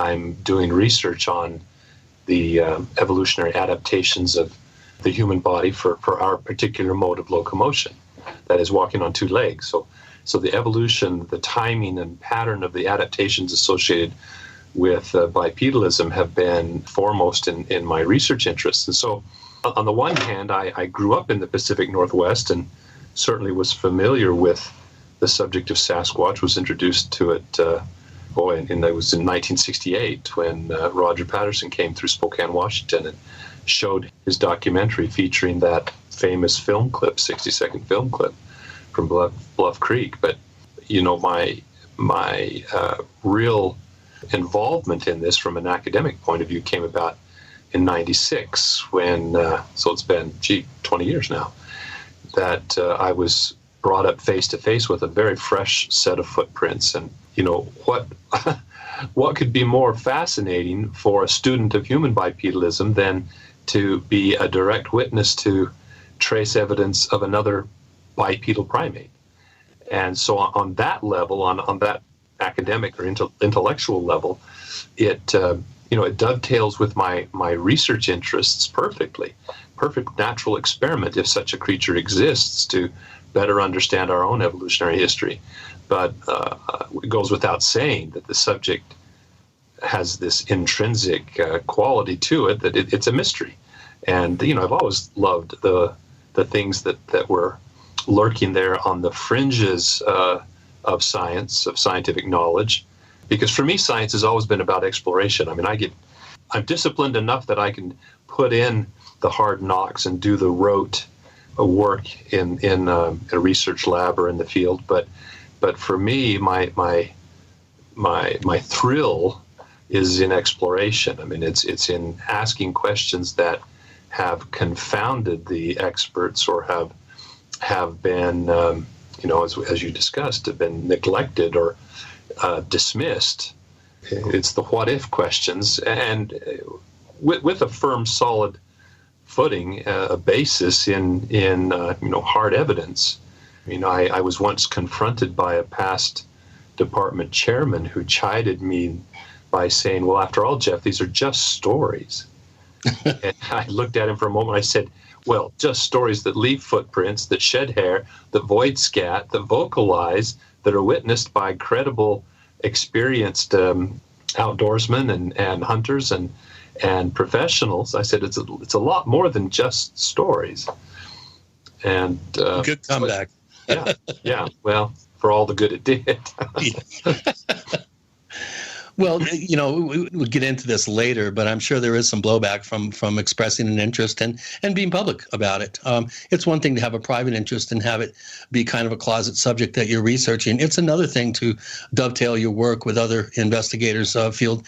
I'm doing research on the evolutionary adaptations of the human body for our particular mode of locomotion, that is walking on two legs. So the evolution, the timing and pattern of the adaptations associated with bipedalism have been foremost in my research interests. And so on the one hand, I grew up in the Pacific Northwest and certainly was familiar with the subject of Sasquatch, was introduced to it, and it was in 1968 when Roger Patterson came through Spokane, Washington, and showed his documentary featuring that famous film clip, 60-second film clip from Bluff Creek. But, my real involvement in this from an academic point of view came about in 96 when, so it's been, 20 years now, that I was brought up face to face with a very fresh set of footprints. And, what could be more fascinating for a student of human bipedalism than to be a direct witness to trace evidence of another bipedal primate? And so on that level, on that academic or intellectual level, it dovetails with my research interests perfectly. Perfect natural experiment, if such a creature exists, to better understand our own evolutionary history. But it goes without saying that the subject has this intrinsic quality to it that it's a mystery. And I've always loved the things that were lurking there on the fringes of science, of scientific knowledge, because for me, science has always been about exploration. I mean, I'm disciplined enough that I can put in the hard knocks and do the rote work in a research lab or in the field. But for me, my thrill is in exploration. I mean, it's in asking questions that have confounded the experts or have been, as you discussed, have been neglected or dismissed. It's the what if questions, and with a firm, solid footing, a basis in hard evidence. I was once confronted by a past department chairman who chided me by saying, "Well, after all, Jeff, these are just stories." And I looked at him for a moment. I said, "Well, just stories that leave footprints, that shed hair, that void scat, that vocalize, that are witnessed by credible, experienced outdoorsmen and hunters and professionals." I said, "It's a lot more than just stories." And good comeback. Yeah. Well, for all the good it did. Well, we'll get into this later, but I'm sure there is some blowback from expressing an interest and being public about it. It's one thing to have a private interest and have it be kind of a closet subject that you're researching. It's another thing to dovetail your work with other investigators, field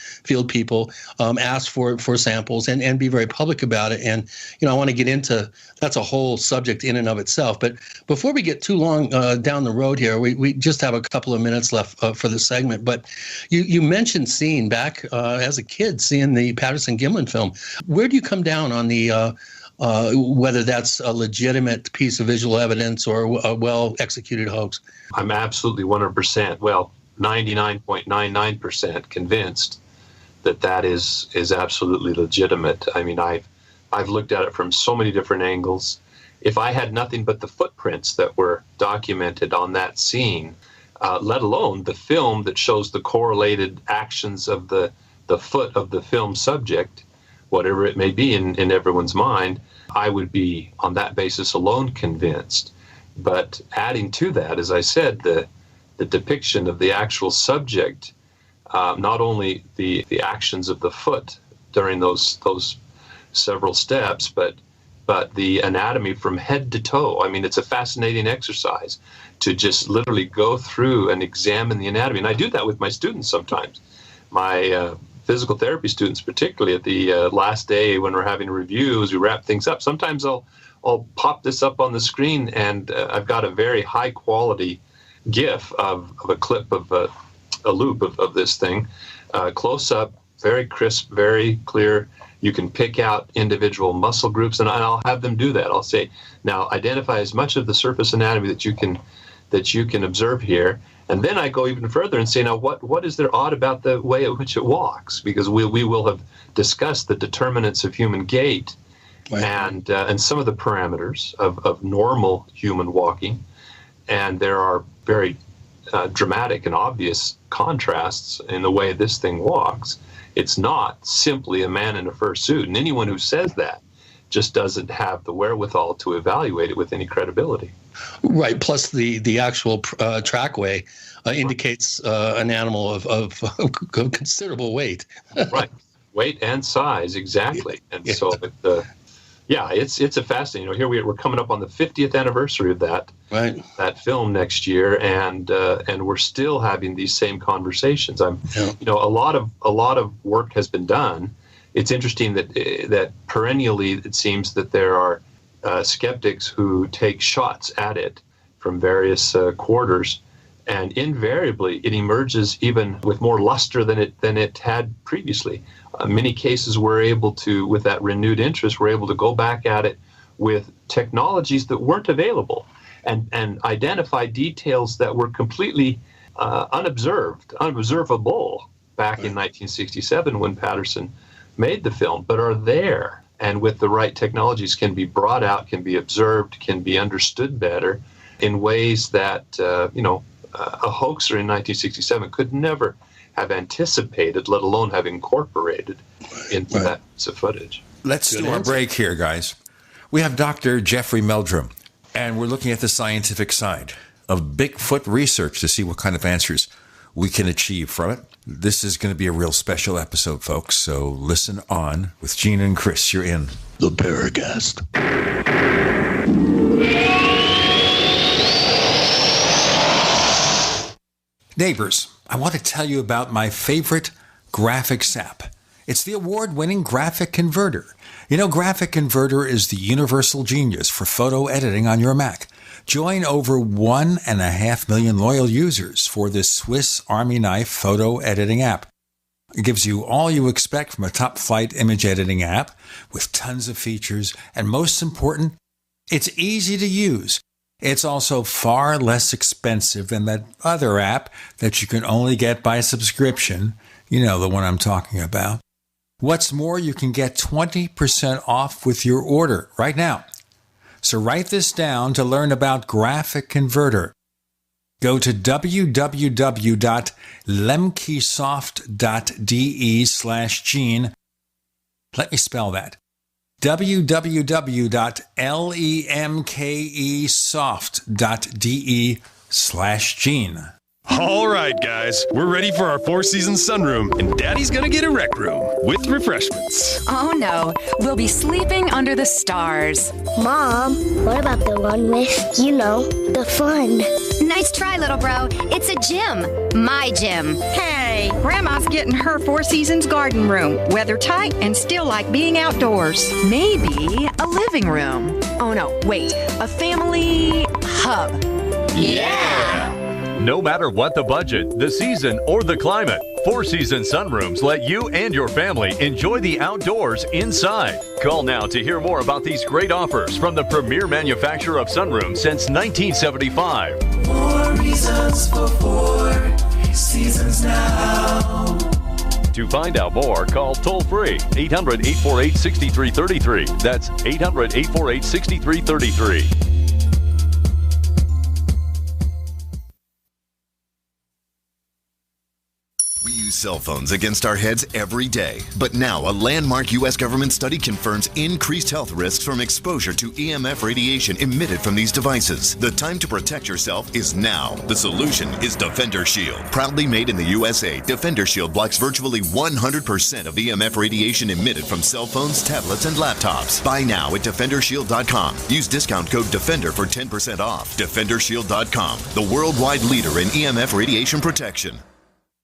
people, ask for samples and be very public about it. And, I want to get into, that's a whole subject in and of itself. But before we get too long down the road here, we just have a couple of minutes left for the segment. But you mentioned seeing back as a kid, seeing the Patterson-Gimlin film. Where do you come down on the whether that's a legitimate piece of visual evidence or a well-executed hoax? I'm absolutely 100%, 99.99% convinced that is absolutely legitimate. I mean, I've looked at it from so many different angles. If I had nothing but the footprints that were documented on that scene, let alone the film that shows the correlated actions of the foot of the film subject, whatever it may be in everyone's mind, I would be on that basis alone convinced. But adding to that, as I said, the depiction of the actual subject, not only the actions of the foot during those several steps, but the anatomy from head to toe. I mean, it's a fascinating exercise to just literally go through and examine the anatomy. And I do that with my students sometimes. My physical therapy students, particularly at the last day when we're having a review, as we wrap things up, sometimes I'll pop this up on the screen, and I've got a very high quality GIF of a clip of a loop of this thing, close up, very crisp, very clear. You can pick out individual muscle groups, and I'll have them do that. I'll say, now identify as much of the surface anatomy that you can observe here, And then I go even further and say, now, what is there odd about the way in which it walks? Because we will have discussed the determinants of human gait, right, and some of the parameters of normal human walking. And there are very dramatic and obvious contrasts in the way this thing walks. It's not simply a man in a fur suit. And anyone who says that just doesn't have the wherewithal to evaluate it with any credibility. Right. Plus, the actual trackway indicates an animal of considerable weight. Right. Weight and size, exactly. And so, it's a fascinating. Here we're coming up on the 50th anniversary of that film next year, and we're still having these same conversations. A lot of work has been done. It's interesting that perennially it seems that there are skeptics who take shots at it from various quarters, and invariably it emerges even with more luster than it had previously. Many cases we're able to, with that renewed interest, we're able to go back at it with technologies that weren't available and identify details that were completely unobservable back in 1967 when Patterson made the film, but are there, and with the right technologies can be brought out, can be observed, can be understood better in ways that a hoaxer in 1967 could never have anticipated, let alone have incorporated into that piece of footage. Let's do our break here, guys. We have Dr. Jeffrey Meldrum, and we're looking at the scientific side of Bigfoot research to see what kind of answers we can achieve from it. This is going to be a real special episode, folks, so listen on with Gene and Chris. You're in the Paracast. Neighbors, I want to tell you about my favorite graphics app. It's the award-winning Graphic Converter. Graphic Converter is the universal genius for photo editing on your Mac. Join over 1.5 million loyal users for this Swiss Army knife photo editing app. It gives you all you expect from a top-flight image editing app with tons of features, and most important, it's easy to use. It's also far less expensive than that other app that you can only get by subscription. You know the one I'm talking about. What's more, you can get 20% off with your order right now. So write this down to learn about Graphic Converter. Go to www.lemkesoft.de/Gene. Let me spell that. www.lemkesoft.de/Gene. All right, guys, we're ready for our Four Seasons sunroom, and Daddy's gonna get a rec room with refreshments. Oh no, we'll be sleeping under the stars. Mom, what about the one with, the fun? Nice try, little bro. It's a gym. My gym. Hey, Grandma's getting her Four Seasons garden room, weather tight and still like being outdoors. Maybe a living room. Oh no, wait, a family hub. Yeah! No matter what the budget, the season, or the climate, Four Seasons sunrooms let you and your family enjoy the outdoors inside. Call now to hear more about these great offers from the premier manufacturer of sunrooms since 1975. 4 reasons for 4 seasons now. To find out more, call toll-free 800-848-6333. That's 800-848-6333. Cell phones against our heads every day. But now a landmark U.S. government study confirms increased health risks from exposure to EMF radiation emitted from these devices. The time to protect yourself is now. The solution is Defender Shield. Proudly made in the USA, Defender Shield blocks virtually 100% of EMF radiation emitted from cell phones, tablets, and laptops. Buy now at DefenderShield.com. Use discount code DEFENDER for 10% off. DefenderShield.com, the worldwide leader in EMF radiation protection.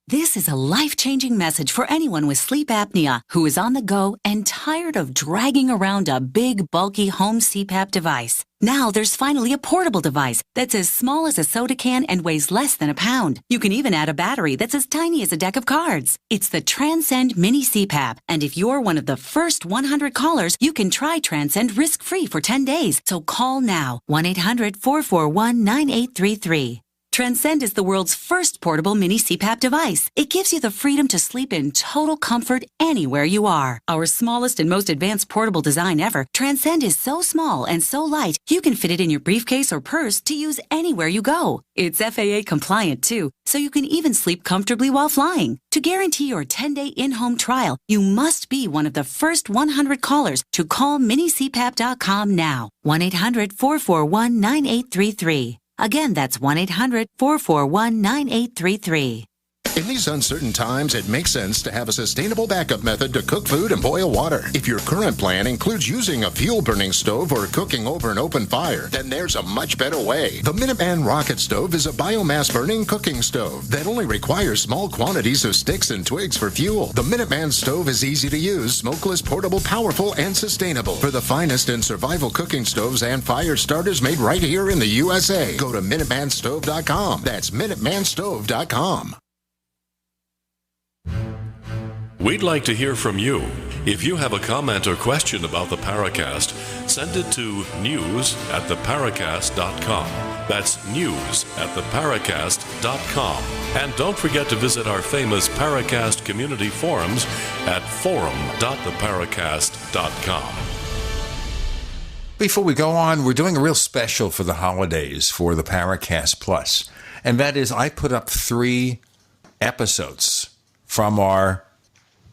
This is a life-changing message for anyone with sleep apnea who is on the go and tired of dragging around a big, bulky home CPAP device. Now there's finally a portable device that's as small as a soda can and weighs less than a pound. You can even add a battery that's as tiny as a deck of cards. It's the Transcend Mini CPAP, and if you're one of the first 100 callers, you can try Transcend risk-free for 10 days. So call now, 1-800-441-9833. Transcend is the world's first portable mini CPAP device. It gives you the freedom to sleep in total comfort anywhere you are. Our smallest and most advanced portable design ever, Transcend is so small and so light, you can fit it in your briefcase or purse to use anywhere you go. It's FAA compliant too, so you can even sleep comfortably while flying. To guarantee your 10-day in-home trial, you must be one of the first 100 callers to call minicpap.com now. 1-800-441-9833. Again, that's 1-800-441-9833. In these uncertain times, it makes sense to have a sustainable backup method to cook food and boil water. If your current plan includes using a fuel-burning stove or cooking over an open fire, then there's a much better way. The Minuteman Rocket Stove is a biomass-burning cooking stove that only requires small quantities of sticks and twigs for fuel. The Minuteman Stove is easy to use, smokeless, portable, powerful, and sustainable. For the finest in survival cooking stoves and fire starters made right here in the USA, go to MinutemanStove.com. That's MinutemanStove.com. We'd like to hear from you. If you have a comment or question about the Paracast, send it to news@theparacast.com. That's news@theparacast.com. And don't forget to visit our famous Paracast community forums at forum.theparacast.com. Before we go on, we're doing a real special for the holidays for the Paracast Plus. And that is, I put up 3 episodes from our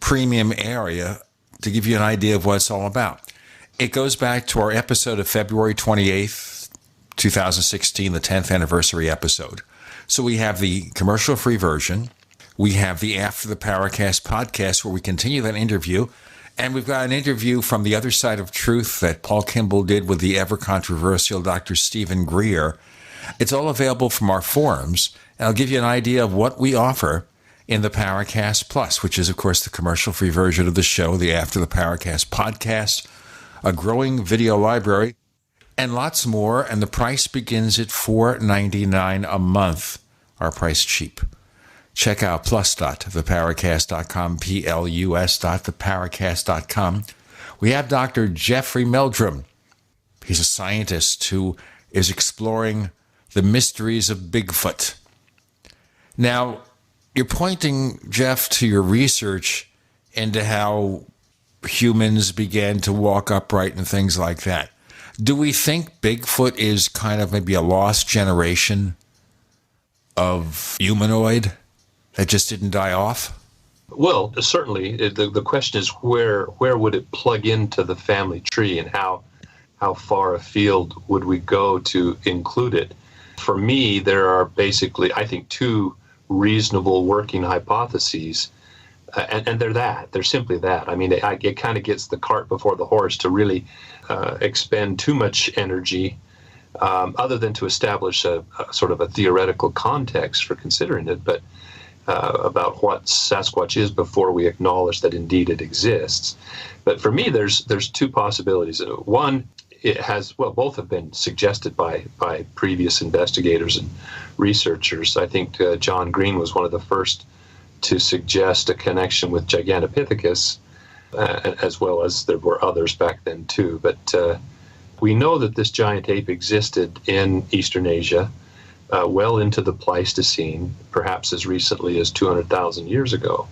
premium area to give you an idea of what it's all about. It goes back to our episode of February 28th, 2016, the 10th anniversary episode. So we have the commercial-free version. We have the After the Paracast podcast, where we continue that interview. And we've got an interview from the other side of truth that Paul Kimball did with the ever-controversial Dr. Stephen Greer. It's all available from our forums, and I'll give you an idea of what we offer in the Paracast Plus, which is, of course, the commercial-free version of the show, the After the Paracast podcast, a growing video library, and lots more. And the price begins at $4.99 a month. Our price cheap. Check out plus.theparacast.com, plus.theparacast.com. We have Dr. Jeffrey Meldrum. He's a scientist who is exploring the mysteries of Bigfoot. Now, you're pointing, Jeff, to your research into how humans began to walk upright and things like that. Do we think Bigfoot is kind of maybe a lost generation of humanoid that just didn't die off? Well, certainly. The question is where would it plug into the family tree, and how far afield would we go to include it? For me, there are basically, I think, 2 reasonable working hypotheses, and they're simply that. I mean, it kind of gets the cart before the horse to really expend too much energy, other than to establish a sort of a theoretical context for considering it, but about what Sasquatch is before we acknowledge that indeed it exists. But for me, there's 2 possibilities. One, it has, well, both have been suggested by previous investigators and researchers. I think John Green was one of the first to suggest a connection with Gigantopithecus, as well as there were others back then too. But we know that this giant ape existed in Eastern Asia well into the Pleistocene, perhaps as recently as 200,000 years ago.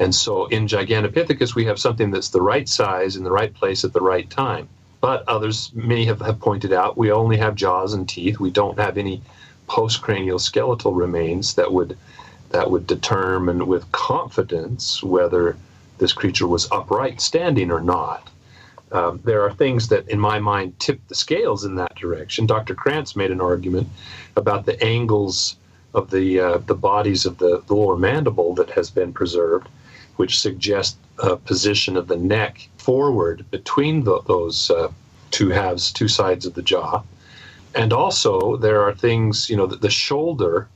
And so in Gigantopithecus, we have something that's the right size in the right place at the right time. But many have pointed out, we only have jaws and teeth. We don't have any postcranial skeletal remains that would determine with confidence whether this creature was upright, standing or not. There are things that, in my mind, tip the scales in that direction. Dr. Krantz made an argument about the angles of the bodies of the lower mandible that has been preserved, which suggest a position of the neck forward between those 2 halves, 2 sides of the jaw. And also there are things, the shoulder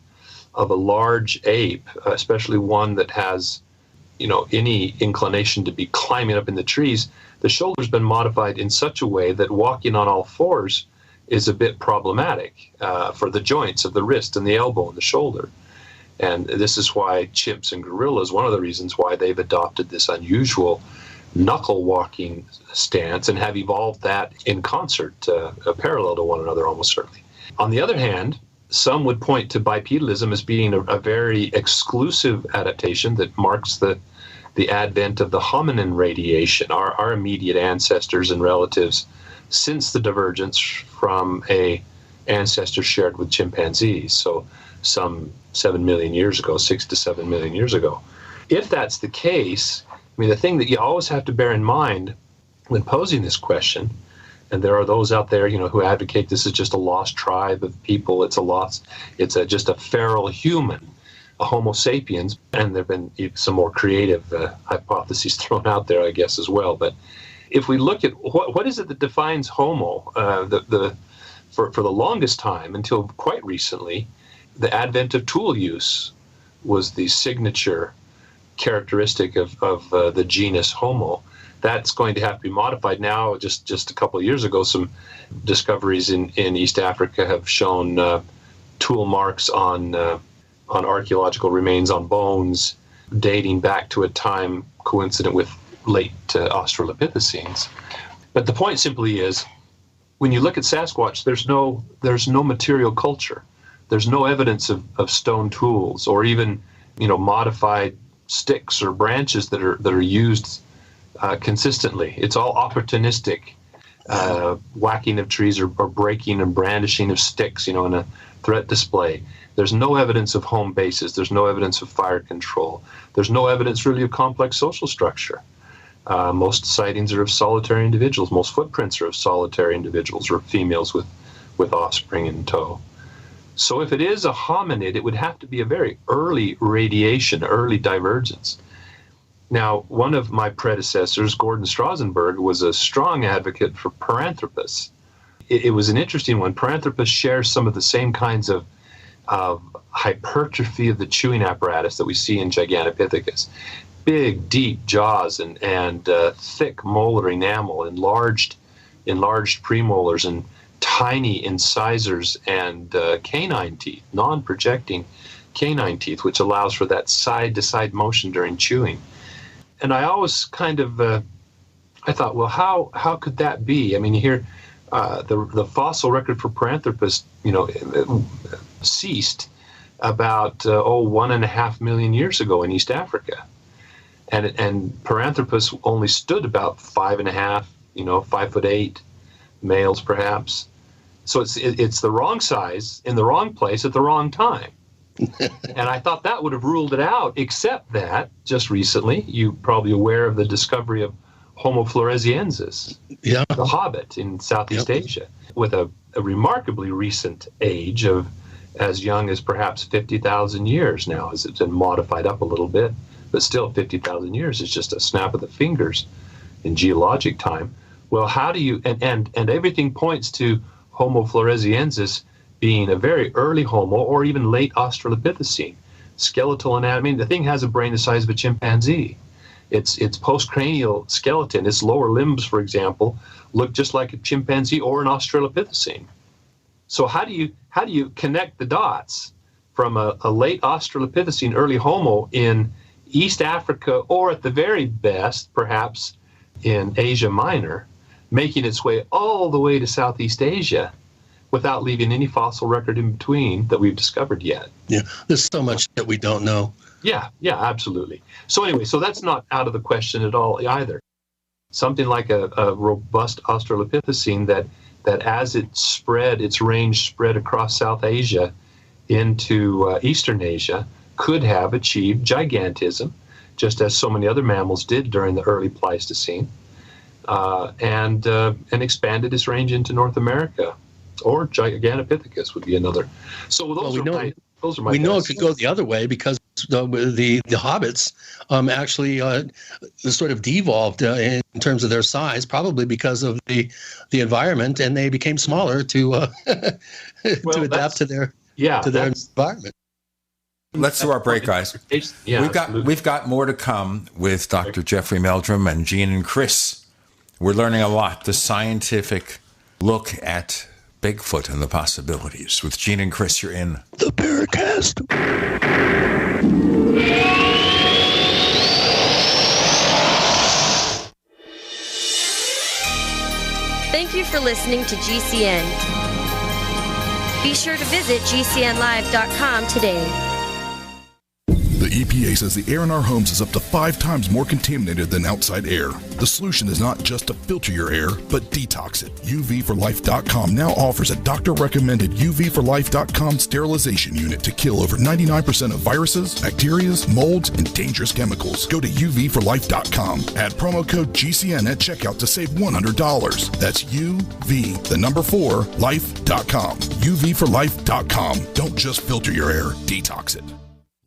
of a large ape, especially one that has, any inclination to be climbing up in the trees, the shoulder's been modified in such a way that walking on all 4s is a bit problematic for the joints of the wrist and the elbow and the shoulder. And this is why chimps and gorillas, one of the reasons why they've adopted this unusual knuckle walking stance and have evolved that in concert, parallel to one another almost certainly. On the other hand, some would point to bipedalism as being a very exclusive adaptation that marks the advent of the hominin radiation, our immediate ancestors and relatives since the divergence from a ancestor shared with chimpanzees, so some 7 million years ago, 6 to 7 million years ago. If that's the case, I mean, the thing that you always have to bear in mind when posing this question, and there are those out there, who advocate this is just a lost tribe of people, it's just a feral human, a Homo sapiens, and there have been some more creative hypotheses thrown out there, I guess, as well. But if we look at what is it that defines Homo, for the longest time, until quite recently, the advent of tool use was the signature characteristic of the genus Homo. That's going to have to be modified now. Just a couple of years ago, some discoveries in East Africa have shown tool marks on archaeological remains on bones dating back to a time coincident with late Australopithecines. But the point simply is, when you look at Sasquatch, there's no material culture. There's no evidence of stone tools or even modified sticks or branches that are used consistently. It's all opportunistic whacking of trees or breaking and brandishing of sticks, in a threat display. There's no evidence of home bases. There's no evidence of fire control. There's no evidence really of complex social structure. Most sightings are of solitary individuals. Most footprints are of solitary individuals or females with offspring in tow. So if it is a hominid, it would have to be a very early radiation, early divergence. Now, one of my predecessors, Gordon Strasenberg, was a strong advocate for Paranthropus. It was an interesting one. Paranthropus shares some of the same kinds of hypertrophy of the chewing apparatus that we see in Gigantopithecus. Big, deep jaws and thick molar enamel, enlarged premolars, and tiny incisors and canine teeth, non-projecting canine teeth, which allows for that side-to-side motion during chewing. And I always kind of, I thought, well, how could that be? I mean, you hear the fossil record for Paranthropus, ceased about 1.5 million years ago in East Africa, and Paranthropus only stood about 5.5, 5'8", males perhaps. So it's the wrong size in the wrong place at the wrong time. And I thought that would have ruled it out, except that just recently, you're probably aware of the discovery of Homo floresiensis, the hobbit in Southeast Asia, with a remarkably recent age of as young as perhaps 50,000 years now, as it's been modified up a little bit, but still 50,000 years is just a snap of the fingers in geologic time. Well, how do you, and everything points to Homo floresiensis being a very early Homo or even late Australopithecine. Skeletal anatomy, the thing has a brain the size of a chimpanzee. Its postcranial skeleton, its lower limbs, for example, look just like a chimpanzee or an Australopithecine. So how do you connect the dots from a late Australopithecine, early Homo in East Africa, or at the very best, perhaps in Asia Minor, making its way all the way to Southeast Asia without leaving any fossil record in between that we've discovered yet? Yeah, there's so much that we don't know. Yeah, absolutely. So anyway, so that's not out of the question at all either. Something like a robust Australopithecine that as its range spread across South Asia into Eastern Asia, could have achieved gigantism, just as so many other mammals did during the early Pleistocene, and expanded its range into North America, or Gigantopithecus would be another. So those are my we know it guesses. could go the other way because the hobbits actually sort of devolved in terms of their size, probably because of the environment, and they became smaller to adapt to their environment. Let's do our break, guys. Yeah, we've got more to come with Dr. Jeffrey Meldrum and Gene and Chris. We're learning a lot. The scientific look at Bigfoot and the possibilities. With Gene and Chris, you're in the Paracast. Thank you for listening to GCN. Be sure to visit GCNlive.com today. The EPA says the air in our homes is up to 5 times more contaminated than outside air. The solution is not just to filter your air, but detox it. UVforlife.com now offers a doctor-recommended UVforlife.com sterilization unit to kill over 99% of viruses, bacteria, molds, and dangerous chemicals. Go to UVforlife.com. Add promo code GCN at checkout to save $100. That's UV4life.com. UVforlife.com. Don't just filter your air, detox it.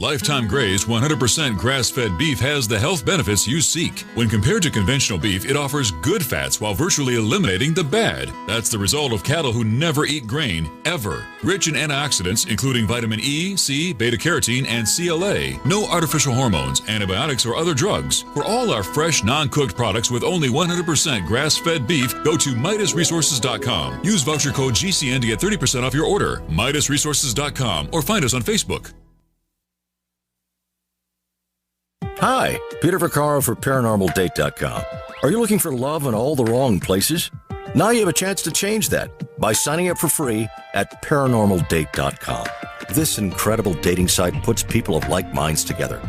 Lifetime Grazed 100% grass-fed beef has the health benefits you seek. When compared to conventional beef, it offers good fats while virtually eliminating the bad. That's the result of cattle who never eat grain, ever. Rich in antioxidants, including vitamin E, C, beta-carotene, and CLA. No artificial hormones, antibiotics, or other drugs. For all our fresh, non-cooked products with only 100% grass-fed beef, go to MidasResources.com. Use voucher code GCN to get 30% off your order. MidasResources.com or find us on Facebook. Hi, Peter Vaccaro for ParanormalDate.com. Are you looking for love in all the wrong places? Now you have a chance to change that by signing up for free at ParanormalDate.com. This incredible dating site puts people of like minds together.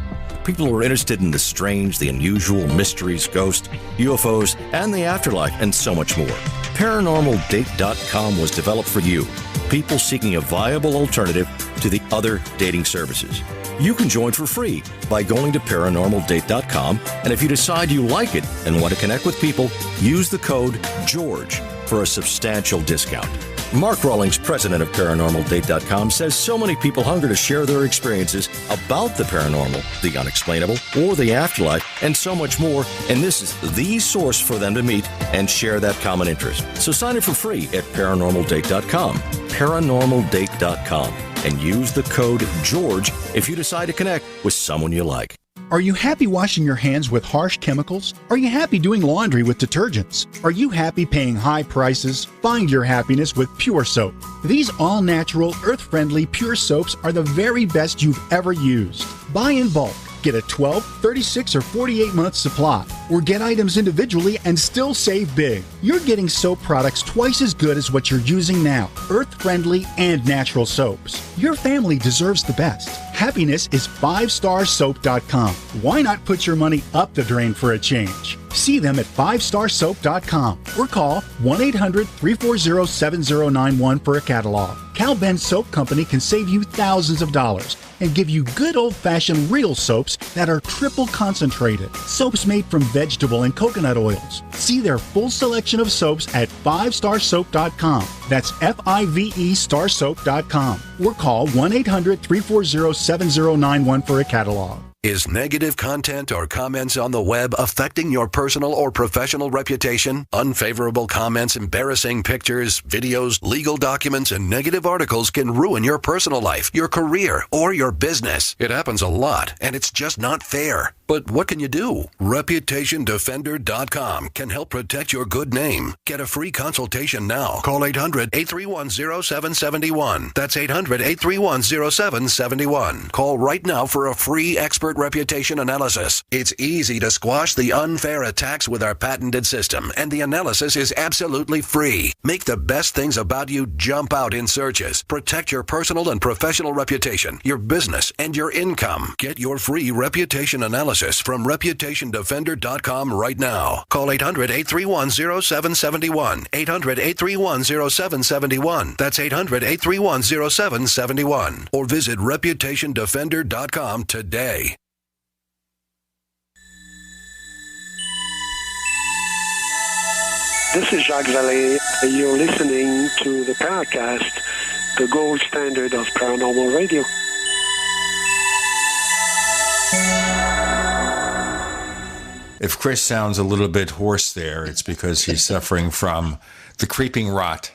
People who are interested in the strange, the unusual, mysteries, ghosts, UFOs, and the afterlife, and so much more. ParanormalDate.com was developed for you, people seeking a viable alternative to the other dating services. You can join for free by going to ParanormalDate.com, and if you decide you like it and want to connect with people, use the code GEORGE for a substantial discount. Mark Rawlings, president of ParanormalDate.com, says so many people hunger to share their experiences about the paranormal, the unexplainable, or the afterlife, and so much more, and this is the source for them to meet and share that common interest. So sign up for free at ParanormalDate.com, ParanormalDate.com, and use the code GEORGE if you decide to connect with someone you like. Are you happy washing your hands with harsh chemicals? Are you happy doing laundry with detergents? Are you happy paying high prices? Find your happiness with Pure Soap. These all-natural, earth-friendly Pure Soaps are the very best you've ever used. Buy in bulk. Get a 12, 36, or 48-month supply, or get items individually and still save big. You're getting soap products twice as good as what you're using now, earth-friendly and natural soaps. Your family deserves the best. Happiness is 5starsoap.com. Why not put your money up the drain for a change? See them at 5starsoap.com or call 1-800-340-7091 for a catalog. Cal Ben Soap Company can save you thousands of dollars and give you good old-fashioned real soaps that are triple concentrated. Soaps made from vegetable and coconut oils. See their full selection of soaps at 5starsoap.com. That's F-I-V-E starsoap.com. Or call 1-800-340-7091 for a catalog. Is negative content or comments on the web affecting your personal or professional reputation? Unfavorable comments, embarrassing pictures, videos, legal documents, and negative articles can ruin your personal life, your career, or your business. It happens a lot, and it's just not fair. But what can you do? ReputationDefender.com can help protect your good name. Get a free consultation now. Call 800-831-0771. That's 800-831-0771. Call right now for a free expert reputation analysis. It's easy to squash the unfair attacks with our patented system, and the analysis is absolutely free. Make the best things about you jump out in searches. Protect your personal and professional reputation, your business, and your income. Get your free reputation analysis from ReputationDefender.com right now. Call 800-831-0771. 800-831-0771. That's 800-831-0771. Or visit ReputationDefender.com today. This is Jacques Vallée. You're listening to the Paracast, the gold standard of paranormal radio. If Chris sounds a little bit hoarse there, it's because he's suffering from the creeping rot.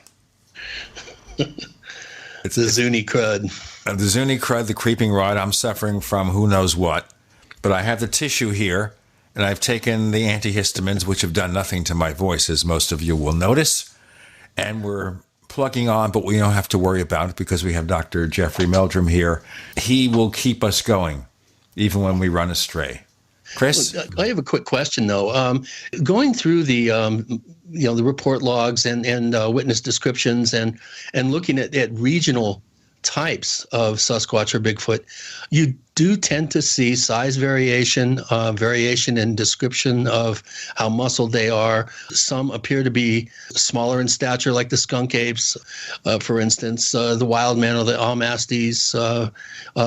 It's the Zuni crud. The Zuni crud, the creeping rot. I'm suffering from who knows what. But I have the tissue here, and I've taken the antihistamines, which have done nothing to my voice, as most of you will notice. And we're plugging on, but we don't have to worry about it because we have Dr. Jeffrey Meldrum here. He will keep us going, even when we run astray. Chris? I have a quick question, though. Going through the the report logs and witness descriptions and looking at regional types of Sasquatch or Bigfoot, you do tend to see size variation, variation in description of how muscled they are. Some appear to be smaller in stature, like the skunk apes, for instance. The wild man or the Almasties,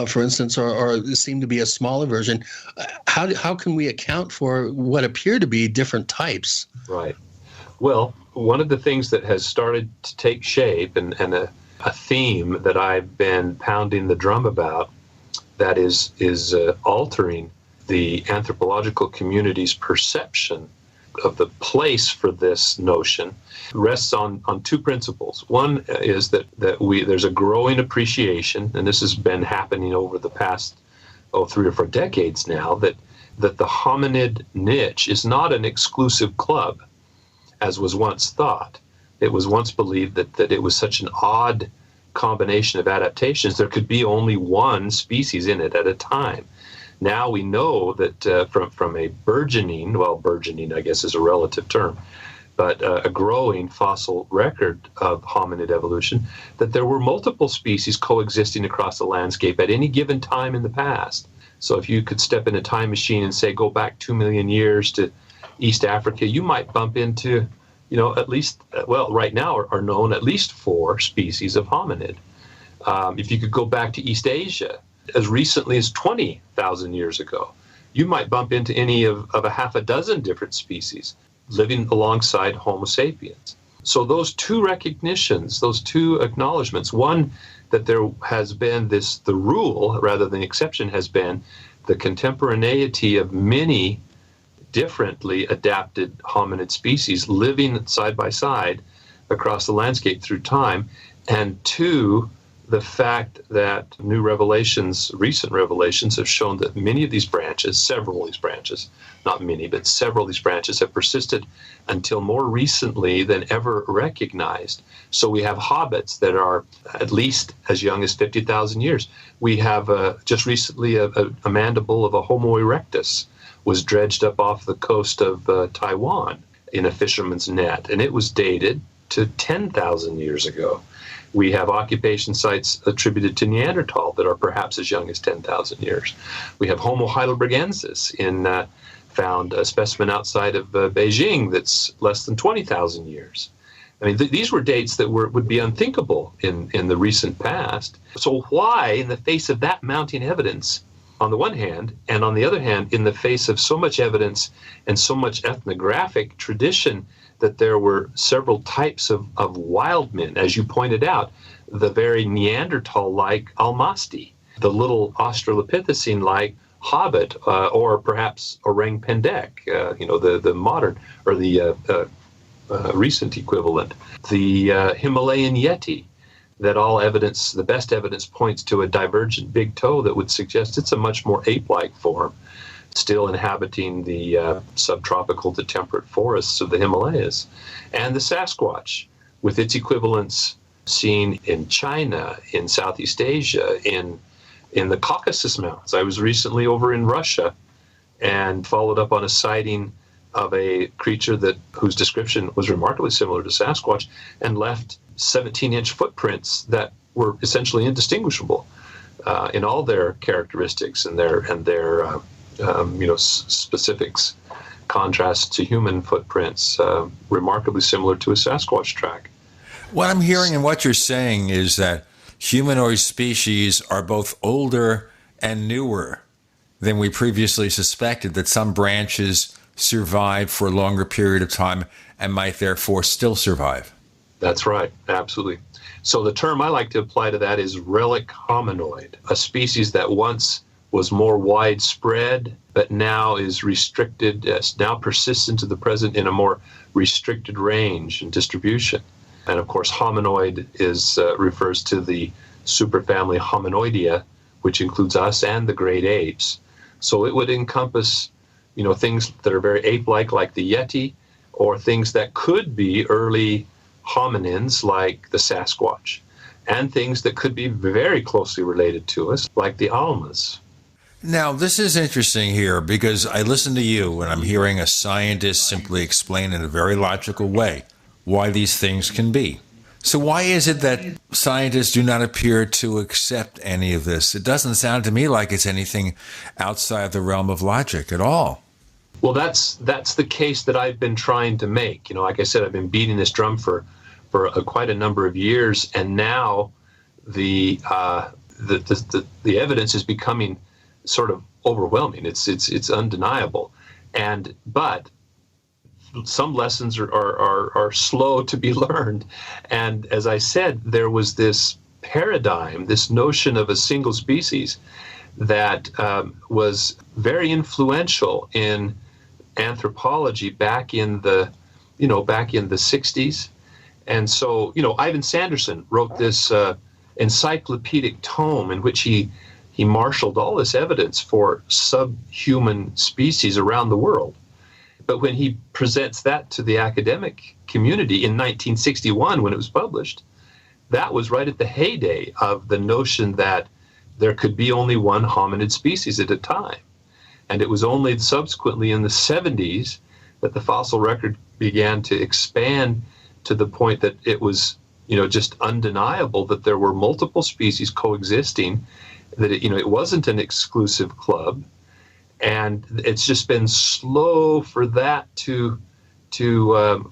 for instance, or seem to be a smaller version. How can we account for what appear to be different types? Right. Well, one of the things that has started to take shape and a theme that I've been pounding the drum about that is altering the anthropological community's perception of the place for this notion rests on two principles. One is that there's a growing appreciation, and this has been happening over the past 3 or 4 decades now, that the hominid niche is not an exclusive club, as was once thought. It was once believed that it was such an odd combination of adaptations, there could be only one species in it at a time. Now we know that from a burgeoning I guess is a relative term, but a growing fossil record of hominid evolution, that there were multiple species coexisting across the landscape at any given time in the past. So if you could step in a time machine and say, go back 2 million years to East Africa, you might bump into at least, right now are known at least 4 species of hominid. If you could go back to East Asia as recently as 20,000 years ago, you might bump into any of a half a dozen different species living alongside Homo sapiens. So those two recognitions, those two acknowledgments, one, that there has been the rule rather than the exception has been the contemporaneity of many differently adapted hominid species living side by side across the landscape through time, and 2, the fact that recent revelations have shown that several of these branches, not many, but several of these branches have persisted until more recently than ever recognized. So we have hobbits that are at least as young as 50,000 years. We have just recently a mandible of a Homo erectus was dredged up off the coast of Taiwan in a fisherman's net, and it was dated to 10,000 years ago. We have occupation sites attributed to Neanderthal that are perhaps as young as 10,000 years. We have Homo heidelbergensis found a specimen outside of Beijing that's less than 20,000 years. I mean, these were dates that would be unthinkable in the recent past. So why, in the face of that mounting evidence, on the one hand, and on the other hand, in the face of so much evidence and so much ethnographic tradition that there were several types of wild men, as you pointed out, the very Neanderthal-like Almasti, the little Australopithecine-like hobbit, or perhaps orang pendek, the modern or the recent equivalent, the Himalayan Yeti, that all evidence, the best evidence, points to a divergent big toe that would suggest it's a much more ape-like form, still inhabiting the subtropical to temperate forests of the Himalayas. And the Sasquatch, with its equivalents seen in China, in Southeast Asia, in the Caucasus Mountains. I was recently over in Russia and followed up on a sighting of a creature whose description was remarkably similar to Sasquatch and left 17-inch footprints that were essentially indistinguishable in all their characteristics and their specifics, contrast to human footprints, remarkably similar to a Sasquatch track. What I'm hearing and what you're saying is that humanoid species are both older and newer than we previously suspected, that some branches survived for a longer period of time and might therefore still survive. That's right, absolutely. So the term I like to apply to that is relic hominoid, a species that once was more widespread, but now is restricted, now persists into the present in a more restricted range and distribution. And of course, hominoid refers to the superfamily Hominoidea, which includes us and the great apes. So it would encompass, things that are very ape-like, like the Yeti, or things that could be early hominins, like the Sasquatch, and things that could be very closely related to us, like the Almas. Now, this is interesting here because I listen to you and I'm hearing a scientist simply explain in a very logical way why these things can be. So why is it that scientists do not appear to accept any of this? It doesn't sound to me like it's anything outside the realm of logic at all. Well, that's the case that I've been trying to make. Like I said, I've been beating this drum for quite a number of years, and now the evidence is becoming sort of overwhelming. It's undeniable, but some lessons are slow to be learned. And as I said, there was this paradigm, this notion of a single species that was very influential in anthropology back in the 60s. And so, Ivan Sanderson wrote this encyclopedic tome in which he marshaled all this evidence for subhuman species around the world. But when he presents that to the academic community in 1961, when it was published, that was right at the heyday of the notion that there could be only one hominid species at a time. And it was only subsequently in the 70s that the fossil record began to expand to the point that it was, just undeniable that there were multiple species coexisting, that it wasn't an exclusive club. And it's just been slow for that to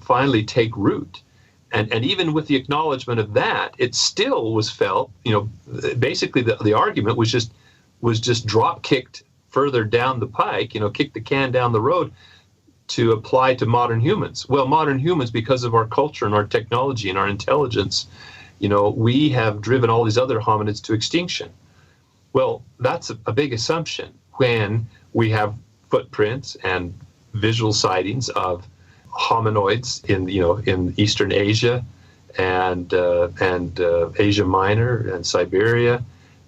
finally take root. And even with the acknowledgement of that, it still was felt, basically the argument was just drop kicked further down the pike, kick the can down the road to apply to modern humans. Well, modern humans, because of our culture and our technology and our intelligence, we have driven all these other hominids to extinction. Well, that's a big assumption when we have footprints and visual sightings of hominoids in Eastern Asia and Asia Minor and Siberia,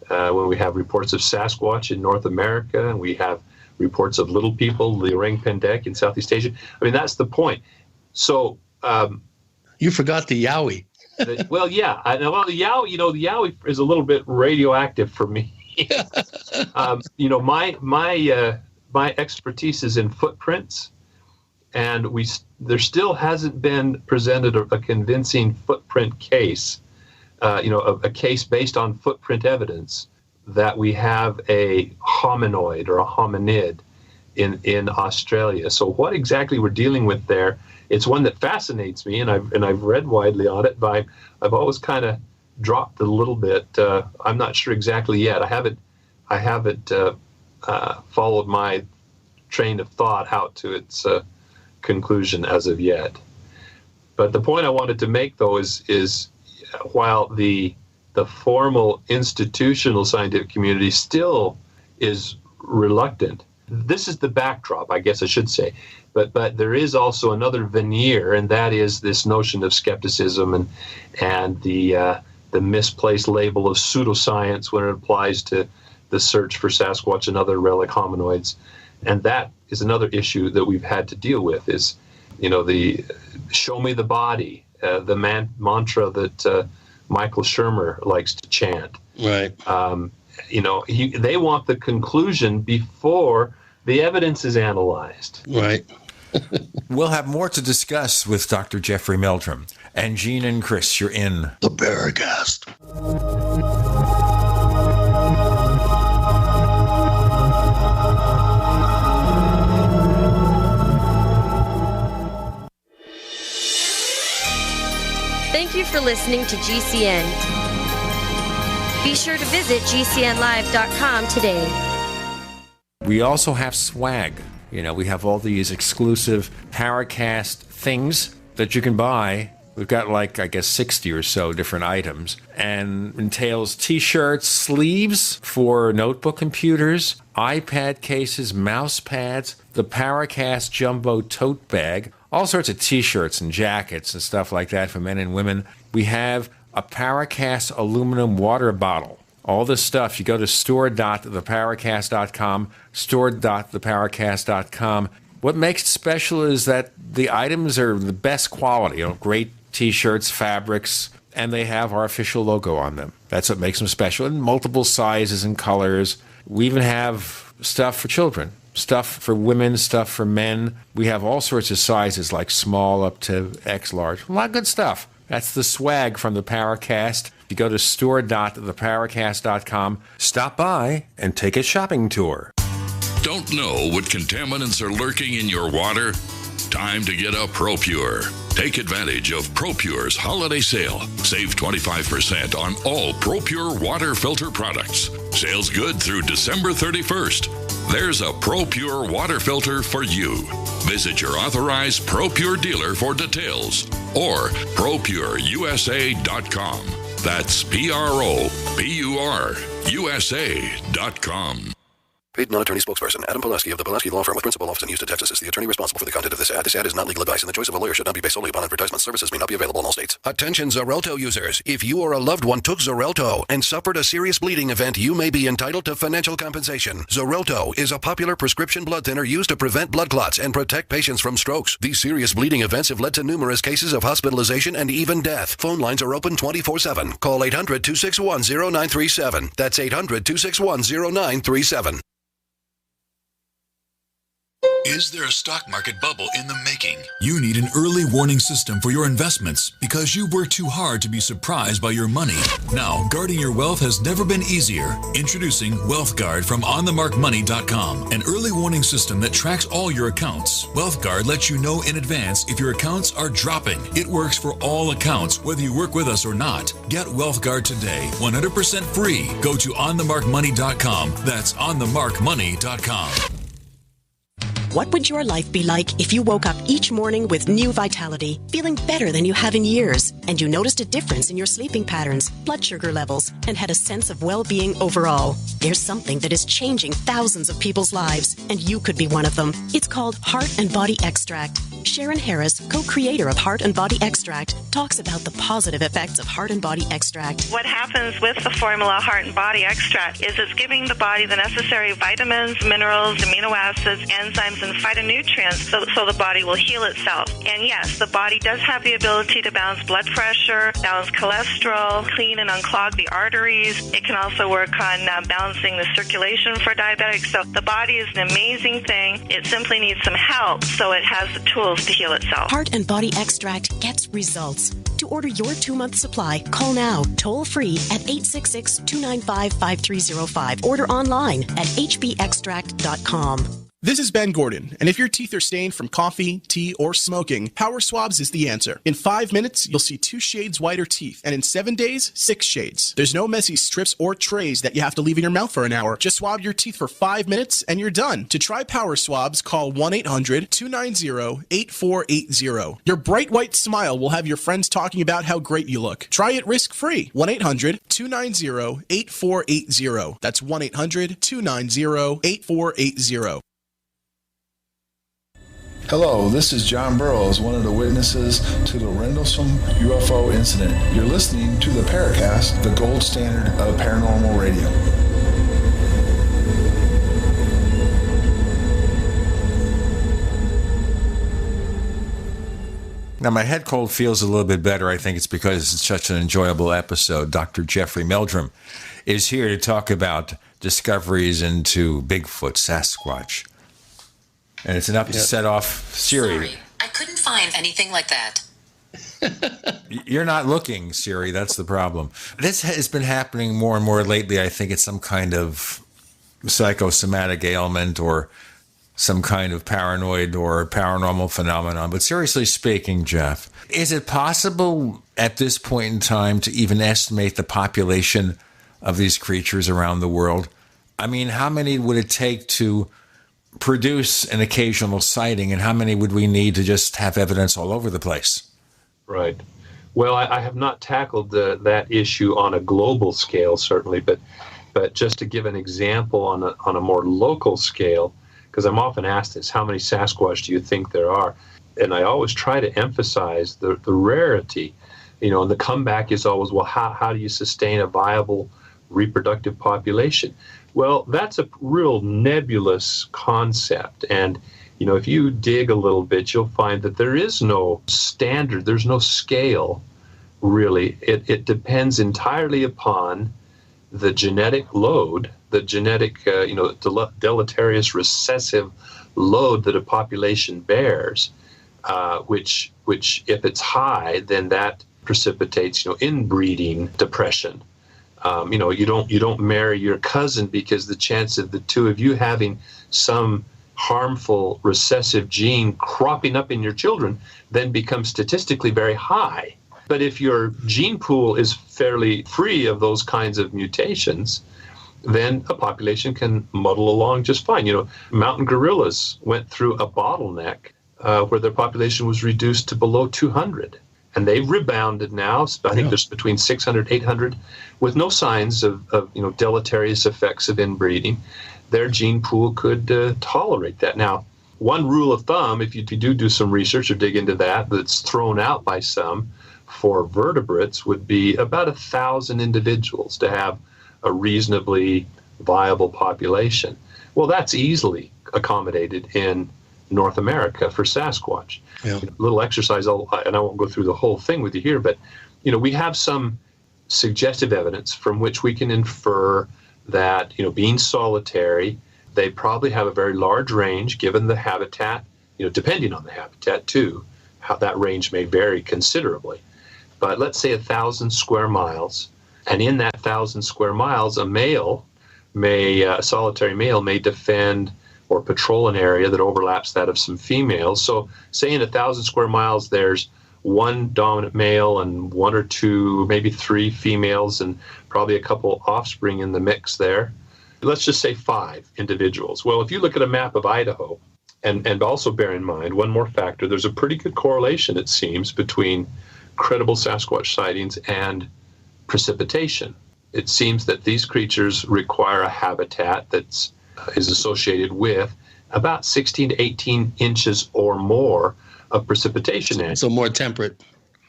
when we have reports of Sasquatch in North America, and we have reports of little people, the orang Pendek in Southeast Asia. I mean, that's the point. So you forgot the yowie. The yowie, the yowie is a little bit radioactive for me. My expertise is in footprints, and there still hasn't been presented a convincing footprint case, a case based on footprint evidence that we have a hominoid or a hominid in Australia. So what exactly we're dealing with there? It's one that fascinates me, and I've read widely on it, but I've always kind of dropped a little bit. I'm not sure exactly yet. I haven't followed my train of thought out to its conclusion as of yet. But the point I wanted to make, though, is while the formal institutional scientific community still is reluctant, this is the backdrop, I guess I should say. But there is also another veneer, and that is this notion of skepticism and the misplaced label of pseudoscience when it applies to the search for Sasquatch and other relic hominoids. And that is another issue that we've had to deal with, is, the show me the body, the mantra that Michael Shermer likes to chant. Right. They want the conclusion before the evidence is analyzed. Right. We'll have more to discuss with Dr. Jeffrey Meldrum. And Gene and Chris, you're in the Paracast. Thank you for listening to GCN. Be sure to visit GCNlive.com today. We also have swag. We have all these exclusive Paracast things that you can buy. We've got 60 or so different items, and entails t-shirts, sleeves for notebook computers, iPad cases, mouse pads, the Paracast Jumbo tote bag, all sorts of t-shirts and jackets and stuff like that for men and women. We have a Paracast aluminum water bottle. All this stuff, you go to store.theparacast.com, store.theparacast.com. What makes it special is that the items are the best quality, great t-shirts, fabrics, and they have our official logo on them. That's what makes them special, in multiple sizes and colors. We even have stuff for children, stuff for women, stuff for men. We have all sorts of sizes, like small up to X large. A lot of good stuff. That's the swag from the Paracast. If you go to store.theparacast.com, stop by and take a shopping tour. Don't know what contaminants are lurking in your water? Time to get a ProPure. Take advantage of ProPure's holiday sale. Save 25% on all ProPure water filter products. Sale's good through December 31st. There's a ProPure water filter for you. Visit your authorized ProPure dealer for details or ProPureUSA.com. That's ProPureUSA.com. Paid non-attorney spokesperson Adam Pulaski of the Pulaski Law Firm with principal office in Houston, Texas is the attorney responsible for the content of this ad. This ad is not legal advice, and the choice of a lawyer should not be based solely upon advertisement. Services may not be available in all states. Attention Xarelto users. If you or a loved one took Xarelto and suffered a serious bleeding event, you may be entitled to financial compensation. Xarelto is a popular prescription blood thinner used to prevent blood clots and protect patients from strokes. These serious bleeding events have led to numerous cases of hospitalization and even death. Phone lines are open 24/7. Call 800-261-0937. That's 800-261-0937. Is there a stock market bubble in the making? You need an early warning system for your investments because you've worked too hard to be surprised by your money. Now, guarding your wealth has never been easier. Introducing WealthGuard from OnTheMarkMoney.com, an early warning system that tracks all your accounts. WealthGuard lets you know in advance if your accounts are dropping. It works for all accounts, whether you work with us or not. Get WealthGuard today, 100% free. Go to OnTheMarkMoney.com. That's OnTheMarkMoney.com. What would your life be like if you woke up each morning with new vitality, feeling better than you have in years, and you noticed a difference in your sleeping patterns, blood sugar levels, and had a sense of well-being overall? There's something that is changing thousands of people's lives, and you could be one of them. It's called Heart and Body Extract. Sharon Harris, co-creator of Heart and Body Extract, talks about the positive effects of Heart and Body Extract. What happens with the formula Heart and Body Extract is it's giving the body the necessary vitamins, minerals, amino acids, enzymes, and phytonutrients so the body will heal itself. And yes, the body does have the ability to balance blood pressure, balance cholesterol, clean and unclog the arteries. It can also work on balancing the circulation for diabetics. So the body is an amazing thing. It simply needs some help so it has the tools to heal itself. Heart and Body Extract gets results. To order your 2-month supply, call now, toll free at 866-295-5305. Order online at hbextract.com. This is Ben Gordon, and if your teeth are stained from coffee, tea, or smoking, Power Swabs is the answer. In 5 minutes, you'll see 2 shades whiter teeth, and in 7 days, 6 shades. There's no messy strips or trays that you have to leave in your mouth for an hour. Just swab your teeth for 5 minutes, and you're done. To try Power Swabs, call 1-800-290-8480. Your bright white smile will have your friends talking about how great you look. Try it risk-free. 1-800-290-8480. That's 1-800-290-8480. Hello, this is John Burroughs, one of the witnesses to the Rendlesham UFO incident. You're listening to the Paracast, the gold standard of paranormal radio. Now, my head cold feels a little bit better. I think it's because it's such an enjoyable episode. Dr. Jeffrey Meldrum is here to talk about discoveries into Bigfoot, Sasquatch. And it's enough to set off Siri. Sorry, I couldn't find anything like that. You're not looking, Siri. That's the problem. This has been happening more and more lately. I think it's some kind of psychosomatic ailment or some kind of paranoid or paranormal phenomenon. But seriously speaking, Jeff, is it possible at this point in time to even estimate the population of these creatures around the world? I mean, how many would it take to produce an occasional sighting, and how many would we need to just have evidence all over the place? Right. Well, I have not tackled that issue on a global scale, certainly, but just to give an example on a more local scale, because I'm often asked this, how many Sasquatch do you think there are? And I always try to emphasize the rarity, and the comeback is always, well, how do you sustain a viable reproductive population? Well, that's a real nebulous concept. And, if you dig a little bit, you'll find that there is no standard, there's no scale, really. It depends entirely upon the genetic load the genetic, deleterious recessive load that a population bears, which if it's high, then that precipitates, inbreeding depression. You don't marry your cousin because the chance of the two of you having some harmful recessive gene cropping up in your children then becomes statistically very high. But if your gene pool is fairly free of those kinds of mutations, then a population can muddle along just fine. Mountain gorillas went through a bottleneck where their population was reduced to below 200. And they've rebounded now. I think there's between 600, 800, with no signs of deleterious effects of inbreeding. Their gene pool could tolerate that. Now, one rule of thumb, if you do some research or dig into that's thrown out by some for vertebrates, would be about 1,000 individuals to have a reasonably viable population. Well, that's easily accommodated in North America for Sasquatch. Yeah. Little exercise, and I won't go through the whole thing with you here, but we have some suggestive evidence from which we can infer that being solitary, they probably have a very large range given the habitat. Depending on the habitat too, how that range may vary considerably. But let's say 1,000 square miles, and in that 1,000 square miles, a solitary male may defend or patrol an area that overlaps that of some females. So say in 1,000 square miles, there's one dominant male and one or two, maybe three females, and probably a couple offspring in the mix there. Let's just say 5 individuals. Well, if you look at a map of Idaho, and also bear in mind one more factor, there's a pretty good correlation, it seems, between credible Sasquatch sightings and precipitation. It seems that these creatures require a habitat that's is associated with about 16 to 18 inches or more of precipitation. So more temperate.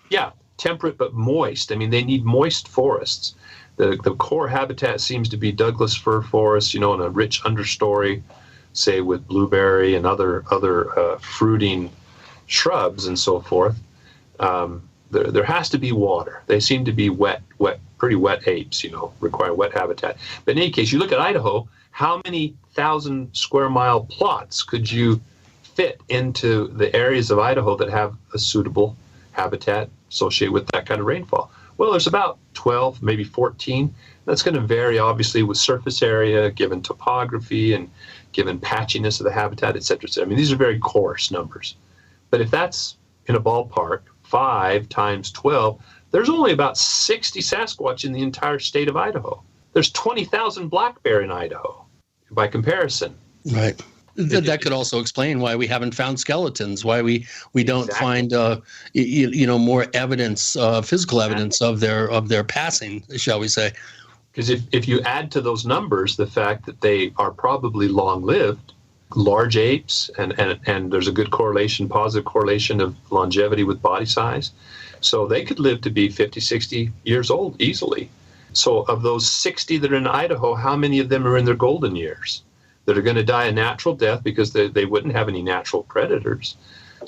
Yeah, temperate but moist. They need moist forests. The core habitat seems to be Douglas fir forests, in a rich understory, say with blueberry and other fruiting shrubs and so forth. There has to be water. They seem to be pretty wet apes, require wet habitat. But in any case, you look at Idaho, how many 1,000 square mile plots could you fit into the areas of Idaho that have a suitable habitat associated with that kind of rainfall? Well, there's about 12, maybe 14. That's going to vary, obviously, with surface area, given topography, and given patchiness of the habitat, et cetera, et cetera. These are very coarse numbers. But if that's in a ballpark, 5 times 12, there's only about 60 Sasquatch in the entire state of Idaho. There's 20,000 black bear in Idaho, by comparison. Right. That could also explain why we haven't found skeletons, why we don't find more evidence, physical evidence of their passing, shall we say? Because if you add to those numbers the fact that they are probably long-lived, large apes, and there's a good correlation, positive correlation of longevity with body size, so they could live to be 50, 60 years old easily. So of those 60 that are in Idaho, how many of them are in their golden years that are going to die a natural death because they wouldn't have any natural predators?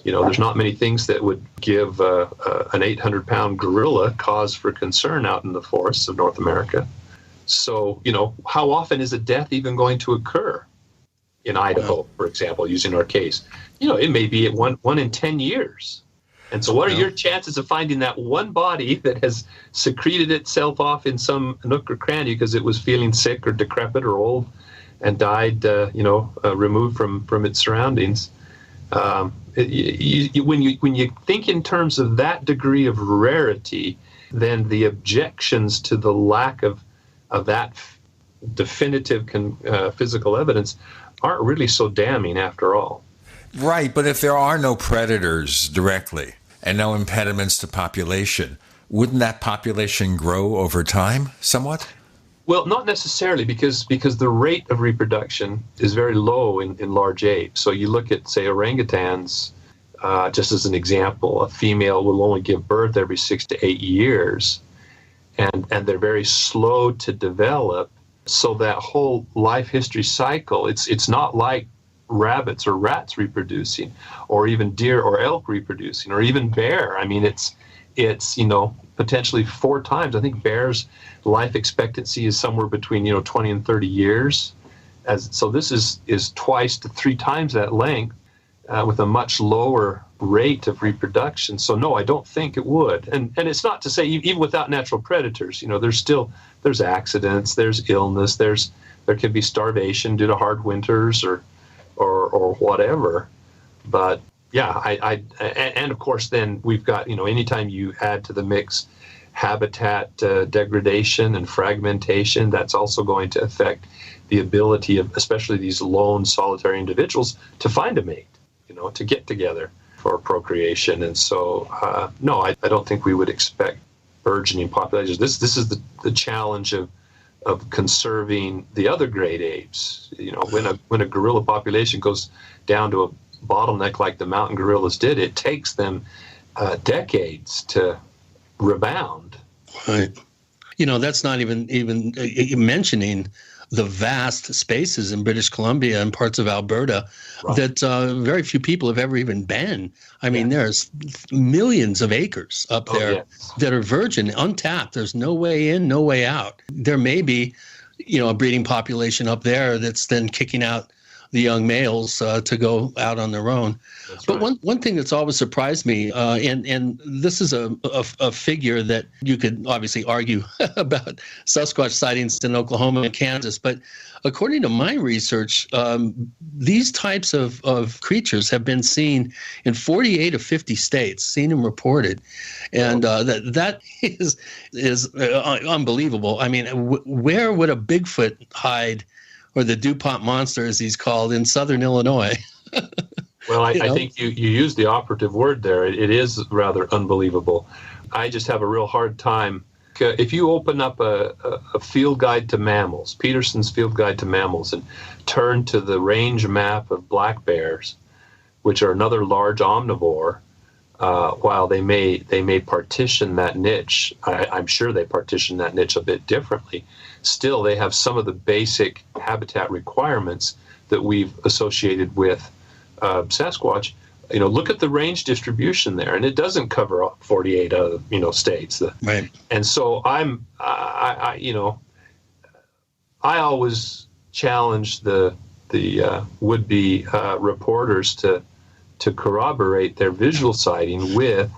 There's not many things that would give an 800-pound gorilla cause for concern out in the forests of North America. So, how often is a death even going to occur in Idaho, for example, using our case? It may be at one in 10 years. And so what are your chances of finding that one body that has secreted itself off in some nook or cranny because it was feeling sick or decrepit or old and died, removed from its surroundings? When you think in terms of that degree of rarity, then the objections to the lack of that definitive physical evidence aren't really so damning after all. Right, but if there are no predators directly and no impediments to population, wouldn't that population grow over time somewhat? Well, not necessarily, because the rate of reproduction is very low in large apes. So you look at, say, orangutans, just as an example, a female will only give birth every 6 to 8 years, and they're very slow to develop. So that whole life history cycle, it's not like rabbits or rats reproducing, or even deer or elk reproducing, or even bear. it's, potentially 4 times. I think bears' life expectancy is somewhere between, 20 and 30 years. So this is twice to 3 times that length with a much lower rate of reproduction. So no, I don't think it would. And it's not to say even without natural predators, there's accidents, there's illness, there could be starvation due to hard winters or whatever. But yeah, and of course then we've got, anytime you add to the mix habitat degradation and fragmentation, that's also going to affect the ability of especially these lone solitary individuals to find a mate, to get together for procreation. And so, no, I don't think we would expect burgeoning populations. This is the challenge of conserving the other great apes. When a gorilla population goes down to a bottleneck like the mountain gorillas did, it takes them decades to rebound. Right. That's not even mentioning the vast spaces in British Columbia and parts of Alberta that very few people have ever even been. I mean, there's millions of acres up there that are virgin, untapped. There's no way in, no way out. There may be, a breeding population up there that's then kicking out the young males to go out on their own. But one thing that's always surprised me, and this is a figure that you could obviously argue about Sasquatch sightings in Oklahoma and Kansas, but according to my research, these types of creatures have been seen in 48 of 50 states, seen and reported. And that is unbelievable. I mean, where would a Bigfoot hide, or the DuPont monster, as he's called, in southern Illinois? Well, I think you used the operative word there. It is rather unbelievable. I just have a real hard time. If you open up a field guide to mammals, Peterson's Field Guide to Mammals, and turn to the range map of black bears, which are another large omnivore, while they may partition that niche, I'm sure they partition that niche a bit differently. Still, they have some of the basic habitat requirements that we've associated with Sasquatch. Look at the range distribution there, and it doesn't cover 48 other states. Right. And so I always challenge the would-be reporters to corroborate their visual sighting with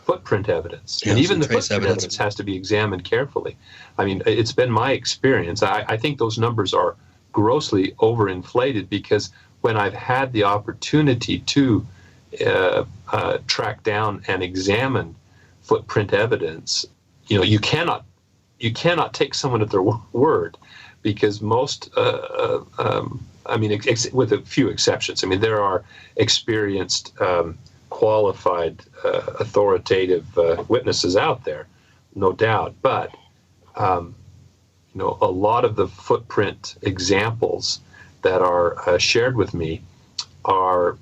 footprint evidence. And even the footprint evidence has to be examined carefully. I mean, it's been my experience. I think those numbers are grossly overinflated, because when I've had the opportunity to track down and examine footprint evidence, you cannot take someone at their word, because most, with a few exceptions, there are experienced, qualified, authoritative witnesses out there, no doubt. But a lot of the footprint examples that are shared with me are,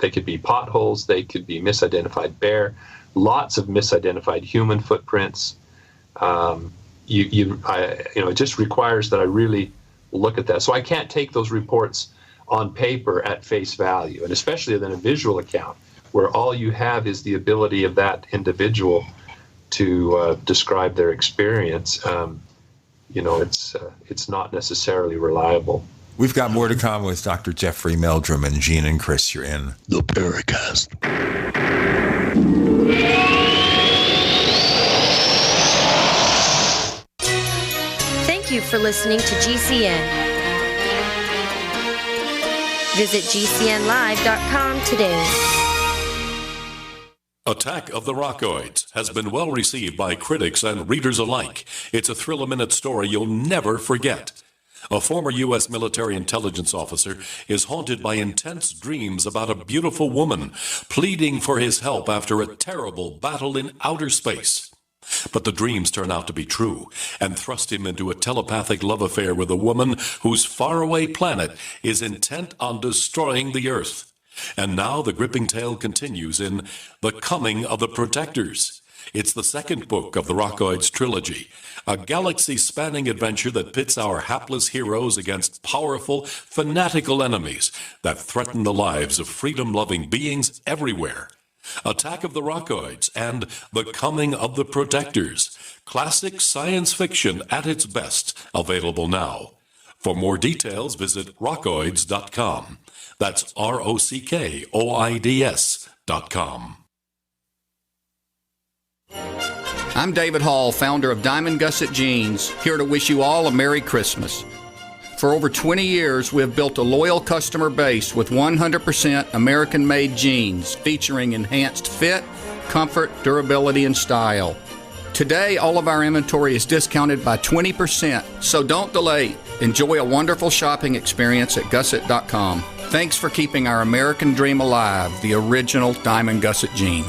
they could be potholes, they could be misidentified bear, lots of misidentified human footprints. It just requires that I really look at that. So I can't take those reports on paper at face value, and especially then a visual account where all you have is the ability of that individual to describe their experience. It's not necessarily reliable. We've got more to come with Dr. Jeffrey Meldrum and Gene and Chris. You're in the Paracast. Thank you for listening to GCN. Visit GCNlive.com today. Attack of the Rockoids has been well received by critics and readers alike. It's a thrill-a-minute story you'll never forget. A former U.S. military intelligence officer is haunted by intense dreams about a beautiful woman pleading for his help after a terrible battle in outer space. But the dreams turn out to be true and thrust him into a telepathic love affair with a woman whose faraway planet is intent on destroying the Earth. And now the gripping tale continues in The Coming of the Protectors. It's the second book of the Rockoids trilogy, a galaxy-spanning adventure that pits our hapless heroes against powerful, fanatical enemies that threaten the lives of freedom-loving beings everywhere. Attack of the Rockoids, and The Coming of the Protectors. Classic science fiction at its best, available now. For more details, visit rockoids.com. That's ROCKOIDS.com. I'm David Hall, founder of Diamond Gusset Jeans, here to wish you all a Merry Christmas. For over 20 years, we have built a loyal customer base with 100% American-made jeans featuring enhanced fit, comfort, durability, and style. Today, all of our inventory is discounted by 20%, so don't delay. Enjoy a wonderful shopping experience at Gusset.com. Thanks for keeping our American dream alive, the original Diamond Gusset jean.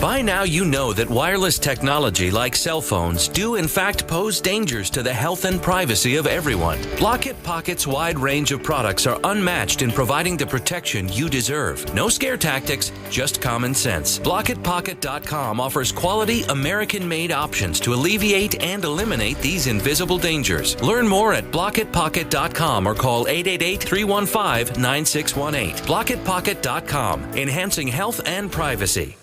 By now you know that wireless technology like cell phones do in fact pose dangers to the health and privacy of everyone. Block-It Pocket's wide range of products are unmatched in providing the protection you deserve. No scare tactics, just common sense. BlockItPocket.com offers quality American-made options to alleviate and eliminate these invisible dangers. Learn more at BlockItPocket.com or call 888-315-9618. BlockItPocket.com, enhancing health and privacy.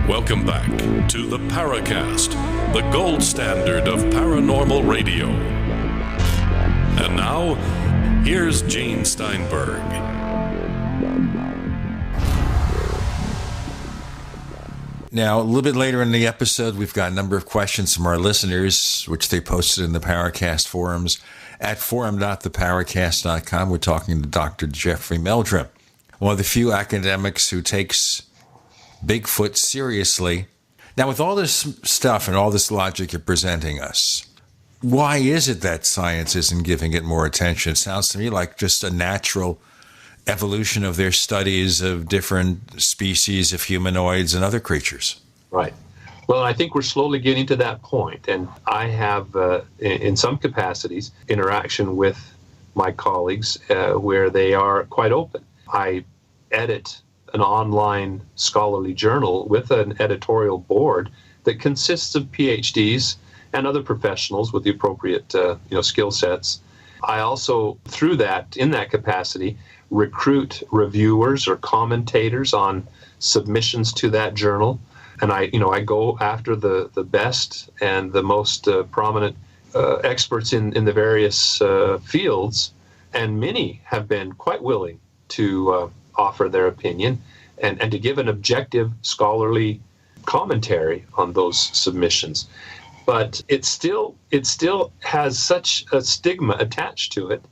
Welcome back to the Paracast, the gold standard of paranormal radio. And now, here's Gene Steinberg. Now, a little bit later in the episode, we've got a number of questions from our listeners, which they posted in the Paracast forums at forum.theparacast.com. We're talking to Dr. Jeffrey Meldrum, one of the few academics who takes Bigfoot seriously. Now, with all this stuff and all this logic you're presenting us, why is it that science isn't giving it more attention? It sounds to me like just a natural evolution of their studies of different species of humanoids and other creatures. Right. Well, I think we're slowly getting to that point, and I have, in some capacities, interaction with my colleagues where they are quite open. I edit an online scholarly journal with an editorial board that consists of PhDs and other professionals with the appropriate skill sets. I also, in that capacity, recruit reviewers or commentators on submissions to that journal. And I go after the best and the most prominent experts in the various fields, and many have been quite willing to offer their opinion and to give an objective scholarly commentary on those submissions. But it still has such a stigma attached to it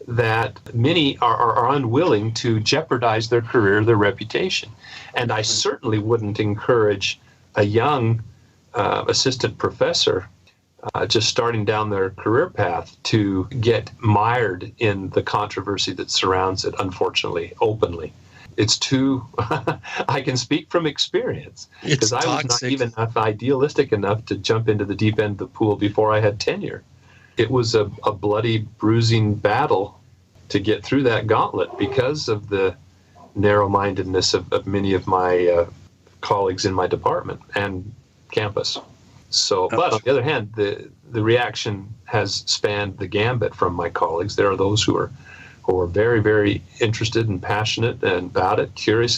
that many are unwilling to jeopardize their career, their reputation. And I certainly wouldn't encourage a young assistant professor just starting down their career path to get mired in the controversy that surrounds it, unfortunately, openly. It's too, I can speak from experience, because I was not even idealistic enough to jump into the deep end of the pool before I had tenure. It was a bloody, bruising battle to get through that gauntlet because of the narrow-mindedness of many of my colleagues in my department and campus. So, but on the other hand, the reaction has spanned the gambit from my colleagues. There are those who are very, very interested and passionate about it,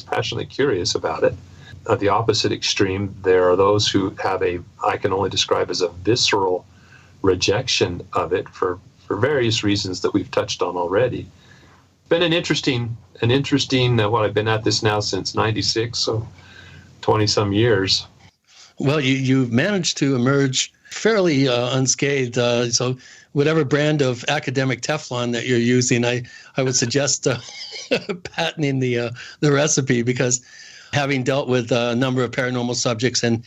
passionately curious about it. At the opposite extreme, there are those who have I can only describe as a visceral rejection of it for various reasons that we've touched on already. It's been an interesting. I've been at this now since '96, so 20-some years. Well, you've managed to emerge fairly unscathed. So whatever brand of academic Teflon that you're using, I would suggest patenting the recipe, because having dealt with a number of paranormal subjects and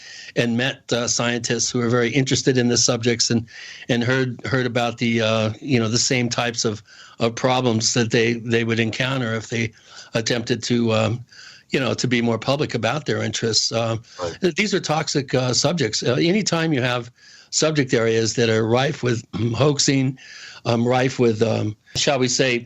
met scientists who are very interested in the subjects and heard about the same types of problems that they would encounter if they attempted to to be more public about their interests. Right. These are toxic subjects. Anytime you have subject areas that are rife with hoaxing, rife with, shall we say,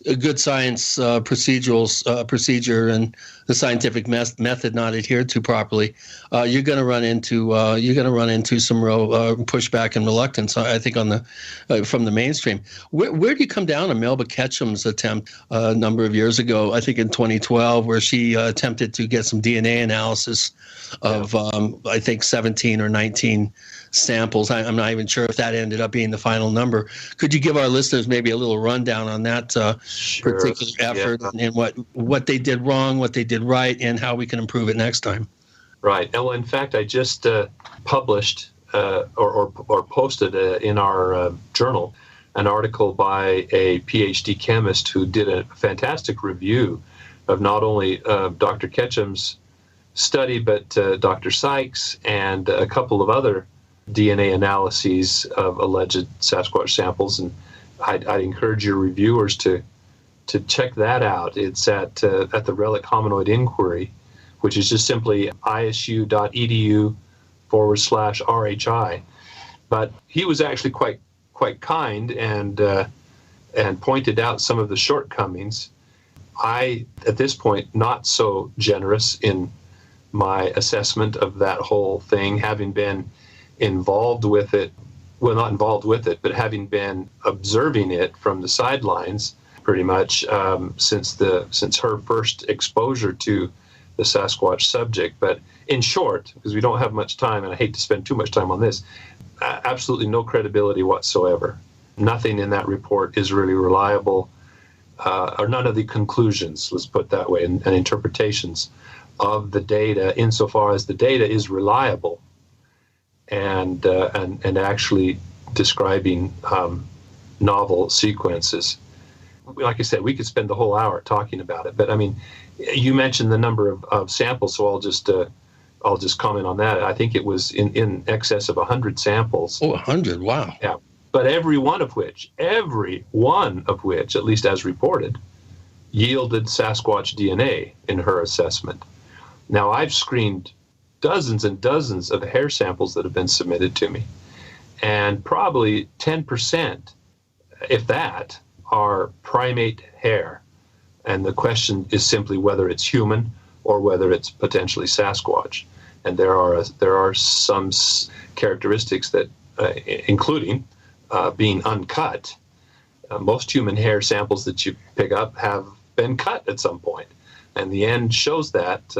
a good science procedure and the scientific method not adhered to properly, you're going to run into some real pushback and reluctance, I think, on the from the mainstream. Where do you come down on Melba Ketchum's attempt a number of years ago, I think in 2012, where she attempted to get some DNA analysis of I think 17 or 19 samples? I'm not even sure if that ended up being the final number. Could you give our listeners maybe a little rundown on that particular effort and what they did wrong, what they did right, and how we can improve it next time? Right. Well, in fact, I just published or posted in our journal an article by a PhD chemist who did a fantastic review of not only Dr. Ketchum's study, but Dr. Sykes and a couple of other DNA analyses of alleged Sasquatch samples. And I'd encourage your reviewers to check that out. It's at the Relic Hominoid Inquiry, which is just simply isu.edu/RHI. But he was actually quite kind and pointed out some of the shortcomings. I, at this point, not so generous in my assessment of that whole thing, having been involved with it, well, not involved with it, but having been observing it from the sidelines pretty much since her first exposure to the Sasquatch subject. But in short, because we don't have much time, and I hate to spend too much time on this, absolutely no credibility whatsoever. Nothing in that report is really reliable, or none of the conclusions, let's put it that way, and interpretations of the data, insofar as the data is reliable and actually describing novel sequences. Like I said, we could spend the whole hour talking about it. But I mean, you mentioned the number of samples, so I'll just comment on that. I think it was in excess of 100 samples. Oh, 100! Wow. Yeah, but every one of which, at least as reported, yielded Sasquatch DNA in her assessment. Now, I've screened dozens and dozens of hair samples that have been submitted to me, and probably 10%, if that, are primate hair. And the question is simply whether it's human or whether it's potentially Sasquatch. And there are some characteristics that, including being uncut. Most human hair samples that you pick up have been cut at some point, and the end shows that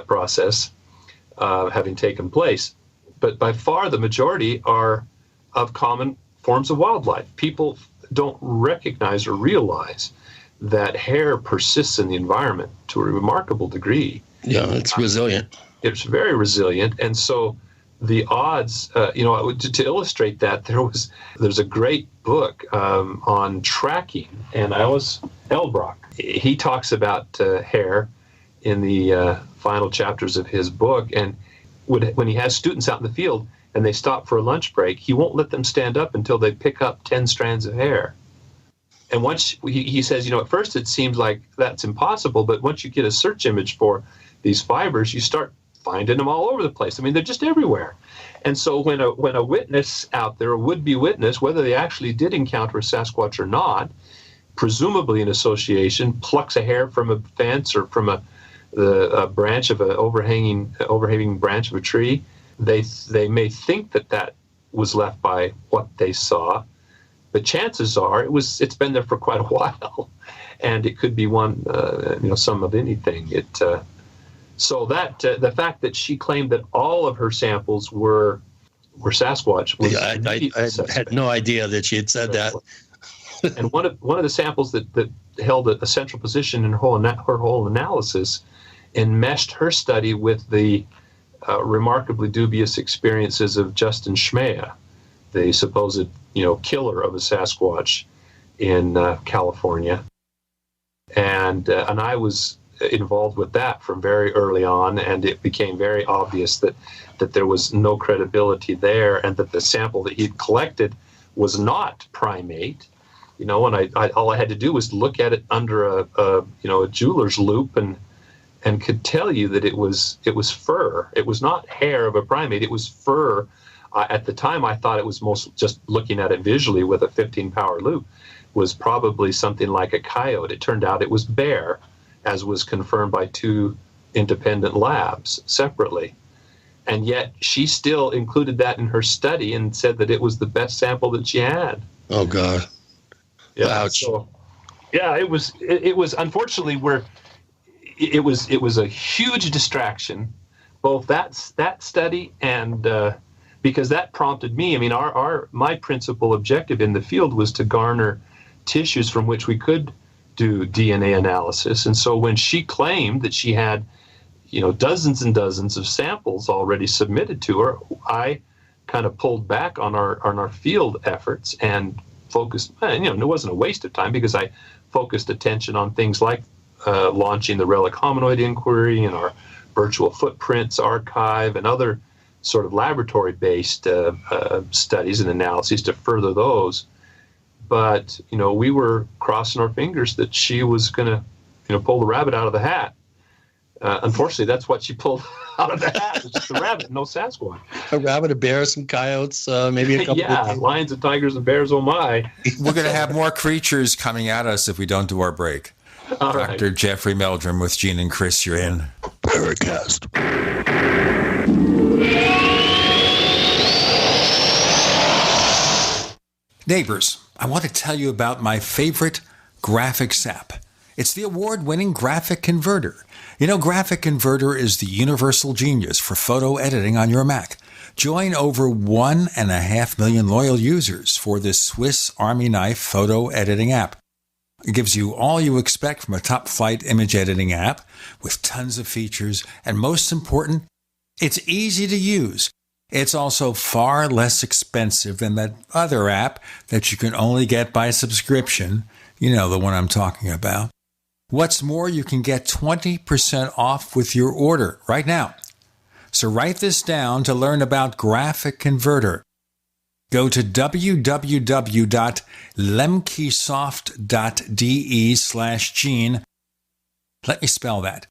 process having taken place. But by far the majority are of common forms of wildlife. People don't recognize or realize that hair persists in the environment to a remarkable degree. Yeah, it's resilient. It's very resilient, and so the odds, to illustrate that, there's a great book on tracking, and Elbrock. He talks about hair in the final chapters of his book, and when he has students out in the field and they stop for a lunch break, he won't let them stand up until they pick up 10 strands of hair. And once he says, at first it seems like that's impossible, but once you get a search image for these fibers, you start finding them all over the place. I mean, they're just everywhere. And so when a witness out there, a would-be witness, whether they actually did encounter a Sasquatch or not, presumably in association, plucks a hair from a fence or from a branch of an overhanging branch of a tree, they may think that was left by what they saw, but chances are it's been there for quite a while, and it could be some of anything. So that the fact that she claimed that all of her samples were Sasquatch was I had no idea that she had said that. And one of the samples that held a central position in her whole analysis enmeshed her study with the remarkably dubious experiences of Justin Schmea, the supposed killer of a Sasquatch in California, and I was involved with that from very early on, and it became very obvious that there was no credibility there, and that the sample that he'd collected was not primate. And all I had to do was look at it under a jeweler's loop, and could tell you that it was fur. It was not hair of a primate. It was fur at the time, I thought it was most just looking at it visually with a 15-power loop was probably something like a coyote. It turned out it was bear, as was confirmed by 2 independent labs separately. And yet she still included that in her study and said that it was the best sample that she had. Oh, God. Yeah. Ouch. So, yeah, it was unfortunately it was a huge distraction, both that study and because that prompted me. I mean, my principal objective in the field was to garner tissues from which we could do DNA analysis. And so when she claimed that she had, dozens and dozens of samples already submitted to her, I kind of pulled back on our field efforts and focused. It wasn't a waste of time because I focused attention on things like launching the relic hominoid inquiry and our virtual footprints archive and other sort of laboratory-based studies and analyses to further those. But, we were crossing our fingers that she was going to, pull the rabbit out of the hat. Unfortunately, that's what she pulled out of the hat. It's just a rabbit, no Sasquatch. A rabbit, a bear, some coyotes, maybe a couple of lions and tigers and bears, oh my. We're going to have more creatures coming at us if we don't do our break. All Dr. right. Jeffrey Meldrum with Gene and Chris, you're in Paracast. Neighbors, I want to tell you about my favorite graphics app. It's the award-winning Graphic Converter. Graphic Converter is the universal genius for photo editing on your Mac. Join over 1.5 million loyal users for this Swiss Army knife photo editing app. It gives you all you expect from a top-flight image editing app with tons of features, and most important, it's easy to use. It's also far less expensive than that other app that you can only get by subscription. You know the one I'm talking about. What's more, you can get 20% off with your order right now. So write this down to learn about Graphic Converter. Go to www.lemkesoft.de/Gene. Let me spell that.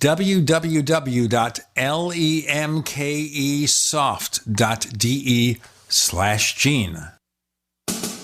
www.lemkesoft.de/Gene.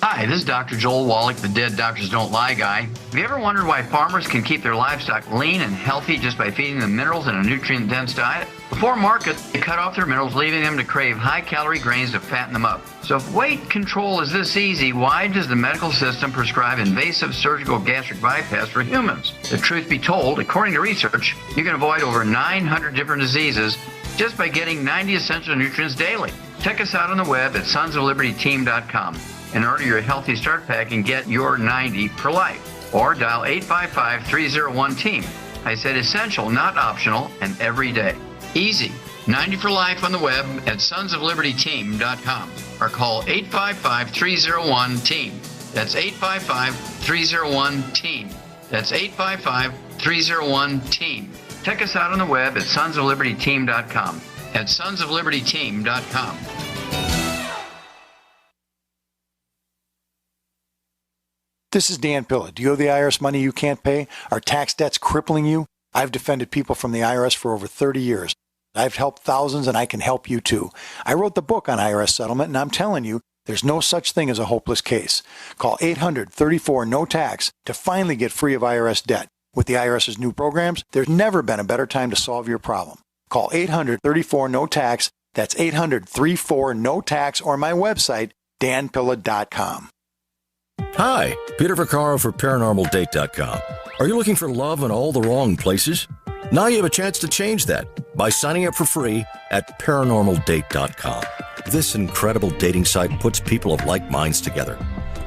Hi, this is Dr. Joel Wallach, the Dead Doctors Don't Lie guy. Have you ever wondered why farmers can keep their livestock lean and healthy just by feeding them minerals in a nutrient-dense diet? Before market, they cut off their minerals, leaving them to crave high-calorie grains to fatten them up. So if weight control is this easy, why does the medical system prescribe invasive surgical gastric bypass for humans? The truth be told, according to research, you can avoid over 900 different diseases just by getting 90 essential nutrients daily. Check us out on the web at sonsoflibertyteam.com. and order your Healthy Start Pack and get your 90 for life. Or dial 855-301-TEAM. I said essential, not optional, and every day. Easy. 90 for life on the web at sonsoflibertyteam.com. Or call 855-301-TEAM. That's 855-301-TEAM. That's 855-301-TEAM. Check us out on the web at sonsoflibertyteam.com. At sonsoflibertyteam.com. This is Dan Pilla. Do you owe the IRS money you can't pay? Are tax debts crippling you? I've defended people from the IRS for over 30 years. I've helped thousands, and I can help you too. I wrote the book on IRS settlement, and I'm telling you, there's no such thing as a hopeless case. Call 800-34-NO-TAX to finally get free of IRS debt. With the IRS's new programs, there's never been a better time to solve your problem. Call 800-34-NO-TAX. That's 800-34-NO-TAX, or my website, danpilla.com. Hi, Peter Vaccaro for ParanormalDate.com. Are you looking for love in all the wrong places? Now you have a chance to change that by signing up for free at ParanormalDate.com. This incredible dating site puts people of like minds together.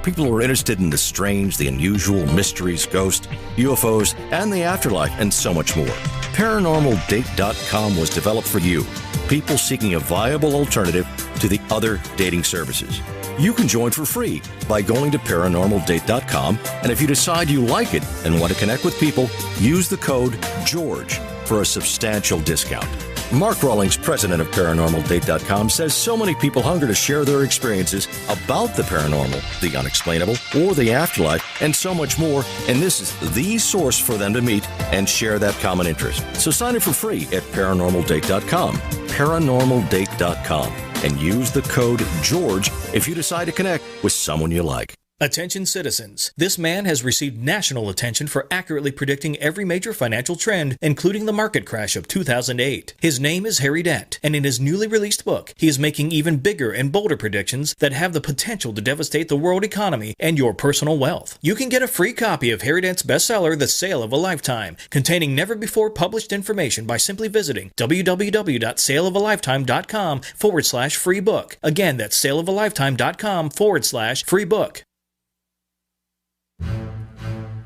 People who are interested in the strange, the unusual, mysteries, ghosts, UFOs, and the afterlife, and so much more. ParanormalDate.com was developed for you, people seeking a viable alternative to the other dating services. You can join for free by going to ParanormalDate.com, and if you decide you like it and want to connect with people, use the code GEORGE for a substantial discount. Mark Rawlings, president of ParanormalDate.com, says so many people hunger to share their experiences about the paranormal, the unexplainable, or the afterlife, and so much more, and this is the source for them to meet and share that common interest. So sign up for free at ParanormalDate.com. ParanormalDate.com. and use the code GEORGE if you decide to connect with someone you like. Attention citizens. This man has received national attention for accurately predicting every major financial trend, including the market crash of 2008. His name is Harry Dent, and in his newly released book, he is making even bigger and bolder predictions that have the potential to devastate the world economy and your personal wealth. You can get a free copy of Harry Dent's bestseller, The Sale of a Lifetime, containing never-before-published information by simply visiting www.saleofalifetime.com/free book. Again, that's saleofalifetime.com/free book.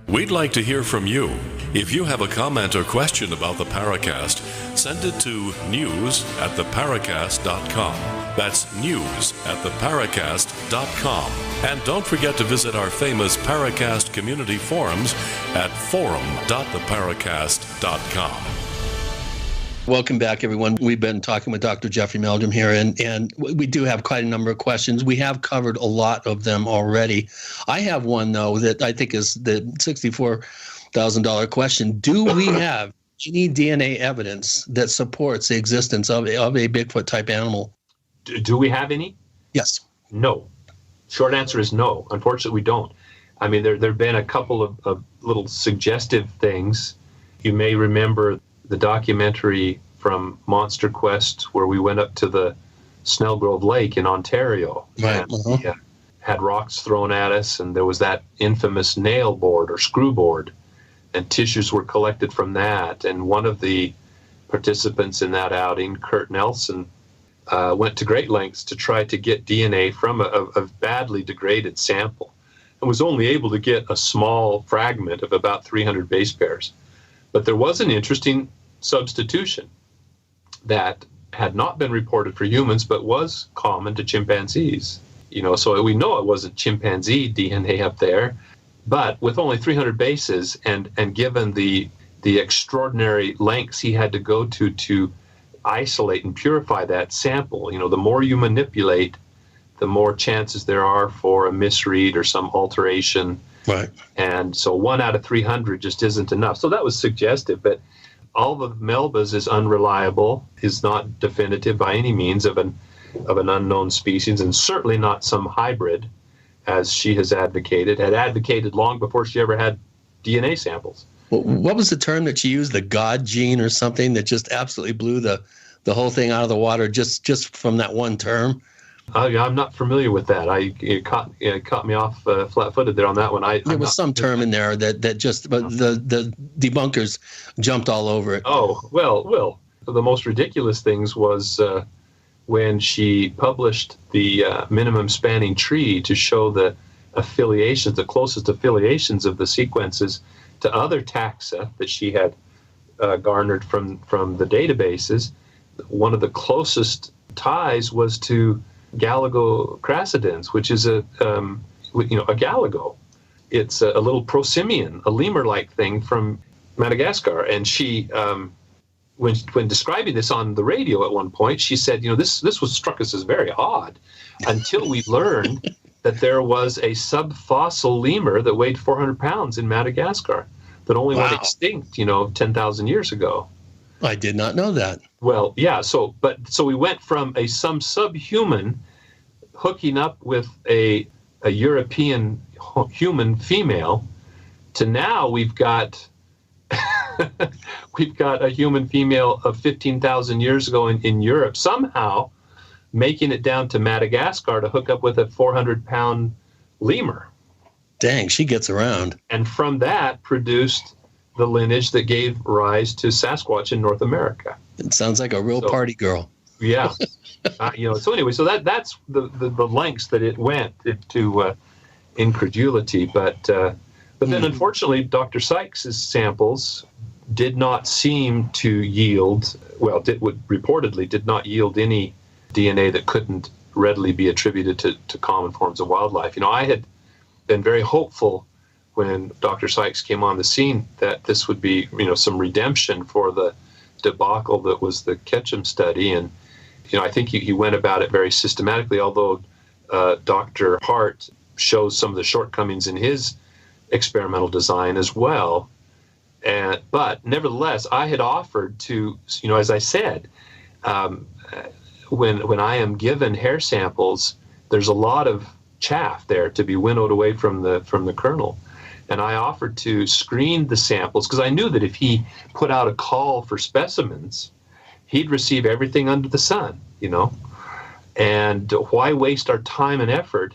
We'd like to hear from you. If you have a comment or question about the Paracast, send it to news@theparacast.com. That's news@theparacast.com. And don't forget to visit our famous Paracast community forums at forum.theparacast.com. Welcome back, everyone. We've been talking with Dr. Jeffrey Meldrum here, and we do have quite a number of questions. We have covered a lot of them already. I have one, though, that I think is the $64,000 question. Do we have any DNA evidence that supports the existence of a Bigfoot-type animal? Do we have any? Yes. No. Short answer is no. Unfortunately, we don't. I mean, there have been a couple of little suggestive things. You may remember the documentary from Monster Quest where we went up to the Snellgrove Lake in Ontario. Right. And we had rocks thrown at us, and there was that infamous nail board or screw board, and tissues were collected from that. And one of the participants in that outing, Kurt Nelson, went to great lengths to try to get DNA from a badly degraded sample, and was only able to get a small fragment of about 300 base pairs. But there was an interesting substitution that had not been reported for humans, but was common to chimpanzees. So we know it wasn't chimpanzee DNA up there, but with only 300 bases, and given the extraordinary lengths he had to go to isolate and purify that sample, the more you manipulate, the more chances there are for a misread or some alteration. Right. And so 1 out of 300 just isn't enough. So that was suggestive, but all of Melba's is unreliable, is not definitive by any means of an unknown species, and certainly not some hybrid, as she had advocated long before she ever had DNA samples. What was the term that she used? The God gene or something that just absolutely blew the whole thing out of the water just from that one term? I'm not familiar with that. It caught me off flat-footed there on that one. There was some term in there that just the debunkers jumped all over it. Oh, well, the most ridiculous things was when she published the minimum spanning tree to show the affiliations, the closest affiliations of the sequences to other taxa that she had garnered from the databases. One of the closest ties was to Galagocrassidens, which is a galago. It's a little prosimian, a lemur-like thing from Madagascar. And she, when describing this on the radio at one point, she said, this was struck us as very odd, until we learned that there was a subfossil lemur that weighed 400 pounds in Madagascar that only went extinct, 10,000 years ago. I did not know that. Well, yeah. So we went from some subhuman hooking up with a European human female to now we've got a human female of 15,000 years ago in Europe, somehow making it down to Madagascar to hook up with a 400-pound lemur. Dang, she gets around. And from that produced the lineage that gave rise to Sasquatch in North America. It sounds like a real party girl. Yeah. So anyway, so that's the lengths that it went to incredulity. But then unfortunately, Dr. Sykes' samples did not seem to yield, reportedly did not yield any DNA that couldn't readily be attributed to common forms of wildlife. I had been very hopeful when Dr. Sykes came on the scene that this would be, some redemption for the debacle that was the Ketchum study. And, I think he went about it very systematically, although Dr. Hart shows some of the shortcomings in his experimental design as well. But nevertheless, I had offered to, as I said, when I am given hair samples, there's a lot of chaff there to be winnowed away from the kernel. And I offered to screen the samples because I knew that if he put out a call for specimens, he'd receive everything under the sun, And why waste our time and effort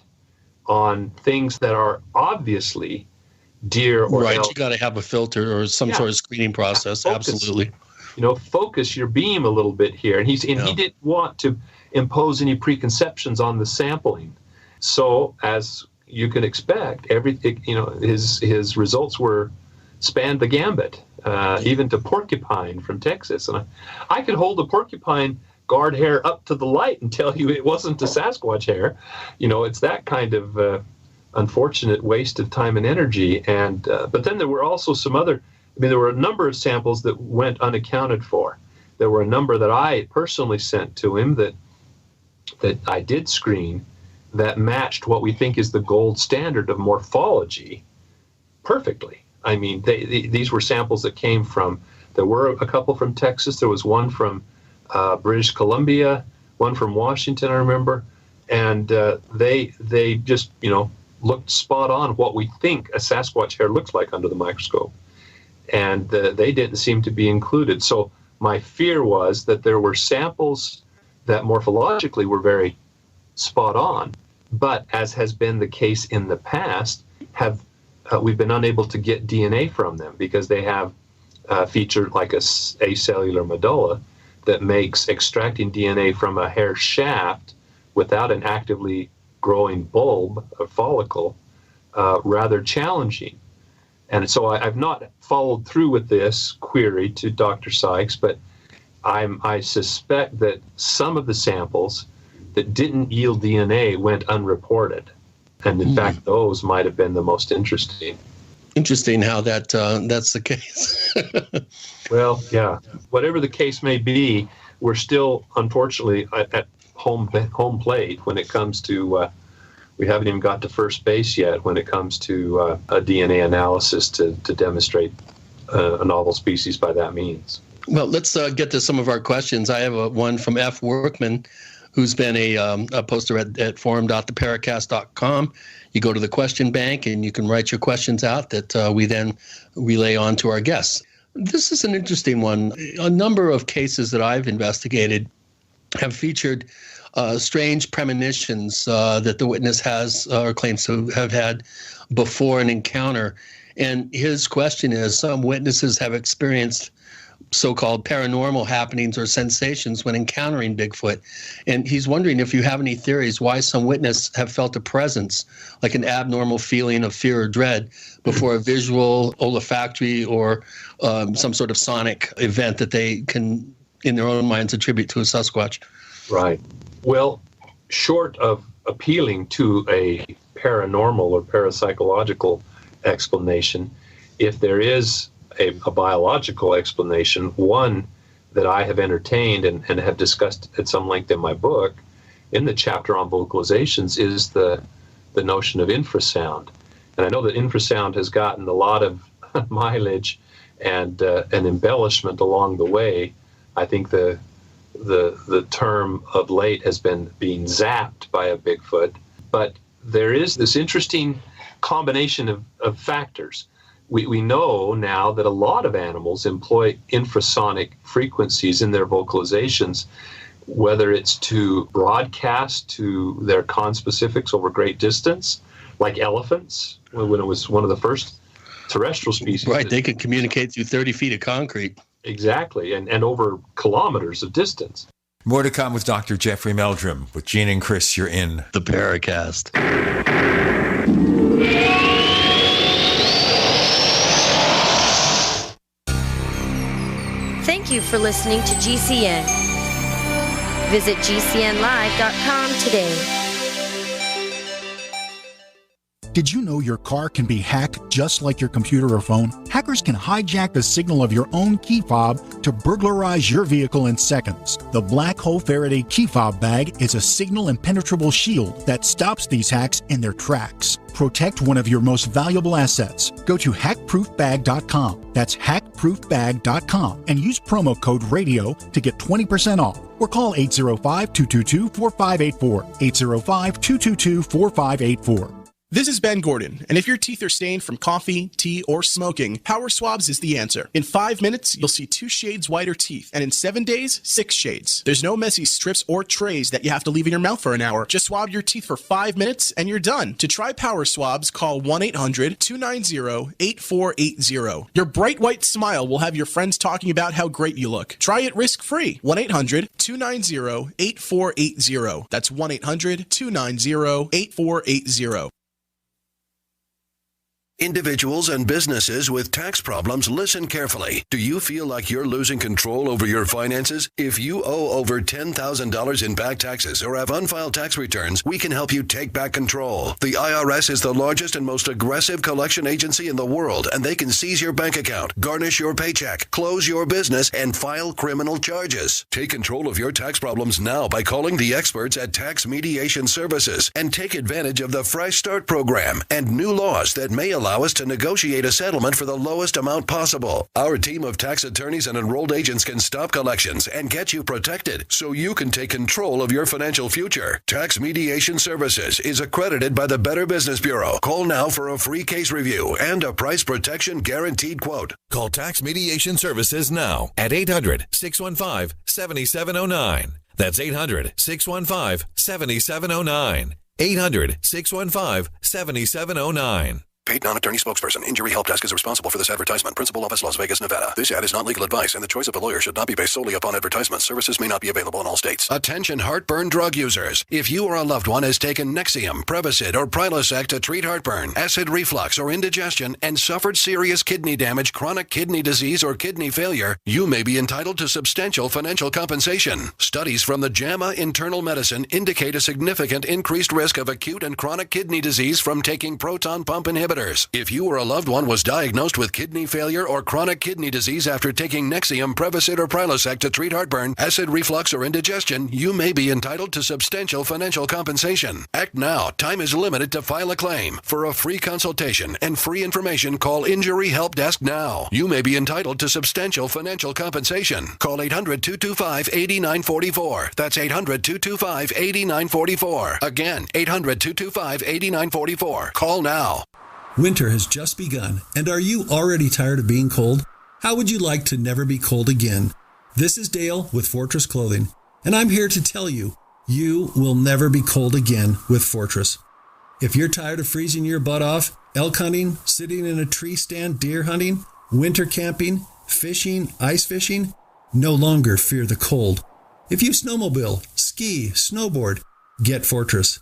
on things that are obviously deer or right? elk? You got to have a filter or some sort of screening process. Focus. Absolutely. Focus your beam a little bit here. And he didn't want to impose any preconceptions on the sampling. So as you can expect, his results spanned the gambit, even to porcupine from Texas. And I could hold a porcupine guard hair up to the light and tell you it wasn't a Sasquatch hair. It's that kind of unfortunate waste of time and energy. And but then there were also some other. There were a number of samples that went unaccounted for. There were a number that I personally sent to him that I did screen that matched what we think is the gold standard of morphology perfectly. These were samples that came from, there were a couple from Texas. There was one from British Columbia, one from Washington, I remember. And they just, looked spot on what we think a Sasquatch hair looks like under the microscope. And they didn't seem to be included. So my fear was that there were samples that morphologically were very spot on, but as has been the case in the past, we've been unable to get DNA from them because they have featured like a acellular medulla that makes extracting DNA from a hair shaft without an actively growing bulb or follicle rather challenging. And so I've not followed through with this query to Dr. Sykes, but I suspect that some of the samples that didn't yield DNA went unreported. And in fact, those might have been the most interesting. Interesting how that's the case. Well, yeah. Whatever the case may be, we're still, unfortunately, at home plate when it comes to, we haven't even got to first base yet when it comes to a DNA analysis to demonstrate a novel species by that means. Well, let's get to some of our questions. I have one from F. Workman, who's been a poster at forum.theparacast.com. You go to the question bank and you can write your questions out that we then relay on to our guests. This is an interesting one. A number of cases that I've investigated have featured strange premonitions that the witness has or claims to have had before an encounter. And his question is, some witnesses have experienced so-called paranormal happenings or sensations when encountering Bigfoot. And he's wondering if you have any theories why some witnesses have felt a presence, like an abnormal feeling of fear or dread, before a visual, olfactory, or some sort of sonic event that they can, in their own minds, attribute to a Sasquatch. Right. Well, short of appealing to a paranormal or parapsychological explanation, if there is a biological explanation, one that I have entertained and have discussed at some length in my book, in the chapter on vocalizations, is the notion of infrasound. And I know that infrasound has gotten a lot of mileage and an embellishment along the way. I think the term of late has been being zapped by a Bigfoot, but there is this interesting combination of factors. We know now that a lot of animals employ infrasonic frequencies in their vocalizations, whether it's to broadcast to their conspecifics over great distance, like elephants, when it was one of the first terrestrial species. Right, they can communicate through 30 feet of concrete. Exactly, and over kilometers of distance. More to come with Dr. Jeffrey Meldrum. With Gene and Chris, you're in the Paracast. Thank you for listening to GCN. Visit GCNlive.com today. Did you know your car can be hacked just like your computer or phone? Hackers can hijack the signal of your own key fob to burglarize your vehicle in seconds. The Black Hole Faraday key fob bag is a signal impenetrable shield that stops these hacks in their tracks. Protect one of your most valuable assets. Go to hackproofbag.com. That's hackproofbag.com and use promo code RADIO to get 20% off. or call 805-222-4584. 805-222-4584. This is Ben Gordon, and if your teeth are stained from coffee, tea, or smoking, Power Swabs is the answer. In 5 minutes, you'll see 2 shades whiter teeth, and in 7 days, 6 shades. There's no messy strips or trays that you have to leave in your mouth for an hour. Just swab your teeth for 5 minutes, and you're done. To try Power Swabs, call 1-800-290-8480. Your bright white smile will have your friends talking about how great you look. Try it risk-free. 1-800-290-8480. That's 1-800-290-8480. Individuals and businesses with tax problems, listen carefully. Do you feel like you're losing control over your finances? If you owe over $10,000 in back taxes or have unfiled tax returns, we can help you take back control. The IRS is the largest and most aggressive collection agency in the world, and they can seize your bank account, garnish your paycheck, close your business, and file criminal charges. Take control of your tax problems now by calling the experts at Tax Mediation Services and take advantage of the Fresh Start program and new laws that may allow us to negotiate a settlement for the lowest amount possible. Our team of tax attorneys and enrolled agents can stop collections and get you protected so you can take control of your financial future. Tax Mediation Services is accredited by the Better Business Bureau. Call now for a free case review and a price protection guaranteed quote. Call Tax Mediation Services now at 800-615-7709. That's 800-615-7709. 800-615-7709. Paid non-attorney spokesperson. Injury Help Desk is responsible for this advertisement. Principal office, Las Vegas, Nevada. This ad is not legal advice, and the choice of a lawyer should not be based solely upon advertisements. Services may not be available in all states. Attention heartburn drug users. If you or a loved one has taken Nexium, Prevacid, or Prilosec to treat heartburn, acid reflux, or indigestion, and suffered serious kidney damage, chronic kidney disease, or kidney failure, you may be entitled to substantial financial compensation. Studies from the JAMA Internal Medicine indicate a significant increased risk of acute and chronic kidney disease from taking proton pump inhibitors. If you or a loved one was diagnosed with kidney failure or chronic kidney disease after taking Nexium, Prevacid, or Prilosec to treat heartburn, acid reflux, or indigestion, you may be entitled to substantial financial compensation. Act now. Time is limited to file a claim. For a free consultation and free information, call Injury Help Desk now. You may be entitled to substantial financial compensation. Call 800-225-8944. That's 800-225-8944. Again, 800-225-8944. Call now. Winter has just begun, and are you already tired of being cold? How would you like to never be cold again? This is Dale with Fortress Clothing, and I'm here to tell you, you will never be cold again with Fortress. If you're tired of freezing your butt off, elk hunting, sitting in a tree stand, deer hunting, winter camping, fishing, ice fishing, no longer fear the cold. If you snowmobile, ski, snowboard, get Fortress.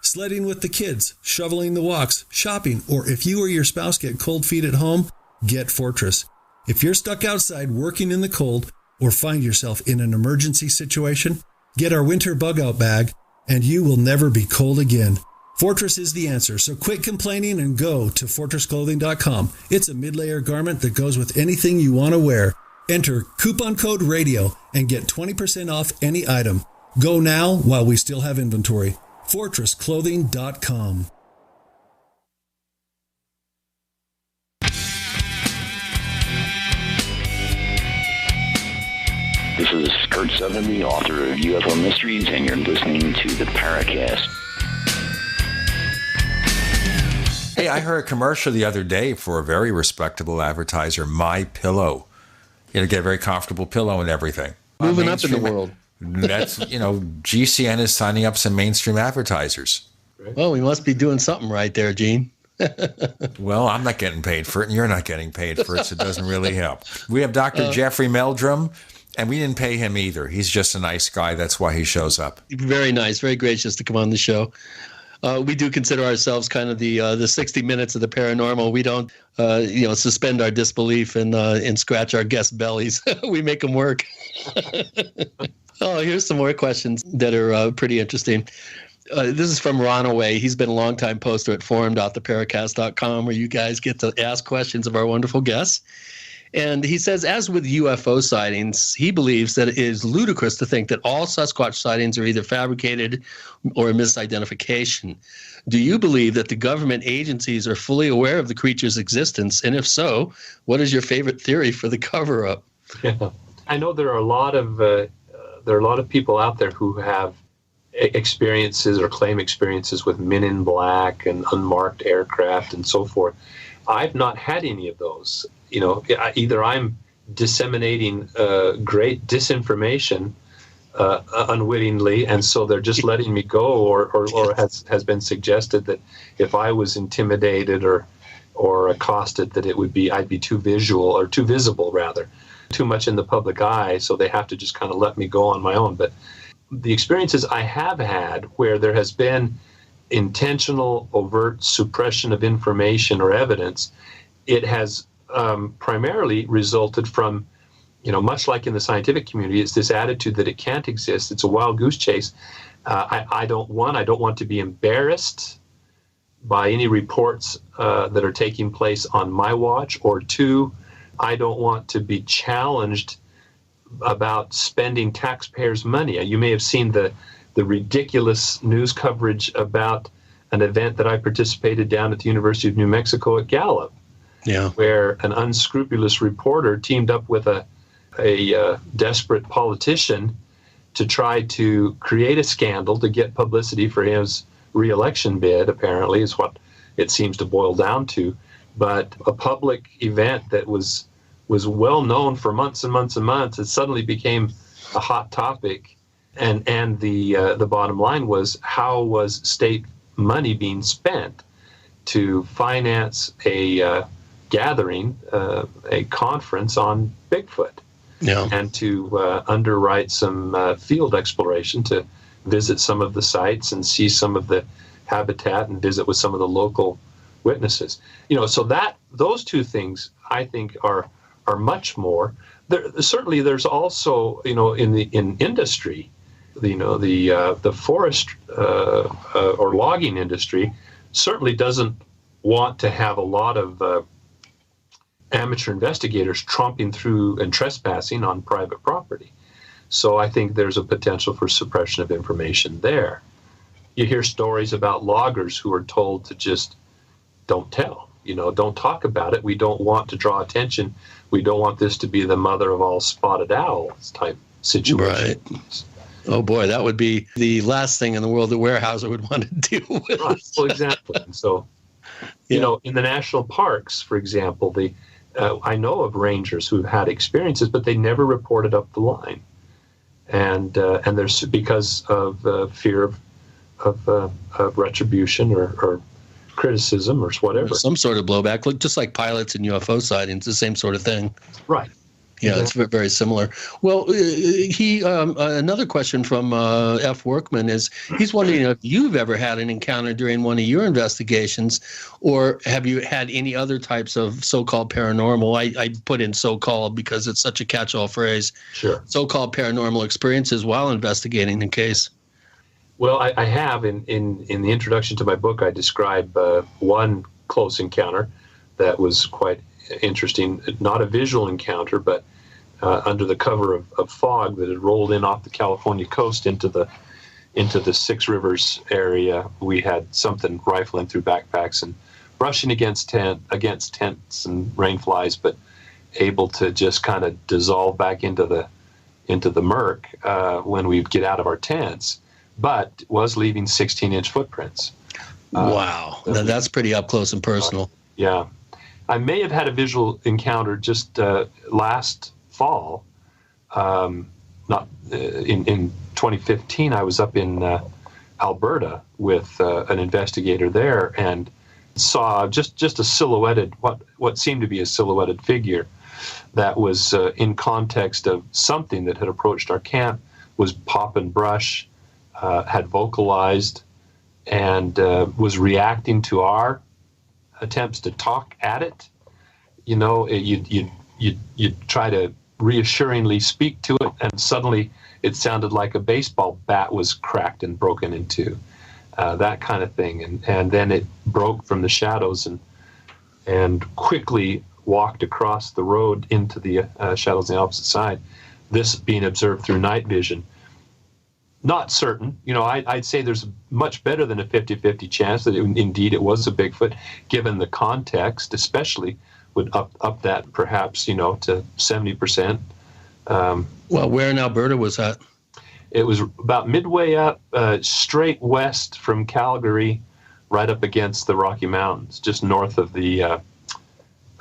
Sledding with the kids, shoveling the walks, shopping, or if you or your spouse get cold feet at home, get Fortress. If you're stuck outside working in the cold or find yourself in an emergency situation, get our winter bug out bag and you will never be cold again. Fortress is the answer, so quit complaining and go to fortressclothing.com. It's a mid-layer garment that goes with anything you want to wear. Enter coupon code RADIO and get 20% off any item. Go now while we still have inventory. fortressclothing.com. This is Kurt Sutherland, the author of UFO Mysteries, and you're listening to the Paracast. Hey, I heard a commercial the other day for a very respectable advertiser, My Pillow. Get a very comfortable pillow and everything. Moving up in the world. That's, GCN is signing up some mainstream advertisers. Well, we must be doing something right there, Gene. Well, I'm not getting paid for it, and you're not getting paid for it, so it doesn't really help. We have Dr. Jeffrey Meldrum, and we didn't pay him either. He's just a nice guy. That's why he shows up. Very nice, very gracious to come on the show. We do consider ourselves kind of the 60 Minutes of the paranormal. We don't, suspend our disbelief and scratch our guests' bellies. We make them work. Oh, here's some more questions that are pretty interesting. This is from Ronaway. He's been a longtime poster at forum.theparacast.com, where you guys get to ask questions of our wonderful guests. And he says, as with UFO sightings, he believes that it is ludicrous to think that all Sasquatch sightings are either fabricated or a misidentification. Do you believe that the government agencies are fully aware of the creature's existence? And if so, what is your favorite theory for the cover-up? Yeah. I know there are a lot of there are a lot of people out there who have experiences or claim experiences with men in black and unmarked aircraft and so forth. I've not had any of those. Either I'm disseminating great disinformation unwittingly, and so they're just letting me go, or has been suggested that if I was intimidated or accosted, that I'd be too visible rather, too much in the public eye, so they have to just kind of let me go on my own. But the experiences I have had where there has been intentional, overt suppression of information or evidence, it has primarily resulted from, much like in the scientific community, it's this attitude that it can't exist. It's a wild goose chase. I don't want to be embarrassed by any reports that are taking place on my watch, or two, I don't want to be challenged about spending taxpayers' money. You may have seen the ridiculous news coverage about an event that I participated down at the University of New Mexico at Gallup, where an unscrupulous reporter teamed up with a desperate politician to try to create a scandal to get publicity for his re-election bid, apparently, is what it seems to boil down to. But a public event that was well known for months and months and months, it suddenly became a hot topic. And the bottom line was, how was state money being spent to finance a gathering, a conference on Bigfoot, and to underwrite some field exploration to visit some of the sites and see some of the habitat and visit with some of the local witnesses. So that those two things, I think, are much more. Certainly, there's also, in industry, the forest or logging industry certainly doesn't want to have a lot of amateur investigators tromping through and trespassing on private property. So I think there's a potential for suppression of information there. You hear stories about loggers who are told to just don't tell, don't talk about it. We don't want to draw attention. We don't want this to be the mother of all spotted owls type situation. Right. Oh boy, that would be the last thing in the world that Weyerhaeuser would want to deal with. Right. Well, exactly. And so, in the national parks, for example, I know of rangers who've had experiences, but they never reported up the line, and there's because of fear of retribution or criticism or whatever, or some sort of blowback. Look, just like pilots and UFO sightings, the same sort of thing. Right. Yeah, it's very similar. Well, another question from F. Workman is, he's wondering if you've ever had an encounter during one of your investigations, or have you had any other types of so-called paranormal? I put in so-called because it's such a catch-all phrase. Sure. So-called paranormal experiences while investigating the case. Well, I have. In the introduction to my book, I describe one close encounter that was quite interesting. Not a visual encounter, but under the cover of fog that had rolled in off the California coast into the Six Rivers area, we had something rifling through backpacks and brushing against tents and rain flies, but able to just kind of dissolve back into the murk when we'd get out of our tents, but was leaving 16-inch footprints. Wow, that's pretty up close and personal. Yeah. I may have had a visual encounter just last fall. Not in 2015, I was up in Alberta with an investigator there and saw just a silhouetted, what seemed to be a silhouetted figure that was in context of something that had approached our camp, was popping brush, had vocalized, and was reacting to our attempts to talk at it. You'd try to reassuringly speak to it, and suddenly it sounded like a baseball bat was cracked and broken into, that kind of thing. And then it broke from the shadows and quickly walked across the road into the shadows on the opposite side. This being observed through night vision. Not certain. I'd say there's much better than a 50-50 chance that indeed it was a Bigfoot, given the context, especially would up that perhaps, to 70%. Well, where in Alberta was that? It was about midway up, straight west from Calgary, right up against the Rocky Mountains, just north of the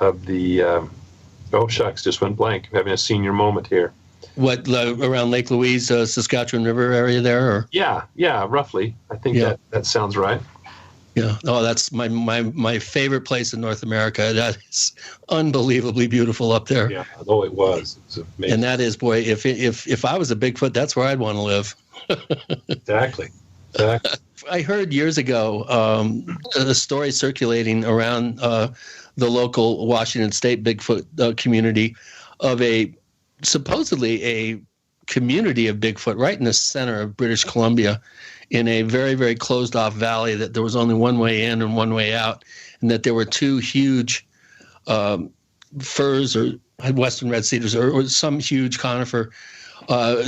oh shucks, just went blank. I'm having a senior moment here. What, around Lake Louise, Saskatchewan River area there? Or? Yeah, roughly. I think that sounds right. Yeah. Oh, that's my favorite place in North America. That is unbelievably beautiful up there. Yeah, it was. It was amazing. And that is, boy, if I was a Bigfoot, that's where I'd want to live. Exactly. I heard years ago a story circulating around the local Washington State Bigfoot community of supposedly a community of Bigfoot right in the center of British Columbia, in a very, very closed off valley, that there was only one way in and one way out, and that there were two huge firs or western red cedars or some huge conifer.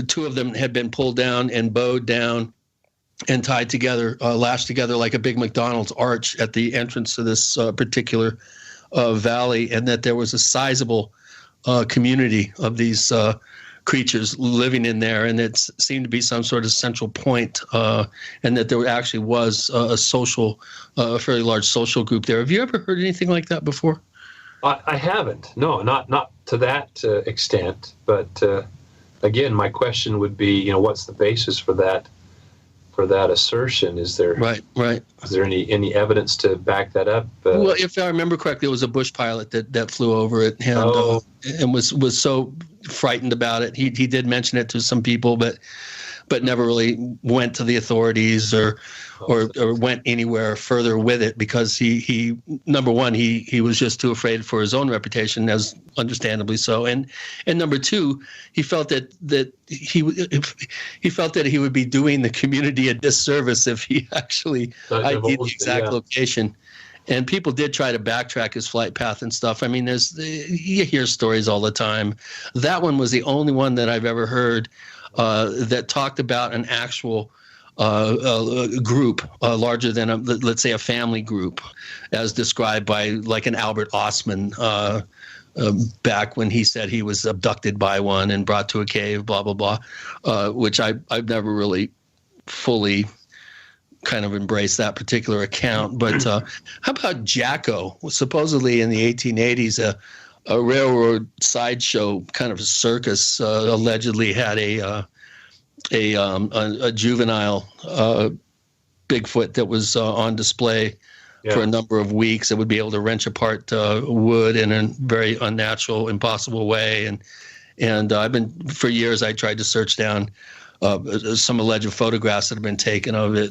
Two of them had been pulled down and bowed down and tied together, lashed together like a big McDonald's arch at the entrance to this particular valley, and that there was a sizable community of these creatures living in there, and it seemed to be some sort of central point, and that there actually was a fairly large social group there. Have you ever heard anything like that before? I haven't. No, not to that extent. But again, my question would be, what's the basis for that assertion? Is there right? Is there any evidence to back that up? Well, if I remember correctly, it was a bush pilot that flew over it and was so frightened about it. He did mention it to some people, but never really went to the authorities or went anywhere further with it, because he number one, he was just too afraid for his own reputation, as understandably so, and number two, he felt that he would be doing the community a disservice if he actually ID'd the exact location. And people did try to backtrack his flight path and stuff. I mean, you hear stories all the time. That one was the only one that I've ever heard that talked about an actual group larger than, let's say, a family group, as described by like an Albert Ostman back when he said he was abducted by one and brought to a cave, blah, blah, blah, which I've never really fully kind of embraced that particular account. But how about Jacko? Supposedly in the 1880s, a railroad sideshow kind of a circus allegedly had a juvenile Bigfoot that was on display for a number of weeks. It would be able to wrench apart wood in a very unnatural, impossible way. And for years, I tried to search down some alleged photographs that have been taken of it.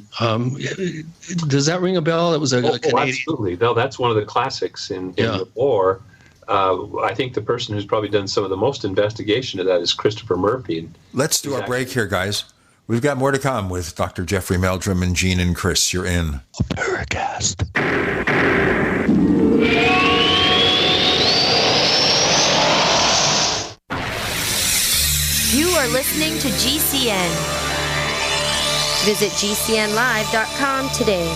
Does that ring a bell? It was a Canadian. Absolutely. No, that's one of the classics in the lore. I think the person who's probably done some of the most investigation of that is Christopher Murphy. Let's do our break here, guys. We've got more to come with Dr. Jeffrey Meldrum and Gene and Chris. You're in Paracast. You are listening to GCN. Visit GCNlive.com today.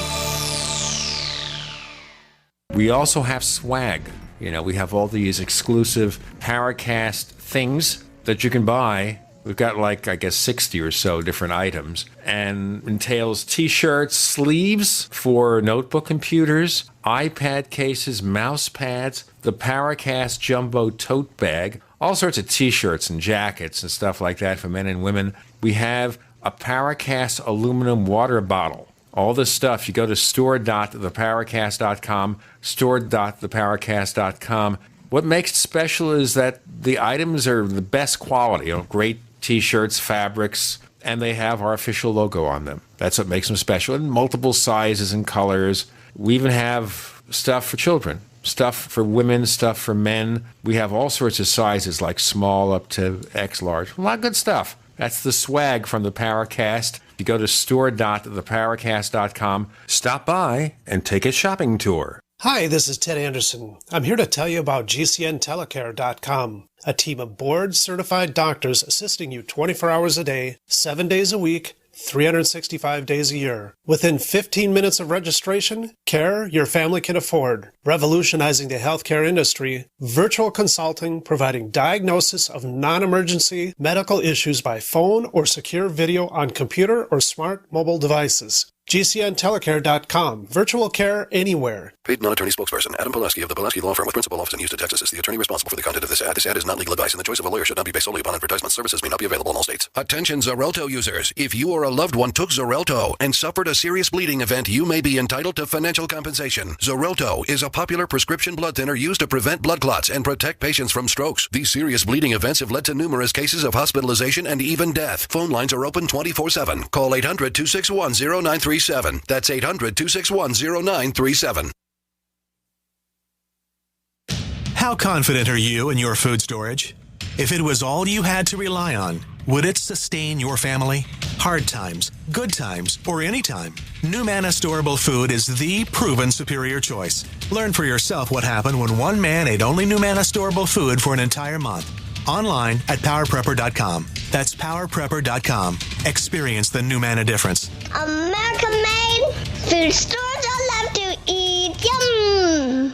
We also have swag. We have all these exclusive Paracast things that you can buy. We've got 60 or so different items, and entails t-shirts, sleeves for notebook computers, iPad cases, mouse pads, the Paracast Jumbo tote bag, all sorts of t-shirts and jackets and stuff like that for men and women. We have a Paracast aluminum water bottle. All this stuff, you go to store.theparacast.com, store.theparacast.com. What makes it special is that the items are the best quality, great t-shirts, fabrics, and they have our official logo on them. That's what makes them special, in multiple sizes and colors. We even have stuff for children, stuff for women, stuff for men. We have all sorts of sizes, like small up to X large. A lot of good stuff. That's the swag from the Paracast. You go to store.theparacast.com, stop by, and take a shopping tour. Hi, this is Ted Anderson. I'm here to tell you about GCNtelecare.com, a team of board-certified doctors assisting you 24 hours a day, 7 days a week, 365 days a year. Within 15 minutes of registration, care your family can afford. Revolutionizing the healthcare industry, virtual consulting providing diagnosis of non-emergency medical issues by phone or secure video on computer or smart mobile devices. GCNtelecare.com. Virtual care anywhere. Paid non-attorney spokesperson Adam Pileski of the Pileski Law Firm with principal office in Houston, Texas is the attorney responsible for the content of this ad. This ad is not legal advice, and the choice of a lawyer should not be based solely upon advertisement. Services may not be available in all states. Attention Xarelto users. If you or a loved one took Xarelto and suffered a serious bleeding event, you may be entitled to financial compensation. Xarelto is a popular prescription blood thinner used to prevent blood clots and protect patients from strokes. These serious bleeding events have led to numerous cases of hospitalization and even death. Phone lines are open 24/7. Call 800-261-0937. That's 800-261-0937. How confident are you in your food storage? If it was all you had to rely on, would it sustain your family? Hard times, good times, or any time, New Manna Storable Food is the proven superior choice. Learn for yourself what happened when one man ate only New Manna Storable Food for an entire month. Online at PowerPrepper.com. That's PowerPrepper.com. Experience the New Manna difference. American-made food stores I love to eat. Yum!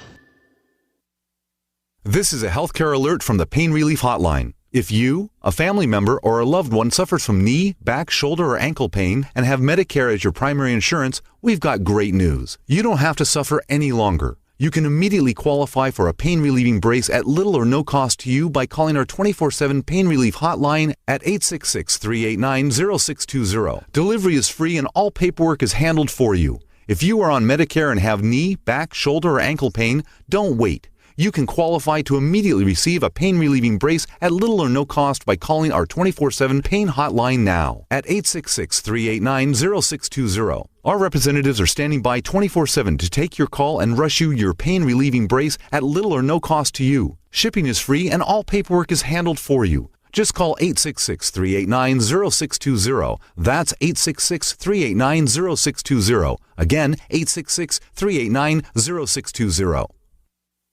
This is a healthcare alert from the Pain Relief Hotline. If you, a family member, or a loved one suffers from knee, back, shoulder, or ankle pain and have Medicare as your primary insurance, we've got great news. You don't have to suffer any longer. You can immediately qualify for a pain-relieving brace at little or no cost to you by calling our 24/7 Pain Relief Hotline at 866-389-0620. Delivery is free and all paperwork is handled for you. If you are on Medicare and have knee, back, shoulder, or ankle pain, don't wait. You can qualify to immediately receive a pain-relieving brace at little or no cost by calling our 24/7 Pain Hotline now at 866-389-0620. Our representatives are standing by 24/7 to take your call and rush you your pain-relieving brace at little or no cost to you. Shipping is free and all paperwork is handled for you. Just call 866-389-0620. That's 866-389-0620. Again, 866-389-0620.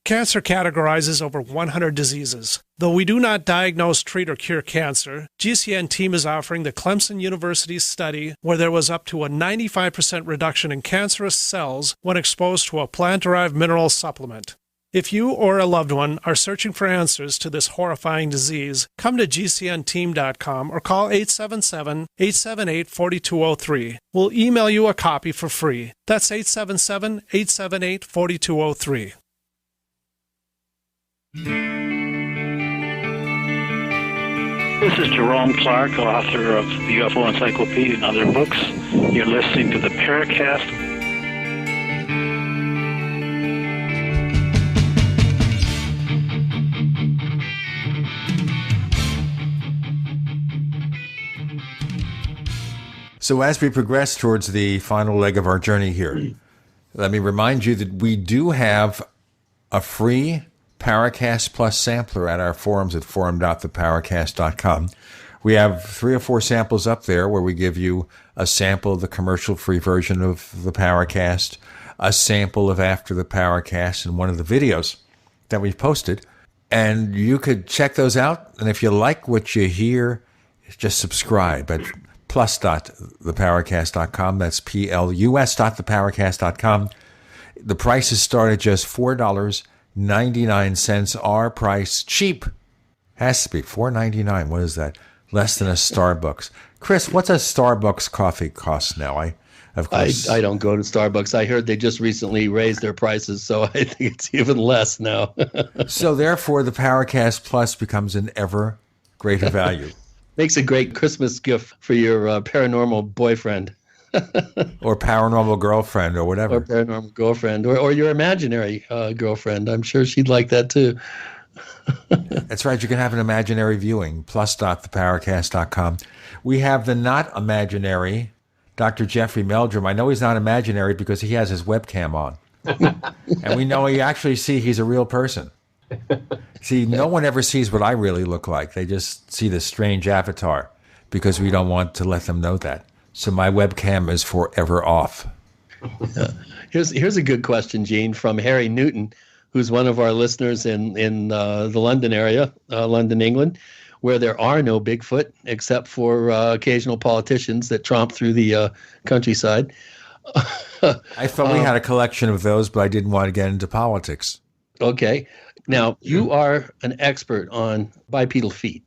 Cancer categorizes over 100 diseases. Though we do not diagnose, treat, or cure cancer, GCN team is offering the Clemson University study where there was up to a 95% reduction in cancerous cells when exposed to a plant-derived mineral supplement. If you or a loved one are searching for answers to this horrifying disease, come to GCNteam.com or call 877-878-4203. We'll email you a copy for free. That's 877-878-4203. This is Jerome Clark, author of the UFO Encyclopedia and other books. You're listening to the Paracast. So as we progress towards the final leg of our journey here, let me remind you that we do have a free Paracast Plus sampler at our forums at forum.theparacast.com. We have 3 or 4 samples up there where we give you a sample of the commercial-free version of the Paracast, a sample of After the Paracast, and one of the videos that we've posted. And you could check those out. And if you like what you hear, just subscribe at plus.theparacast.com. That's plus.theparacast.com. The prices start at just $4.99. Our price, cheap, has to be $4.99. What is that? Less than a Starbucks. Chris, what's a Starbucks coffee cost now? I don't go to Starbucks. I heard they just recently raised their prices, so I think it's even less now. So therefore, the Paracast Plus becomes an ever greater value. Makes a great Christmas gift for your paranormal boyfriend. Or paranormal girlfriend or whatever. Or paranormal girlfriend or your imaginary girlfriend. I'm sure she'd like that too. That's right. You can have an imaginary viewing. Plus.theparacast.com. We have the not imaginary Dr. Jeffrey Meldrum. I know he's not imaginary because he has his webcam on. And we know he's a real person. See, no one ever sees what I really look like. They just see this strange avatar because we don't want to let them know that. So my webcam is forever off. Here's a good question, Gene, from Harry Newton, who's one of our listeners in the London area, London, England. where there are no Bigfoot except for occasional politicians that tromp through the countryside. I thought we had a collection of those, but I didn't want to get into politics. Okay. Now, you are an expert on bipedal feet.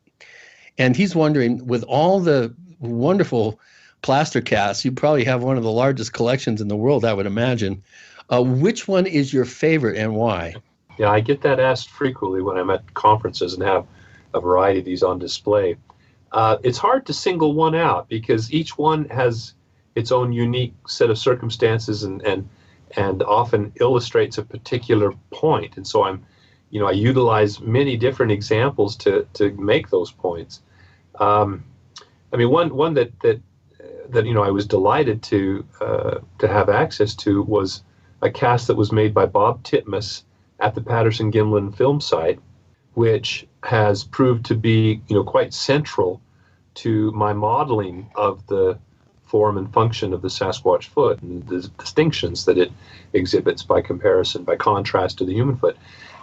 And he's wondering, with all the wonderful plaster casts, you probably have one of the largest collections in the world, I would imagine. Which one is your favorite and why? Yeah, I get that asked frequently when I'm at conferences and have a variety of these on display. It's hard to single one out because each one has its own unique set of circumstances and often illustrates a particular point. And so I utilize many different examples to make those points. One that I was delighted to have access to was a cast that was made by Bob Titmus at the Patterson-Gimlin film site, which has proved to be quite central to my modeling of the form and function of the Sasquatch foot and the distinctions that it exhibits by comparison, by contrast to the human foot.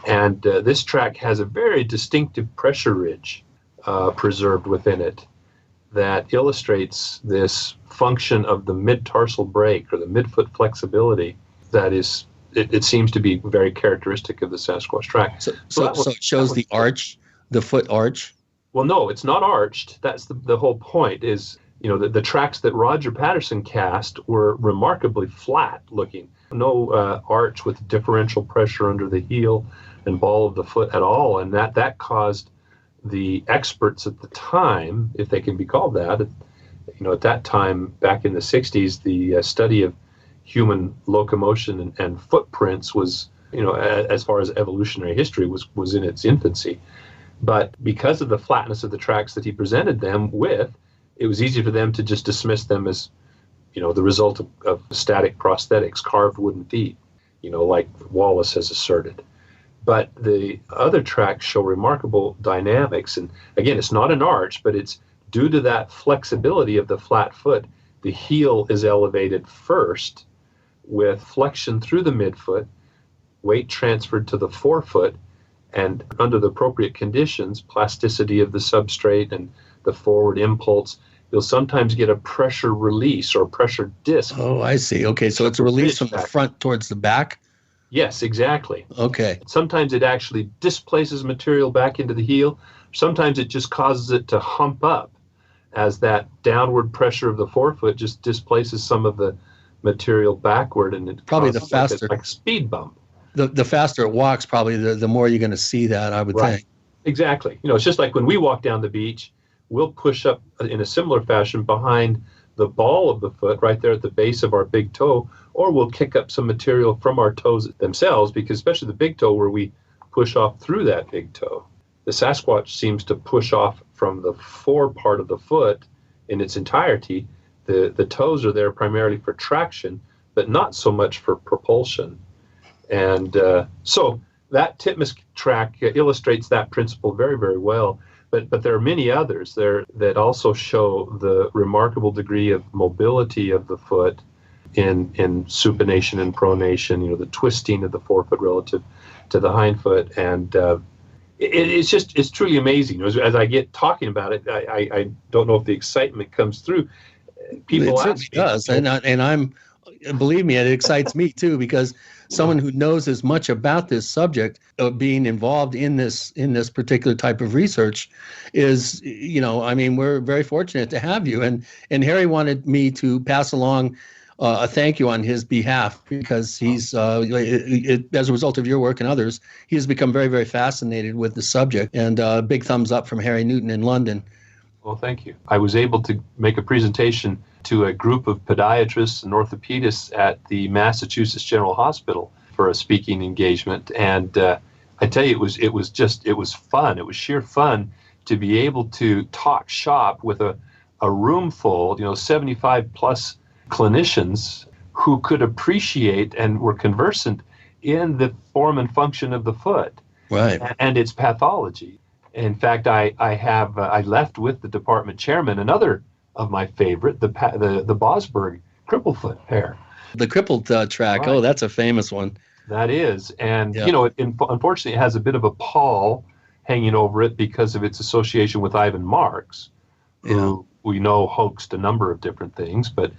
And this track has a very distinctive pressure ridge preserved within it that illustrates this function of the mid-tarsal break or the midfoot flexibility that is, it seems to be very characteristic of the Sasquatch track. So it shows the arch, the foot arch? Well, no, it's not arched. That's the whole point is, the tracks that Roger Patterson cast were remarkably flat looking. No arch with differential pressure under the heel and ball of the foot at all. And that caused the experts at the time, if they can be called that, at that time, back in the 60s, the study of human locomotion and footprints was, as far as evolutionary history was in its infancy. But because of the flatness of the tracks that he presented them with, it was easy for them to just dismiss them as, the result of static prosthetics, carved wooden feet, like Wallace has asserted. But the other tracks show remarkable dynamics. And again, it's not an arch, but it's due to that flexibility of the flat foot. The heel is elevated first with flexion through the midfoot, weight transferred to the forefoot, and under the appropriate conditions, plasticity of the substrate and the forward impulse, you'll sometimes get a pressure release or pressure disc. Oh, I see. Okay, so it's a release from the front towards the back? Yes, exactly. Okay. Sometimes it actually displaces material back into the heel. Sometimes it just causes it to hump up as that downward pressure of the forefoot just displaces some of the material backward, and it probably the faster, like a speed bump. The faster it walks, probably the more you're going to see that, I would think. Exactly. It's just like when we walk down the beach, we'll push up in a similar fashion behind the ball of the foot right there at the base of our big toe, or we'll kick up some material from our toes themselves, because especially the big toe where we push off through that big toe. The Sasquatch seems to push off from the fore part of the foot in its entirety. The toes are there primarily for traction, but not so much for propulsion. And so that Titmus track illustrates that principle very, very well. But there are many others there that also show the remarkable degree of mobility of the foot in supination and pronation, the twisting of the forefoot relative to the hindfoot. And it's truly amazing. As I get talking about it, I don't know if the excitement comes through. People it ask me. Does, and I'm, believe me, it excites me too, because someone who knows as much about this subject of being involved in this particular type of research is, we're very fortunate to have you. And Harry wanted me to pass along a thank you on his behalf, because he's, as a result of your work and others, he has become very, very fascinated with the subject. And big thumbs up from Harry Newton in London. Well, thank you. I was able to make a presentation to a group of podiatrists and orthopedists at the Massachusetts General Hospital for a speaking engagement. And I tell you, it was fun. It was sheer fun to be able to talk shop with a room full, 75 plus clinicians who could appreciate and were conversant in the form and function of the foot, right, and its pathology. In fact, I left with the department chairman another of my favorite, the Bosberg cripplefoot pair. The crippled track. Right. Oh, that's a famous one. That is, and unfortunately, it has a bit of a pall hanging over it because of its association with Ivan Marks, who we know hoaxed a number of different things. But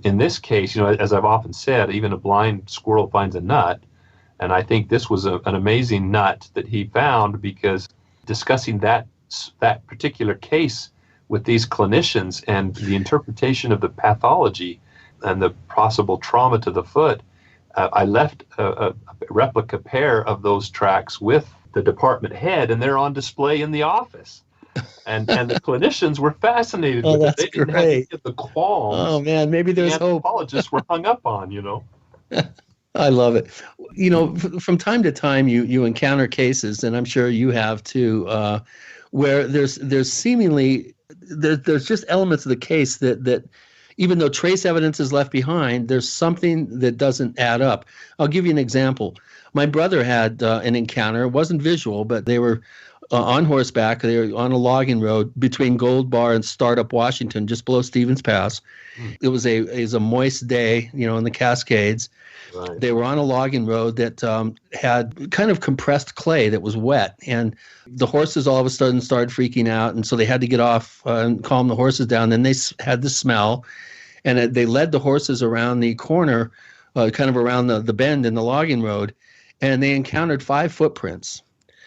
in this case, as I've often said, even a blind squirrel finds a nut. And I think this was an amazing nut that he found, because discussing that particular case with these clinicians and the interpretation of the pathology and the possible trauma to the foot, I left a replica pair of those tracks with the department head, and they're on display in the office. And the clinicians were fascinated with that's it. They didn't great. have the qualms. Oh man, maybe there's the hope. Anthropologists were hung up on, I love it. From time to time, you encounter cases, and I'm sure you have too, where there's seemingly there's just elements of the case that even though trace evidence is left behind, there's something that doesn't add up. I'll give you an example. My brother had an encounter. It wasn't visual, but they were on horseback. They were on a logging road between Gold Bar and Startup, Washington, just below Stevens Pass. It was a moist day, in the Cascades. Right. They were on a logging road that had kind of compressed clay that was wet, and the horses all of a sudden started freaking out, and so they had to get off and calm the horses down. Then they had the smell, and they led the horses around the corner, kind of around the bend in the logging road, and they encountered 5 footprints.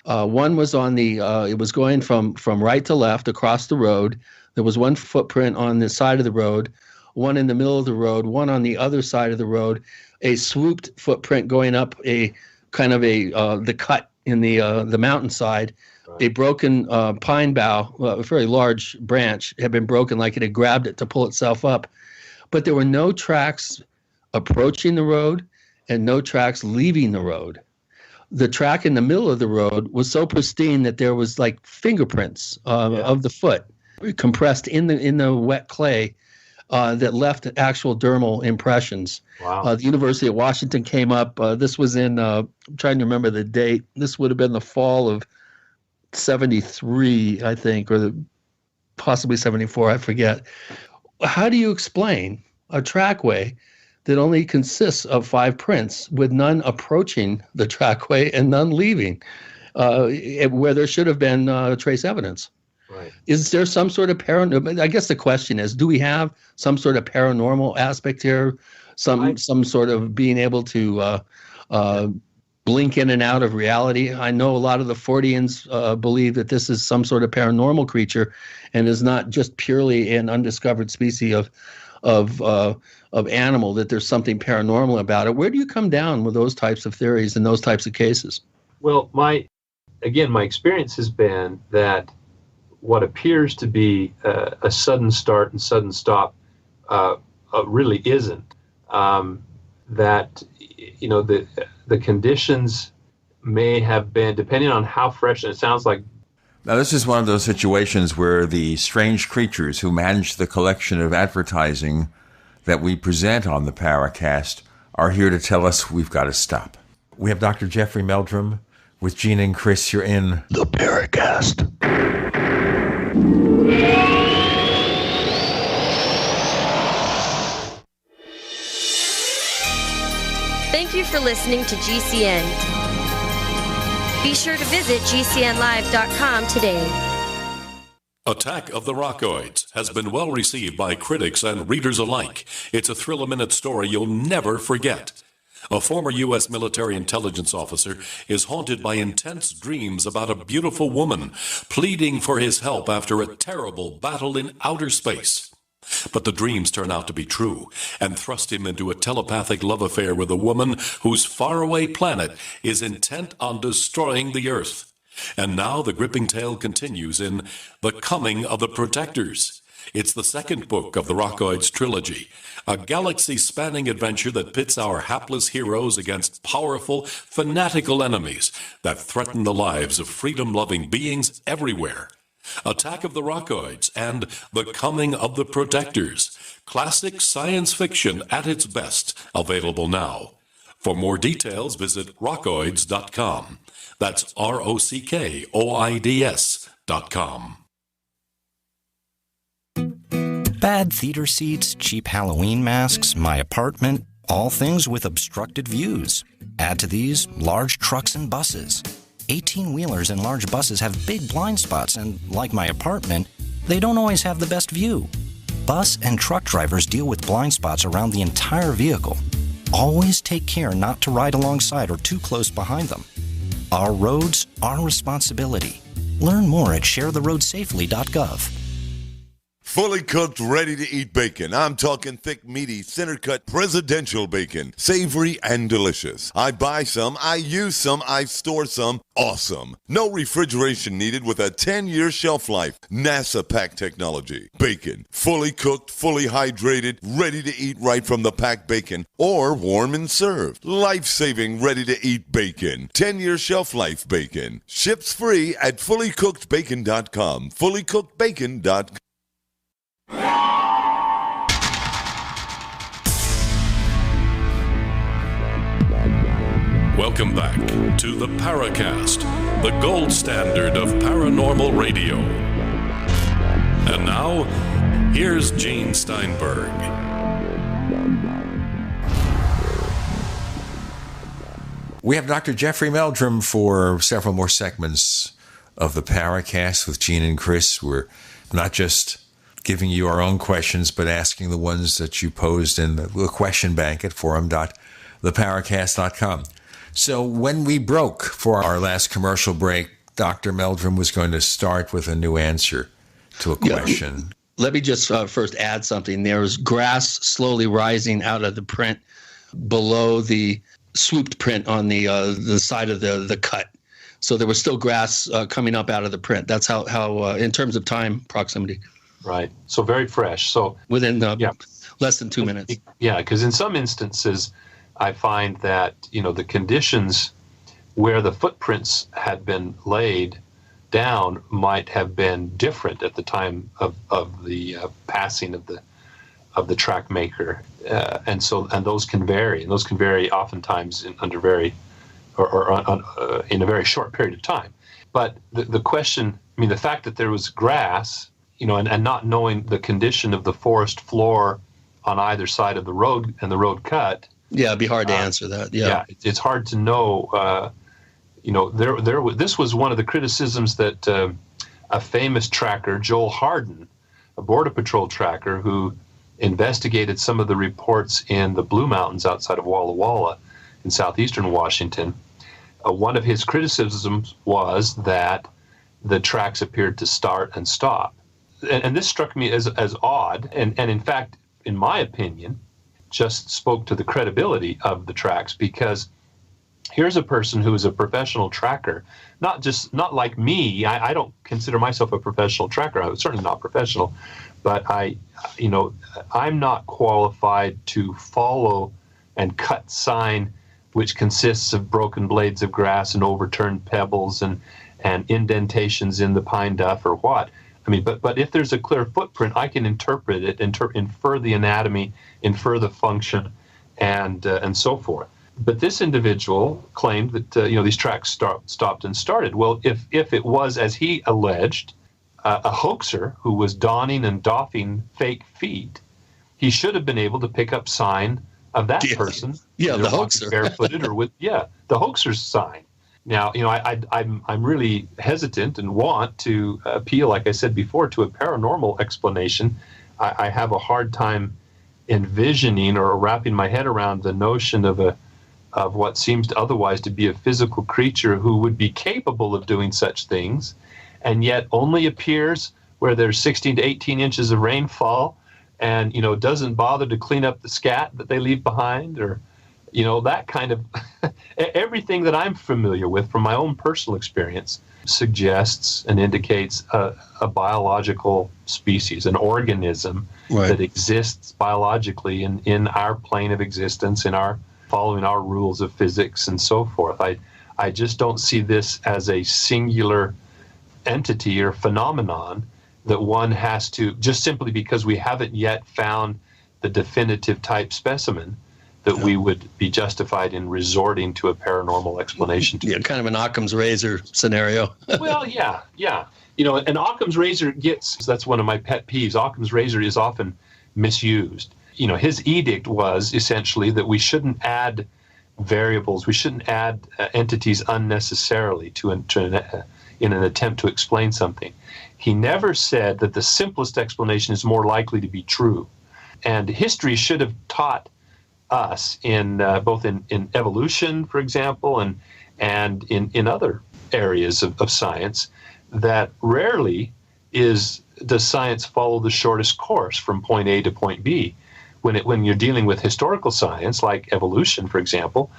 One was on it was going from right to left across the road. There was one footprint on the side of the road, one in the middle of the road, one on the other side of the road, a swooped footprint going up a kind of the cut in the mountainside. Right. A broken pine bough, a very large branch, had been broken, like it had grabbed it to pull itself up. But there were no tracks approaching the road and no tracks leaving the road. The track in the middle of the road was so pristine that there was like fingerprints of the foot compressed in the wet clay that left actual dermal impressions. Wow. The University of Washington came up. This was in, I'm trying to remember the date. This would have been the fall of 73, I think, or possibly 74, I forget. How do you explain a trackway that only consists of 5 prints with none approaching the trackway and none leaving, where there should have been trace evidence? Right. Is there some sort of I guess the question is, do we have some sort of paranormal aspect here? Some sort of being able to blink in and out of reality? I know a lot of the Forteans believe that this is some sort of paranormal creature and is not just purely an undiscovered species of animal, that there's something paranormal about it. Where do you come down with those types of theories and those types of cases? Well, my experience has been that what appears to be a sudden start and sudden stop really isn't. That the conditions may have been, depending on how fresh, and it sounds like. Now, this is one of those situations where the strange creatures who manage the collection of advertising that we present on the Paracast are here to tell us we've got to stop. We have Dr. Jeffrey Meldrum with Gene and Chris. You're in the Paracast. Thank you for listening to GCN. Be sure to visit GCNlive.com today. Attack of the Rockoids has been well received by critics and readers alike. It's a thrill-a-minute story you'll never forget. A former U.S. military intelligence officer is haunted by intense dreams about a beautiful woman pleading for his help after a terrible battle in outer space. But the dreams turn out to be true and thrust him into a telepathic love affair with a woman whose faraway planet is intent on destroying the Earth. And now the gripping tale continues in The Coming of the Protectors. It's the second book of the Rockoids trilogy, a galaxy-spanning adventure that pits our hapless heroes against powerful, fanatical enemies that threaten the lives of freedom-loving beings everywhere. Attack of the Rockoids and The Coming of the Protectors, classic science fiction at its best, available now. For more details, visit rockoids.com. That's ROCKOIDS.com. Bad theater seats, cheap Halloween masks, my apartment, all things with obstructed views. Add to these, large trucks and buses. 18-wheelers and large buses have big blind spots, and like my apartment, they don't always have the best view. Bus and truck drivers deal with blind spots around the entire vehicle. Always take care not to ride alongside or too close behind them. Our roads, our responsibility. Learn more at sharetheroadsafely.gov. Fully cooked, ready-to-eat bacon. I'm talking thick, meaty, center-cut presidential bacon. Savory and delicious. I buy some, I use some, I store some. Awesome. No refrigeration needed with a 10-year shelf life. NASA-packed technology. Bacon. Fully cooked, fully hydrated, ready to eat right from the packed bacon. Or warm and served. Life-saving, ready-to-eat bacon. 10-year shelf life bacon. Ships free at fullycookedbacon.com. Fullycookedbacon.com. Welcome back to the Paracast, the gold standard of paranormal radio. And now, here's Gene Steinberg. We have Dr. Jeffrey Meldrum for several more segments of the Paracast with Gene and Chris. We're not just giving you our own questions, but asking the ones that you posed in the question bank at forum.theparacast.com. So when we broke for our last commercial break, Dr. Meldrum was going to start with a new answer to a question. Yeah, let me just first add something. There was grass slowly rising out of the print below the swooped print on the side of the cut. So there was still grass coming up out of the print. That's how in terms of time proximity. Right. So very fresh. So within less than 2 minutes. Yeah, because in some instances, I find that, the conditions where the footprints had been laid down might have been different at the time of the passing of the track maker, and those can vary, and those can vary oftentimes in a very short period of time. But the question, the fact that there was grass, and not knowing the condition of the forest floor on either side of the road and the road cut. Yeah, it'd be hard to answer that. Yeah, it's hard to know. This was one of the criticisms that a famous tracker, Joel Harden, a Border Patrol tracker who investigated some of the reports in the Blue Mountains outside of Walla Walla in southeastern Washington. One of his criticisms was that the tracks appeared to start and stop. And this struck me as odd, and in fact, in my opinion, just spoke to the credibility of the tracks, because here's a person who is a professional tracker, not like me. I don't consider myself a professional tracker. I'm certainly not professional, but I'm not qualified to follow and cut sign, which consists of broken blades of grass and overturned pebbles and indentations in the pine duff or what. But if there's a clear footprint, I can interpret it, infer the anatomy, infer the function, and so forth. But this individual claimed that these tracks stopped and started. Well, if it was, as he alleged, a hoaxer who was donning and doffing fake feet, he should have been able to pick up sign of that person. Yeah, the hoaxer, barefooted or with the hoaxer's sign. Now, I'm really hesitant and want to appeal, like I said before, to a paranormal explanation. I have a hard time envisioning or wrapping my head around the notion of what seems to otherwise to be a physical creature who would be capable of doing such things, and yet only appears where there's 16 to 18 inches of rainfall, and doesn't bother to clean up the scat that they leave behind, or that kind of everything that I'm familiar with from my own personal experience suggests and indicates a biological species, an organism that exists biologically in our plane of existence, following our rules of physics and so forth. I just don't see this as a singular entity or phenomenon that one has to, just simply because we haven't yet found the definitive type specimen, that we would be justified in resorting to a paranormal explanation to. Yeah, kind of an Occam's razor scenario. Well, yeah. An Occam's razor that's one of my pet peeves. Occam's razor is often misused. His edict was essentially that we shouldn't add variables. We shouldn't add entities unnecessarily in an attempt to explain something. He never said that the simplest explanation is more likely to be true. And history should have taught us in both in evolution, for example, and in other areas of science, that rarely does science follow the shortest course from point A to point B. When you're dealing with historical science, like evolution, for example,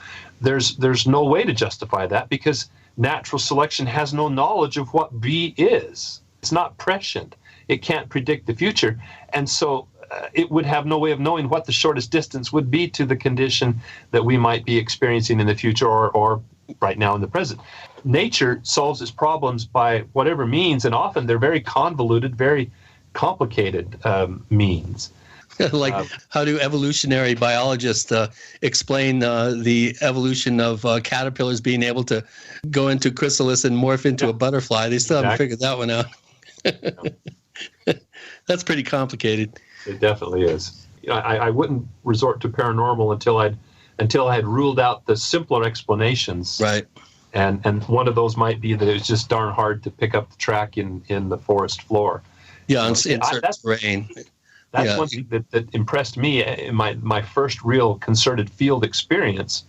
there's no way to justify that because natural selection has no knowledge of what B is. It's not prescient. It can't predict the future. And so it would have no way of knowing what the shortest distance would be to the condition that we might be experiencing in the future or right now in the present. Nature solves its problems by whatever means, and often they're very convoluted, very complicated means. Like, how do evolutionary biologists explain the evolution of caterpillars being able to go into chrysalis and morph into a butterfly? They still haven't figured that one out. That's pretty complicated. It definitely is. I wouldn't resort to paranormal until I had ruled out the simpler explanations. Right. And one of those might be that it was just darn hard to pick up the track in the forest floor. Yeah, in certain terrain. That's one thing that impressed me in my first real concerted field expedition,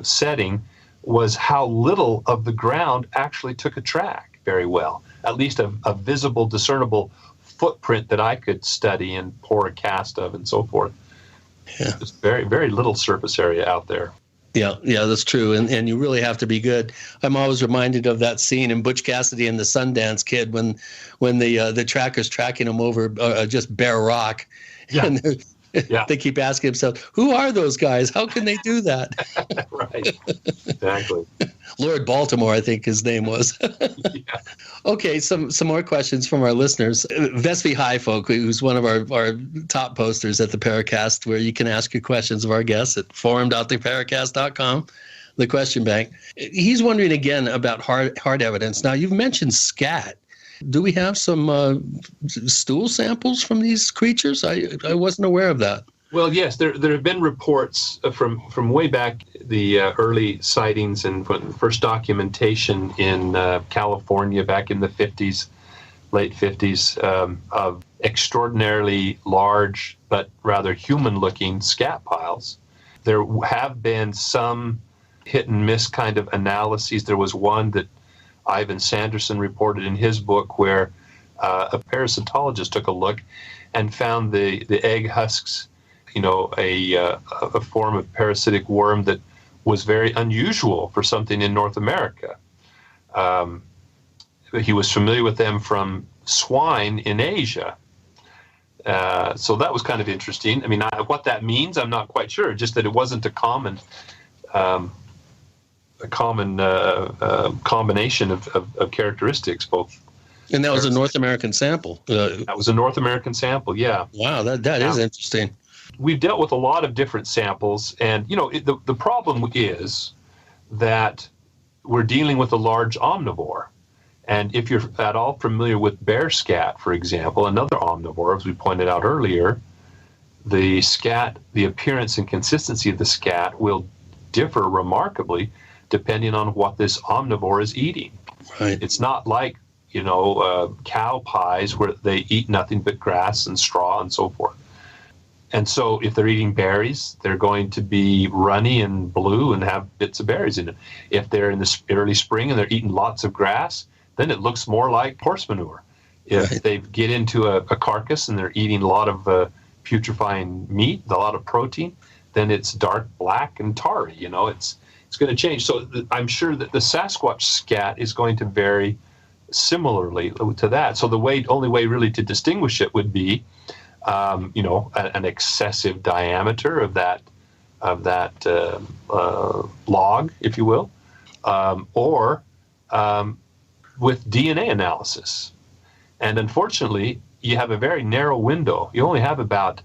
setting, was how little of the ground actually took a track very well. At least a visible, discernible footprint that I could study and pour a cast of and so forth. Yeah. Just very, very little surface area out there. Yeah, that's true. And you really have to be good. I'm always reminded of that scene in Butch Cassidy and the Sundance Kid when the tracker's tracking him over just bare rock. Yeah. And they keep asking themselves, who are those guys? How can they do that? Right. Exactly. Lord Baltimore, I think his name was. Yeah. Okay, some more questions from our listeners. Vespi High Folk, who's one of our top posters at the Paracast, where you can ask your questions of our guests at forum.theparacast.com, the question bank. He's wondering again about hard evidence. Now, you've mentioned scat. Do we have some stool samples from these creatures? I wasn't aware of that. Well, yes, there have been reports from way back, the early sightings and first documentation in California back in the 50s, late 50s, of extraordinarily large but rather human-looking scat piles. There have been some hit-and-miss kind of analyses. There was one that Ivan Sanderson reported in his book where a parasitologist took a look and found the egg husks, a form of parasitic worm that was very unusual for something in North America. He was familiar with them from swine in Asia. So that was kind of interesting. I mean, what that means, I'm not quite sure, just that it wasn't a common combination of characteristics, both. And that was a North American sample. That was a North American sample, yeah. Wow, that is interesting. We've dealt with a lot of different samples, and the problem is that we're dealing with a large omnivore. And if you're at all familiar with bear scat, for example, another omnivore, as we pointed out earlier, the appearance and consistency of the scat will differ remarkably depending on what this omnivore is eating. Right. It's not like, cow pies where they eat nothing but grass and straw and so forth. And so if they're eating berries, they're going to be runny and blue and have bits of berries in it. If they're in the early spring and they're eating lots of grass, then it looks more like horse manure. If they get into a carcass and they're eating a lot of putrefying meat, a lot of protein, then it's dark black and tarry. It's going to change. So I'm sure that the Sasquatch scat is going to vary similarly to that. So the only way really to distinguish it would be, an excessive diameter of that log, if you will, or with DNA analysis. And unfortunately, you have a very narrow window. You only have about,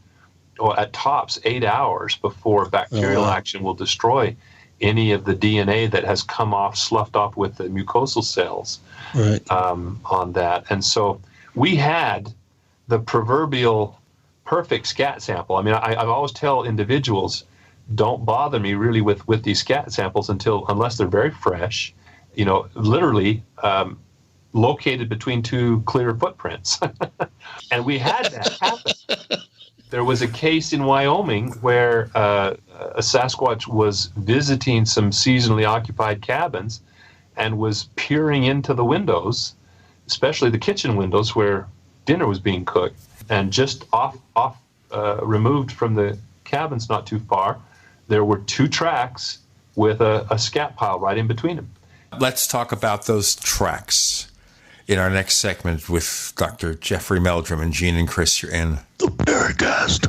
at tops, 8 hours before bacterial action will destroy any of the DNA that has come off, sloughed off with the mucosal cells on that. And so we had the proverbial perfect scat sample. I mean, I always tell individuals don't bother me really with these scat samples unless they're very fresh, literally located between two clear footprints. And we had that happen. There was a case in Wyoming where a Sasquatch was visiting some seasonally occupied cabins and was peering into the windows, especially the kitchen windows where dinner was being cooked, and just removed from the cabins not too far, there were two tracks with a scat pile right in between them. Let's talk about those tracks in our next segment with Dr. Jeffrey Meldrum and Gene and Chris. You're in the Paracast.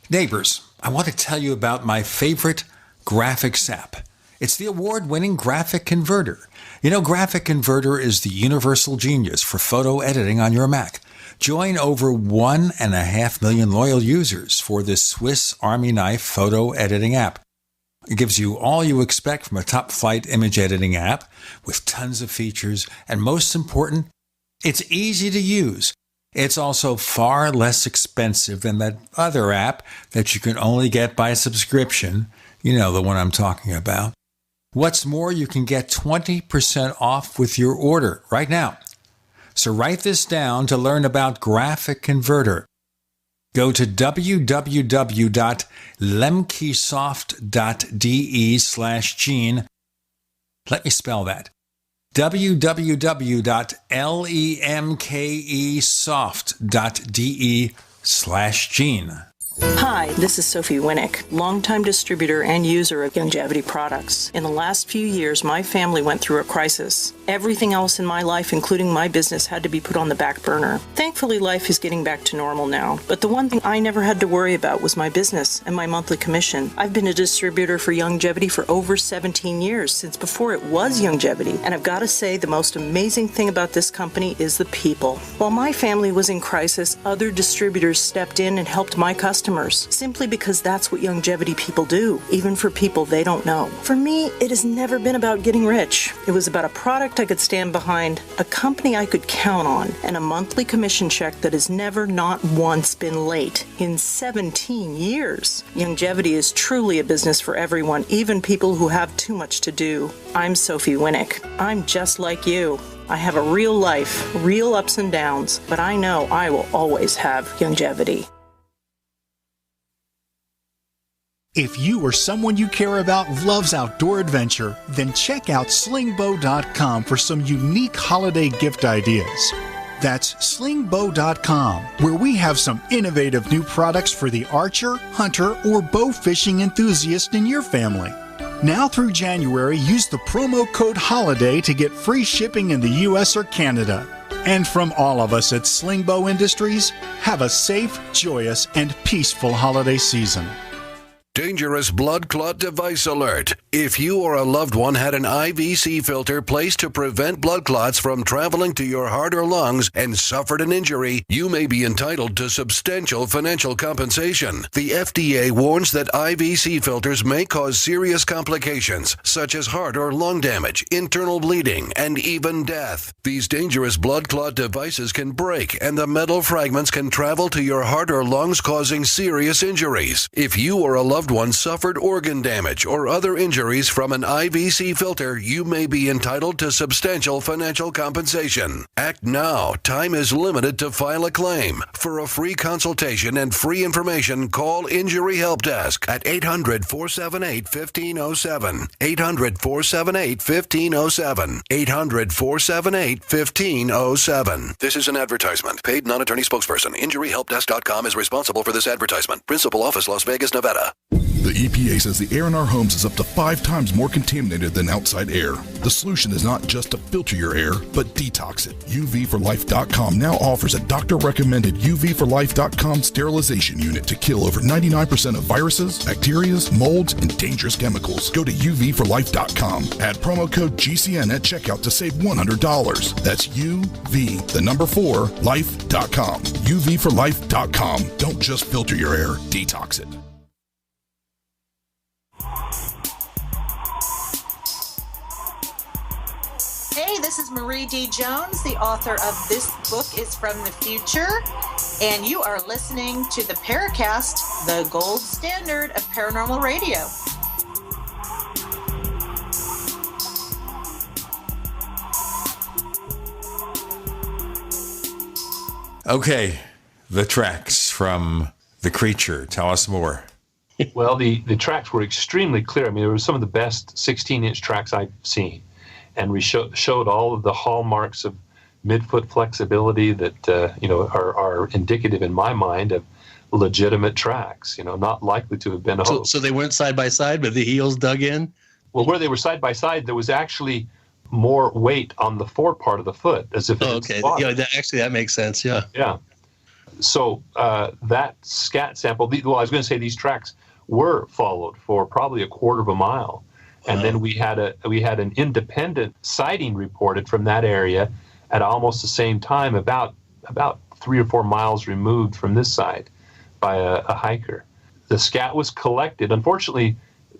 Neighbors, I want to tell you about my favorite graphics app. It's the award-winning Graphic Converter. Graphic Converter is the universal genius for photo editing on your Mac. Join over 1.5 million loyal users for this Swiss Army knife photo editing app. It gives you all you expect from a top-flight image editing app with tons of features, and most important, it's easy to use. It's also far less expensive than that other app that you can only get by subscription. You know the one I'm talking about. What's more, you can get 20% off with your order right now. So write this down to learn about Graphic Converter. Go to www.lemkesoft.de/Gene. Let me spell that. www.lemkesoft.de/Gene. Hi, this is Sophie Winnick, longtime distributor and user of Youngevity products. In the last few years, my family went through a crisis. Everything else in my life, including my business, had to be put on the back burner. Thankfully, life is getting back to normal now. But the one thing I never had to worry about was my business and my monthly commission. I've been a distributor for Youngevity for over 17 years, since before it was Youngevity. And I've got to say, the most amazing thing about this company is the people. While my family was in crisis, other distributors stepped in and helped my customers, simply because that's what Youngevity people do, even for people they don't know. For me, it has never been about getting rich. It was about a product I could stand behind, a company I could count on, and a monthly commission check that has never, not once, been late in 17 years. Youngevity is truly a business for everyone, even people who have too much to do. I'm Sophie Winnick. I'm just like you. I have a real life, real ups and downs, but I know I will always have Youngevity. If you or someone you care about loves outdoor adventure, then check out slingbow.com for some unique holiday gift ideas. That's slingbow.com, where we have some innovative new products for the archer, hunter, or bow fishing enthusiast in your family. Now through January, use the promo code HOLIDAY to get free shipping in the U.S. or Canada. And from all of us at Slingbow Industries, have a safe, joyous, and peaceful holiday season. Dangerous blood clot device alert. If you or a loved one had an IVC filter placed to prevent blood clots from traveling to your heart or lungs and suffered an injury, you may be entitled to substantial financial compensation. The FDA warns that IVC filters may cause serious complications, such as heart or lung damage, internal bleeding, and even death. These dangerous blood clot devices can break, and the metal fragments can travel to your heart or lungs, causing serious injuries. If you or a loved one suffered organ damage or other injuries from an IVC filter, you may be entitled to substantial financial compensation. Act now. Time is limited to file a claim. For a free consultation and free information, call Injury Help Desk at 800-478-1507. 800-478-1507. 800-478-1507. This is an advertisement. Paid non-attorney spokesperson. InjuryHelpDesk.com is responsible for this advertisement. Principal office, Las Vegas, Nevada. The EPA says the air in our homes is up to 5 times more contaminated than outside air. The solution is not just to filter your air, but detox it. UVforlife.com now offers a doctor-recommended UVforlife.com sterilization unit to kill over 99% of viruses, bacteria, molds, and dangerous chemicals. Go to UVforlife.com. Add promo code GCN at checkout to save $100. That's UV4life.com. UVforlife.com. Don't just filter your air, detox it. Hey, this This is Marie D. Jones, the author of This Book is from the Future, and you are listening to the Paracast, the gold standard of paranormal radio. Okay, the tracks from the creature. Tell us more. Well, the tracks were extremely clear. I mean, they were some of the best 16-inch tracks I've seen. And we showed all of the hallmarks of midfoot flexibility that, are indicative in my mind of legitimate tracks, not likely to have been a hoax. So they weren't side by side, but the heels dug in? Well, where they were side by side, there was actually more weight on the fore part of the foot, as if it was okay. Yeah, that makes sense, yeah. Yeah. So that scat sample, I was going to say these tracks were followed for probably a quarter of a mile. And then we had an independent sighting reported from that area at almost the same time, about 3 or 4 miles removed from this side, by a hiker. The scat was collected. Unfortunately,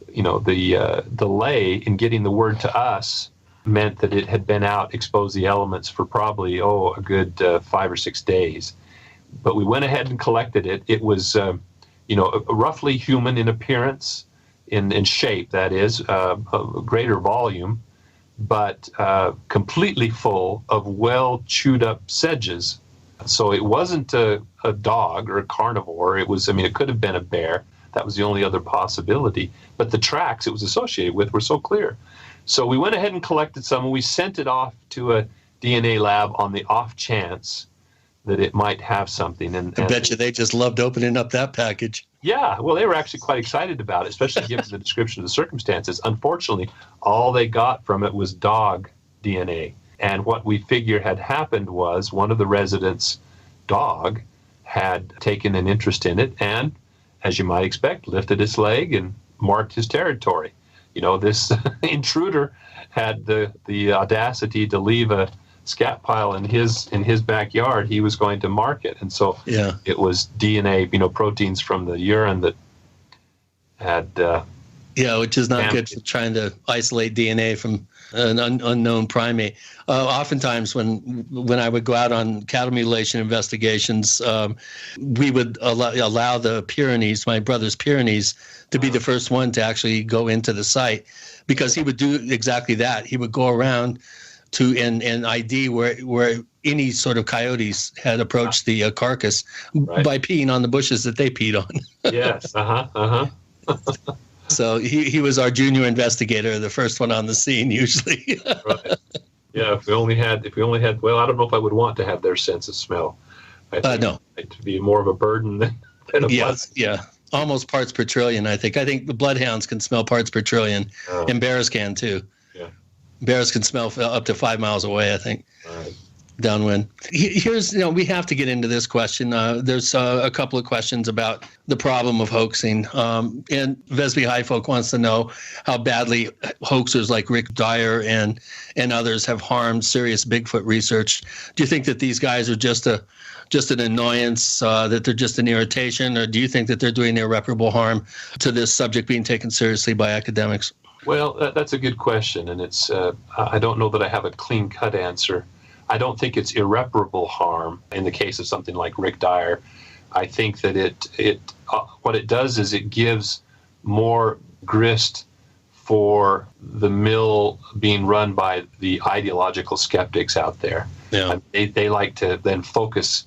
the delay in getting the word to us meant that it had been out, exposed the elements for probably a good 5 or 6 days. But we went ahead and collected it. It was roughly human in appearance. In shape, that is, a greater volume, but completely full of well chewed up sedges. So it wasn't a dog or a carnivore. It could have been a bear. That was the only other possibility. But the tracks it was associated with were so clear. So we went ahead and collected some, and we sent it off to a DNA lab on the off chance that it might have something. And I bet you they just loved opening up that package. Yeah, well, they were actually quite excited about it, especially given the description of the circumstances. Unfortunately, all they got from it was dog DNA. And what we figure had happened was one of the residents' dog had taken an interest in it and, as you might expect, lifted its leg and marked his territory. This intruder had the audacity to leave a scat pile in his backyard. He was going to mark it, and so it was DNA, proteins from the urine that had which is not good for trying to isolate DNA from an unknown primate. Oftentimes when I would go out on cattle mutilation investigations, we would allow the Pyrenees, my brother's Pyrenees, to be the first one to actually go into the site, because he would do exactly that. He would go around to an ID where any sort of coyotes had approached the carcass by peeing on the bushes that they peed on. Yes, So he was our junior investigator, the first one on the scene usually. Right. Yeah, if we only had, well, I don't know if I would want to have their sense of smell. I think no. It'd be more of a burden than a blessing. Yeah. Almost parts per trillion, I think. I think the bloodhounds can smell parts per trillion, and bears can too. Bears can smell up to 5 miles away, I think, downwind. Here's, we have to get into this question. There's a couple of questions about the problem of hoaxing. And Vesby High Folk wants to know how badly hoaxers like Rick Dyer and others have harmed serious Bigfoot research. Do you think that these guys are just an annoyance, that they're just an irritation, or do you think that they're doing irreparable harm to this subject being taken seriously by academics? Well, that's a good question, and it's I don't know that I have a clean-cut answer. I don't think it's irreparable harm in the case of something like Rick Dyer. I think that it what it does is it gives more grist for the mill being run by the ideological skeptics out there. Yeah. They like to then focus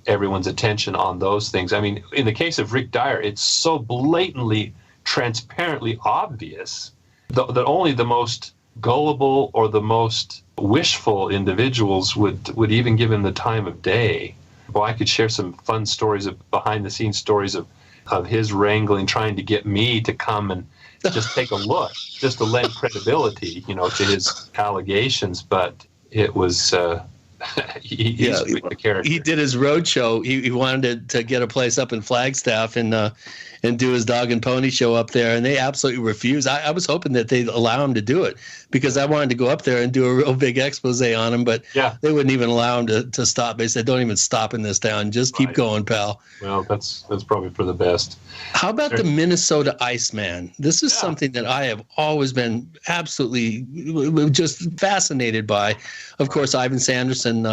everyone's attention on those things. I mean, in the case of Rick Dyer, it's so blatantly, transparently obvious that only the most gullible or the most wishful individuals would even give him the time of day. Well, I could share some fun stories behind-the-scenes stories of his wrangling, trying to get me to come and just take a look, just to lend credibility, to his allegations. But it was he's a character. He did his road show. He wanted to get a place up in Flagstaff, and and do his dog and pony show up there, and they absolutely refused. I was hoping that they'd allow him to do it because I wanted to go up there and do a real big expose on him, but they wouldn't even allow him to stop. They said, "Don't even stop in this town. Just keep going, pal." Well, that's probably for the best. How about the Minnesota Iceman? This is something that I have always been absolutely just fascinated by. Of course, Ivan Sanderson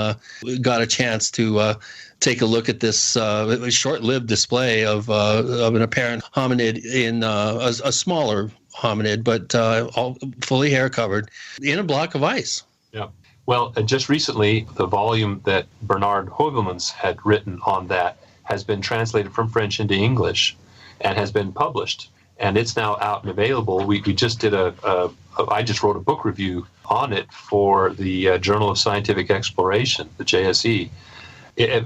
got a chance to take a look at this short-lived display of an apparent hominid in a smaller hominid, but all fully hair-covered in a block of ice. Yeah. Well, just recently, the volume that Bernard Heuvelmans had written on that has been translated from French into English and has been published. And it's now out and available. We just did I just wrote a book review on it for the Journal of Scientific Exploration, the JSE.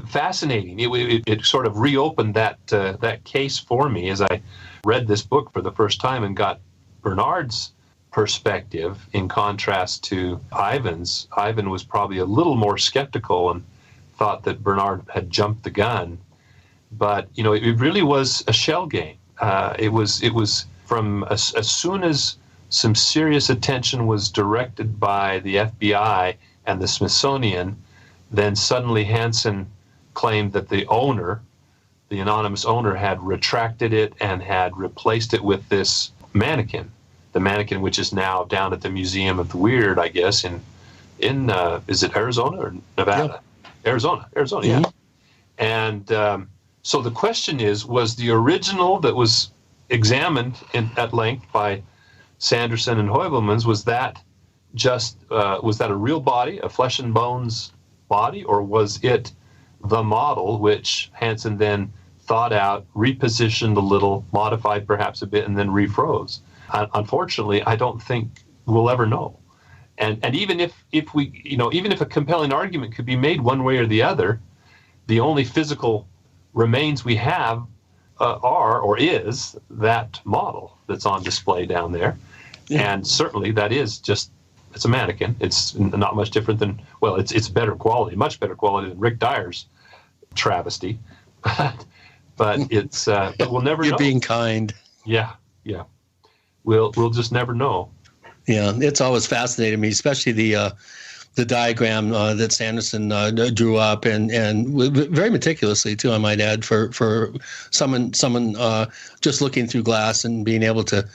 Fascinating. It sort of reopened that case for me as I read this book for the first time and got Bernard's perspective in contrast to Ivan's. Ivan was probably a little more skeptical and thought that Bernard had jumped the gun. But, it really was a shell game. It was from as soon as some serious attention was directed by the FBI and the Smithsonian, then suddenly Hansen claimed that the anonymous owner, had retracted it and had replaced it with this mannequin. The mannequin, which is now down at the Museum of the Weird, I guess, in is it Arizona or Nevada? Yeah. Arizona, yeah. And so the question is, was the original that was examined at length by Sanderson and Heuvelmans, was that a real body, a flesh and bones body, or was it the model which Hansen then thought out, repositioned a little, modified perhaps a bit, and then refroze? Unfortunately, I don't think we'll ever know. And even if a compelling argument could be made one way or the other, the only physical remains we have is that model that's on display down there. Yeah. And certainly that is it's a mannequin. It's not much different than, it's better quality, much better quality than Rick Dyer's travesty. But it's, but we'll never know. You're being kind. Yeah. We'll just never know. Yeah, it's always fascinated me, especially the diagram that Sanderson drew up and very meticulously too, I might add, for someone just looking through glass and being able to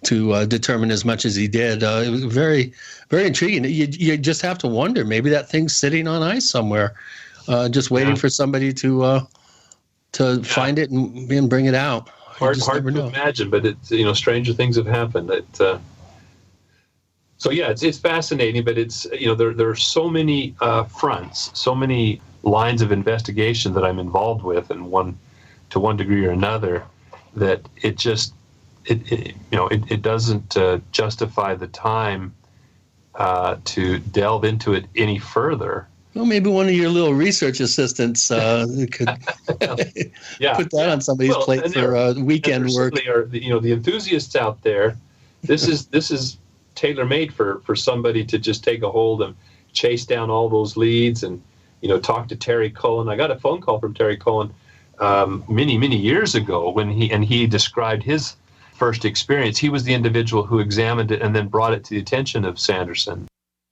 determine as much as he did. It was very, very intriguing. You just have to wonder, maybe that thing's sitting on ice somewhere, just waiting for somebody to find it and bring it out. Hard to imagine, but it's stranger things have happened. So yeah, it's fascinating, but it's there are so many fronts, so many lines of investigation that I'm involved with, and to one degree or another, that it doesn't justify the time to delve into it any further. Well, maybe one of your little research assistants could put that on somebody's plate for weekend work. Are the enthusiasts out there. This is tailor-made for somebody to just take a hold and chase down all those leads and talk to Terry Cohen. I got a phone call from Terry Cohen many years ago when he described his first experience. He was the individual who examined it and then brought it to the attention of Sanderson.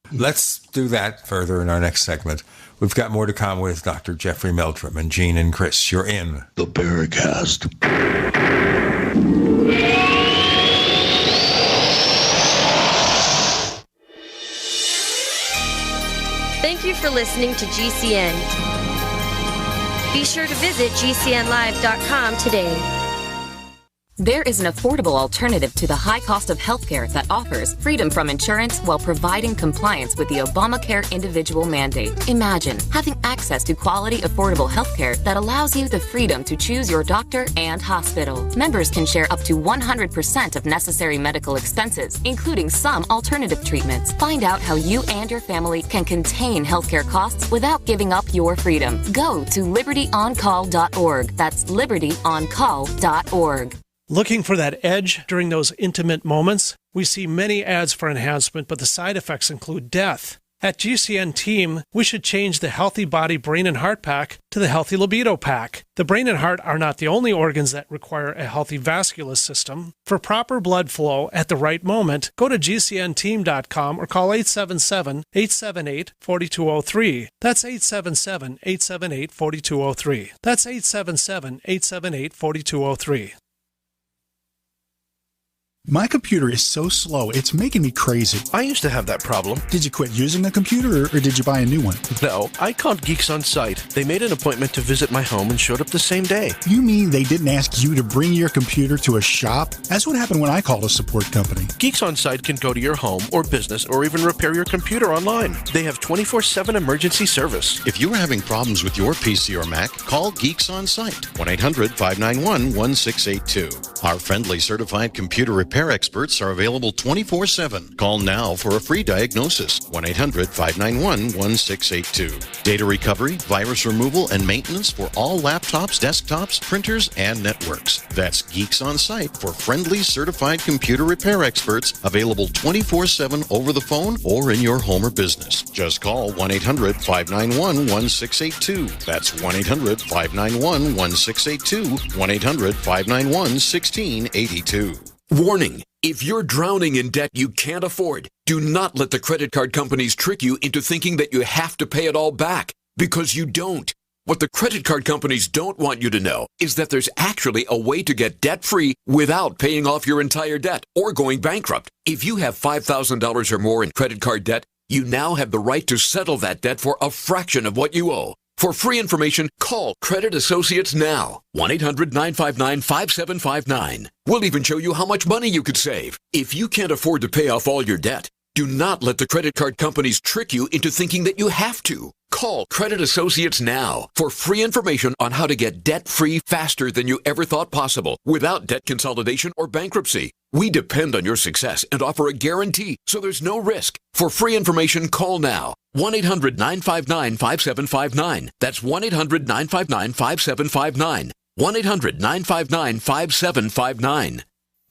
Let's do that further in our next segment. We've got more to come with Dr. Jeffrey Meldrum and Gene and Chris. You're in the Paracast. Thank you for listening to GCN. Be sure to visit GCNlive.com today. There is an affordable alternative to the high cost of healthcare that offers freedom from insurance while providing compliance with the Obamacare individual mandate. Imagine having access to quality, affordable healthcare that allows you the freedom to choose your doctor and hospital. Members can share up to 100% of necessary medical expenses, including some alternative treatments. Find out how you and your family can contain healthcare costs without giving up your freedom. Go to libertyoncall.org. That's libertyoncall.org. Looking for that edge during those intimate moments? We see many ads for enhancement, but the side effects include death. At GCN Team, we should change the Healthy Body, Brain, and Heart Pack to the Healthy Libido Pack. The brain and heart are not the only organs that require a healthy vascular system. For proper blood flow at the right moment, go to GCNteam.com or call 877-878-4203. That's 877-878-4203. That's 877-878-4203. My computer is so slow, it's making me crazy. I used to have that problem. Did you quit using the computer, or did you buy a new one? No, I called Geeks On Site. They made an appointment to visit my home and showed up the same day. You mean they didn't ask you to bring your computer to a shop? That's what happened when I called a support company. Geeks On Site can go to your home or business or even repair your computer online. They have 24/7 emergency service. If you are having problems with your PC or Mac, call Geeks On Site, 1-800-591-1682. Our friendly certified computer repair experts are available 24/7. Call now for a free diagnosis, 1-800-591-1682. Data recovery, virus removal, and maintenance for all laptops, desktops, printers, and networks. That's Geeks On Site for friendly certified computer repair experts, available 24/7 over the phone or in your home or business. Just call 1-800-591-1682. That's 1-800-591-1682, 1-800-591-1682. Warning, if you're drowning in debt you can't afford, do not let the credit card companies trick you into thinking that you have to pay it all back, because you don't. What the credit card companies don't want you to know is that there's actually a way to get debt-free without paying off your entire debt or going bankrupt. If you have $5,000 or more in credit card debt, you now have the right to settle that debt for a fraction of what you owe. For free information, call Credit Associates now. 1-800-959-5759. We'll even show you how much money you could save. If you can't afford to pay off all your debt, do not let the credit card companies trick you into thinking that you have to. Call Credit Associates now for free information on how to get debt-free faster than you ever thought possible without debt consolidation or bankruptcy. We depend on your success and offer a guarantee, so there's no risk. For free information, call now. 1-800-959-5759. That's 1-800-959-5759. 1-800-959-5759.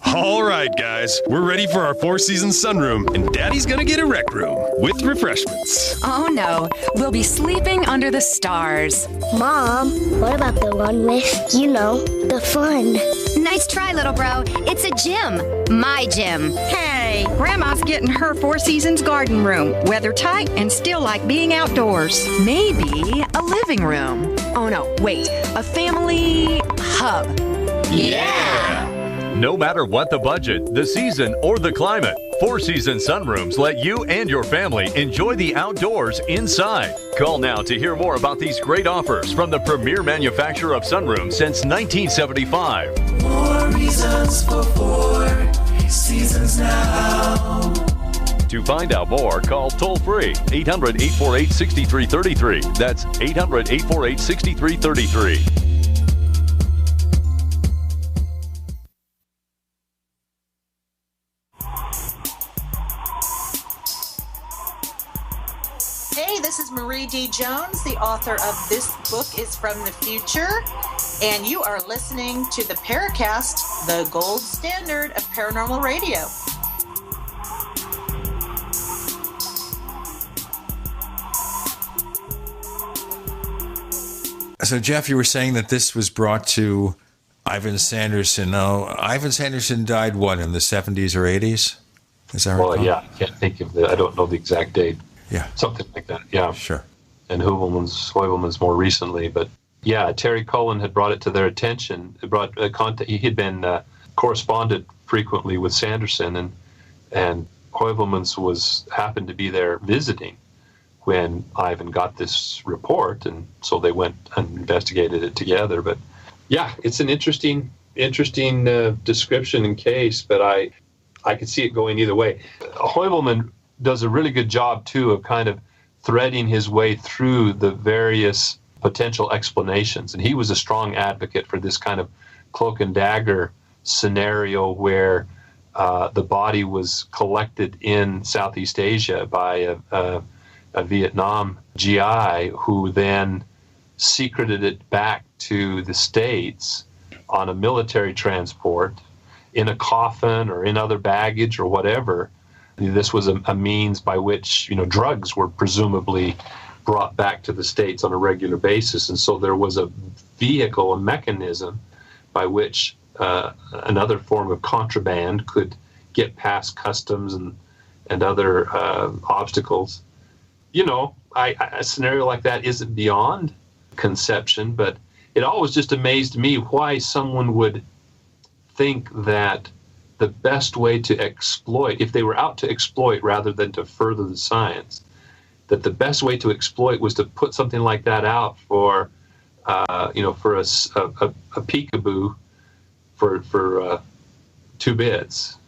All right, guys, we're ready for our four-season sunroom, and Daddy's gonna get a rec room with refreshments. Oh no, we'll be sleeping under the stars. Mom, what about the one with, the fun? Nice try, little bro. It's a gym. My gym. Hey, Grandma's getting her Four Seasons garden room. Weather tight and still like being outdoors. Maybe a living room. Oh no, wait, a family hub. Yeah! No matter what the budget, the season, or the climate, Four Seasons Sunrooms let you and your family enjoy the outdoors inside. Call now to hear more about these great offers from the premier manufacturer of sunrooms since 1975. More reasons for Four Seasons now. To find out more, call toll-free 800-848-6333. That's 800-848-6333. Hey, this is Marie D. Jones, the author of This Book is from the Future, and you are listening to the Paracast, the gold standard of paranormal radio. So, Jeff, you were saying that this was brought to Ivan Sanderson. No, Ivan Sanderson died, what, in the 70s or 80s? Is that right? Well, yeah, I can't think of I don't know the exact date. Yeah. Something like that, yeah. Sure. And Heuvelmans more recently. But, yeah, Terry Cullen had brought it to their attention. It brought contact. He had been corresponded frequently with Sanderson, and Heuvelmans happened to be there visiting when Ivan got this report, and so they went and investigated it together. But, yeah, it's an interesting description and case, but I could see it going either way. Heuvelman does a really good job, too, of kind of threading his way through the various potential explanations. And he was a strong advocate for this kind of cloak and dagger scenario where the body was collected in Southeast Asia by a Vietnam GI who then secreted it back to the States on a military transport in a coffin or in other baggage or whatever, This was a means by which, drugs were presumably brought back to the States on a regular basis. And so there was a vehicle, a mechanism by which another form of contraband could get past customs and other obstacles. A scenario like that isn't beyond conception, but it always just amazed me why someone would think that the best way to exploit, if they were out to exploit rather than to further the science, that the best way to exploit was to put something like that out for a peekaboo for 2 bits,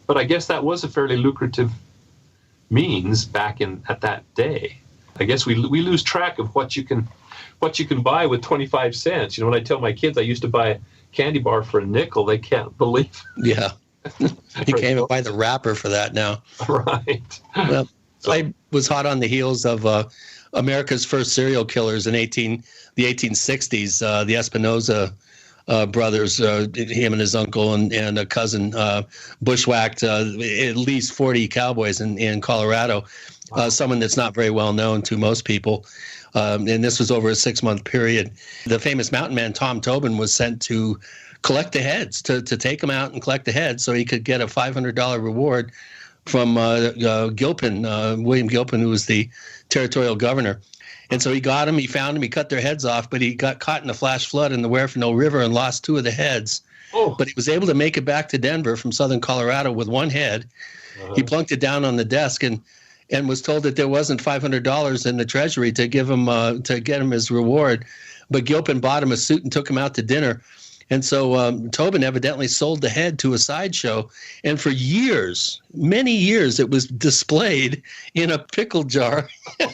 But I guess that was a fairly lucrative means back at that day. I guess we lose track of what you can buy with 25 cents. When I tell my kids I used to buy a candy bar for a nickel, they can't believe it. Yeah. You can't even buy the wrapper for that now. Right. Well, I was hot on the heels of America's first serial killers in the 1860s, the Espinosa brothers, him and his uncle and a cousin, bushwhacked at least 40 cowboys in Colorado, someone that's not very well known to most people. And this was over a 6-month period. The famous mountain man, Tom Tobin, was sent to collect the heads, to take them out and collect the heads so he could get a $500 reward from Gilpin, William Gilpin, who was the territorial governor. And so he got him, he found him, he cut their heads off, but he got caught in a flash flood in the Huerfano River and lost 2 of the heads. Oh. But he was able to make it back to Denver from southern Colorado with 1 head. He plunked it down on the desk and was told that there wasn't $500 in the treasury to give him to get him his reward. But Gilpin bought him a suit and took him out to dinner. And so Tobin evidently sold the head to a sideshow. And for years, many years, it was displayed in a pickle jar. Oh,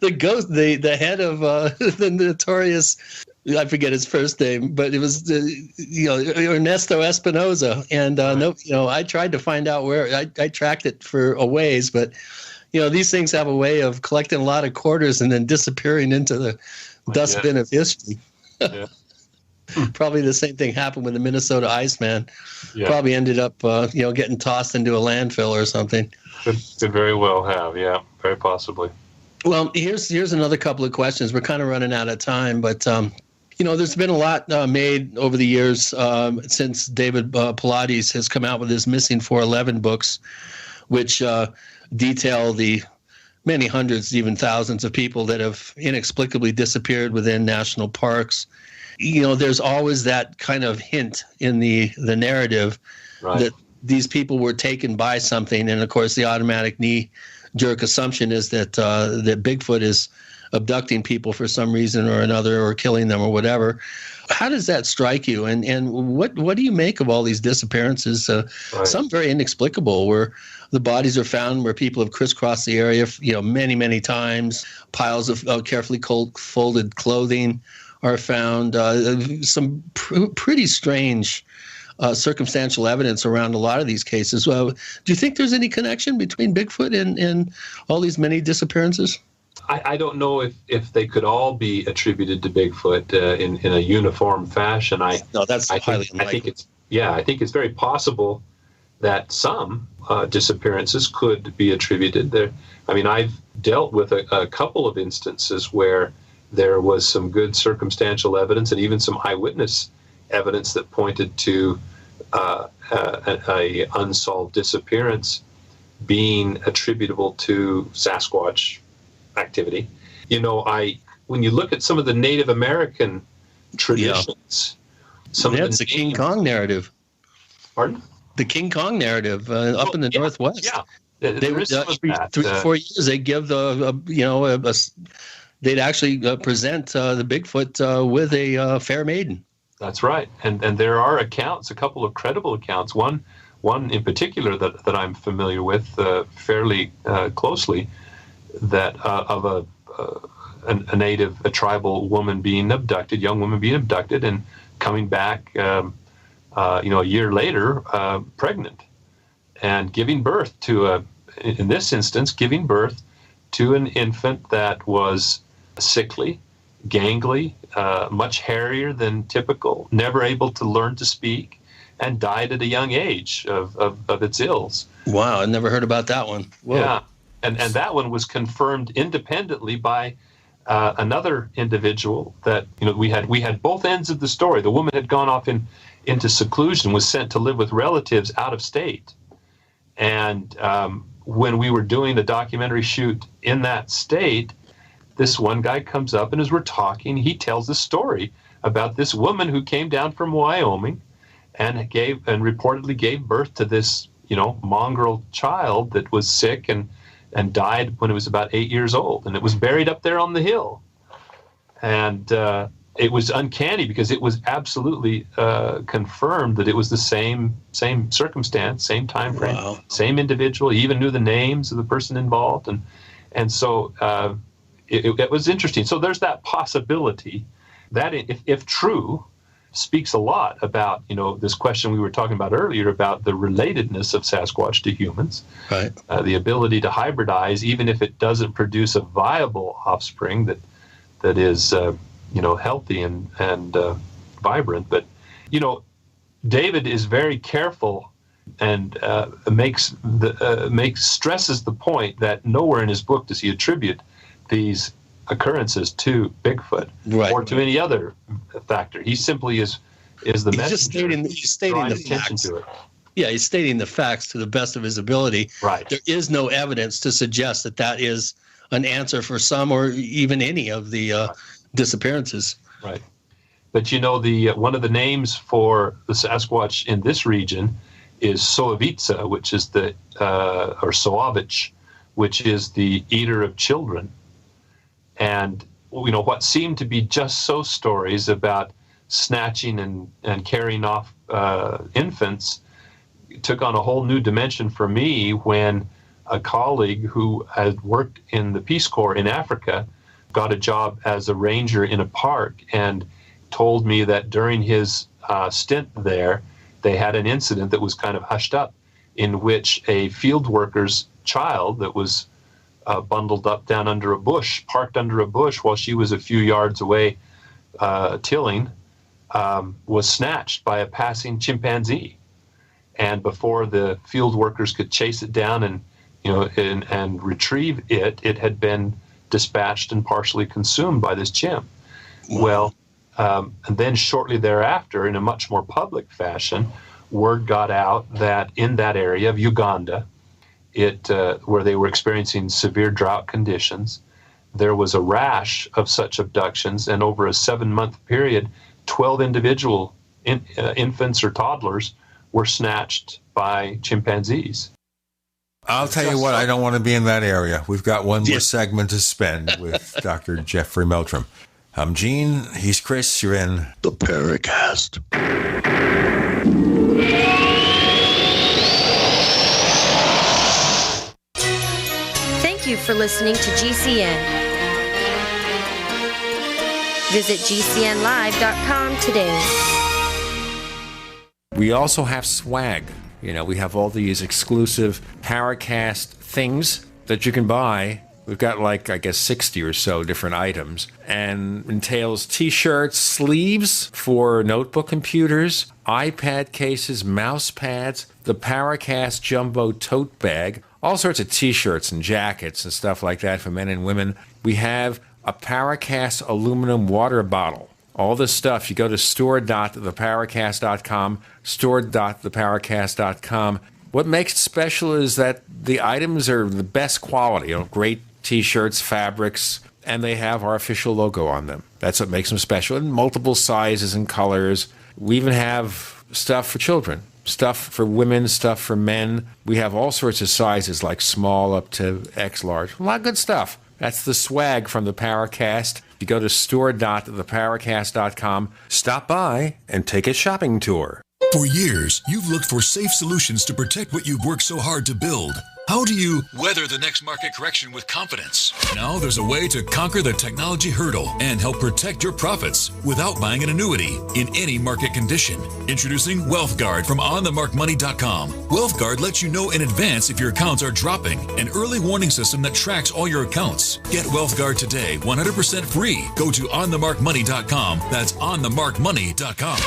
the head of the notorious, I forget his first name, but it was Ernesto Espinosa. And I tried to find out where. I tracked it for a ways, but these things have a way of collecting a lot of quarters and then disappearing into the dustbin of history. Yeah. Probably the same thing happened with the Minnesota Iceman. Yeah. Probably ended up, getting tossed into a landfill or something. Could very well have, yeah, very possibly. Well, here's another couple of questions. We're kind of running out of time, but there's been a lot made over the years since David Pilates has come out with his Missing 411 books, which detail the many hundreds, even thousands of people that have inexplicably disappeared within national parks. There's always that kind of hint in the narrative that these people were taken by something. And, of course, the automatic knee-jerk assumption is that Bigfoot is abducting people for some reason or another or killing them or whatever. How does that strike you? And what do you make of all these disappearances? Some very inexplicable, where the bodies are found where people have crisscrossed the area, many, many times. Piles of carefully folded clothing are found. Some pretty strange circumstantial evidence around a lot of these cases. Do you think there's any connection between Bigfoot and all these many disappearances? I don't know if they could all be attributed to Bigfoot in a uniform fashion. That's highly unlikely. I think it's very possible that some disappearances could be attributed. I've dealt with a couple of instances where there was some good circumstantial evidence and even some eyewitness evidence that pointed to a unsolved disappearance being attributable to Sasquatch activity. When you look at some of the Native American traditions, it's the King Kong narrative. Pardon? The King Kong narrative up in the Northwest. Yeah, they were 3 or 4 years. They give they'd actually present the Bigfoot with a fair maiden. That's right, and there are accounts, a couple of credible accounts. One in particular that I'm familiar with fairly closely, that of a native, a tribal woman being abducted, young woman being abducted, and coming back, a year later, pregnant, and giving birth to in this instance, giving birth to an infant that was sickly, gangly, much hairier than typical, never able to learn to speak, and died at a young age of its ills. Wow, I never heard about that one. Whoa. Yeah, and that one was confirmed independently by another individual that, we had both ends of the story. The woman had gone off into seclusion, was sent to live with relatives out of state. And when we were doing the documentary shoot in that state, this one guy comes up, and as we're talking, he tells a story about this woman who came down from Wyoming and reportedly gave birth to this, mongrel child that was sick and died when it was about 8 years old, and it was buried up there on the hill. And it was uncanny because it was absolutely confirmed that it was the same circumstance, same time frame, wow. Same individual. He even knew the names of the person involved, and so it was interesting. So there's that possibility that, if true, speaks a lot about this question we were talking about earlier about the relatedness of Sasquatch to humans, right? The ability to hybridize, even if it doesn't produce a viable offspring that is healthy and vibrant. But David is very careful and stresses the point that nowhere in his book does he attribute these occurrences to Bigfoot, right, or to any other factor. He simply is the messenger. He's stating the facts. To it. Yeah, he's stating the facts to the best of his ability. Right. There is no evidence to suggest that is an answer for some or even any of the disappearances. Right. But one of the names for the Sasquatch in this region is Soavitsa, which is or Soavich, which is the eater of children. And what seemed to be just so stories about snatching and carrying off infants took on a whole new dimension for me when a colleague who had worked in the Peace Corps in Africa got a job as a ranger in a park and told me that during his stint there, they had an incident that was kind of hushed up, in which a field worker's child that was bundled up down under a bush, parked under a bush while she was a few yards away tilling, was snatched by a passing chimpanzee. And before the field workers could chase it down and retrieve it, it had been dispatched and partially consumed by this chimp. Wow. Well, and then shortly thereafter, in a much more public fashion, word got out that in that area of Uganda, where they were experiencing severe drought conditions, there was a rash of such abductions, and over a 7-month period, 12 individual infants or toddlers were snatched by chimpanzees. I'll tell you what, I don't want to be in that area. We've got one more segment to spend with Dr. Jeffrey Meldrum. I'm Gene, he's Chris, you're in the Paracast. Thank you for listening to GCN. Visit GCNlive.com today. We also have swag. We have all these exclusive Paracast things that you can buy. We've got 60 or so different items, and entails t-shirts, sleeves for notebook computers, iPad cases, mouse pads, the Paracast Jumbo tote bag, all sorts of t-shirts and jackets and stuff like that for men and women. We have a Paracast aluminum water bottle. All this stuff, you go to store.theparacast.com, store.theparacast.com. What makes it special is that the items are the best quality, great t-shirts, fabrics, and they have our official logo on them. That's what makes them special, in multiple sizes and colors. We even have stuff for children, stuff for women, stuff for men. We have all sorts of sizes, like small up to X large. A lot of good stuff. That's the swag from the Paracast. You go to store.theparacast.com, stop by, and take a shopping tour. For years, you've looked for safe solutions to protect what you've worked so hard to build. How do you weather the next market correction with confidence? Now there's a way to conquer the technology hurdle and help protect your profits without buying an annuity in any market condition. Introducing WealthGuard from OnTheMarkMoney.com. WealthGuard lets you know in advance if your accounts are dropping. An early warning system that tracks all your accounts. Get WealthGuard today, 100% free. Go to OnTheMarkMoney.com. That's OnTheMarkMoney.com.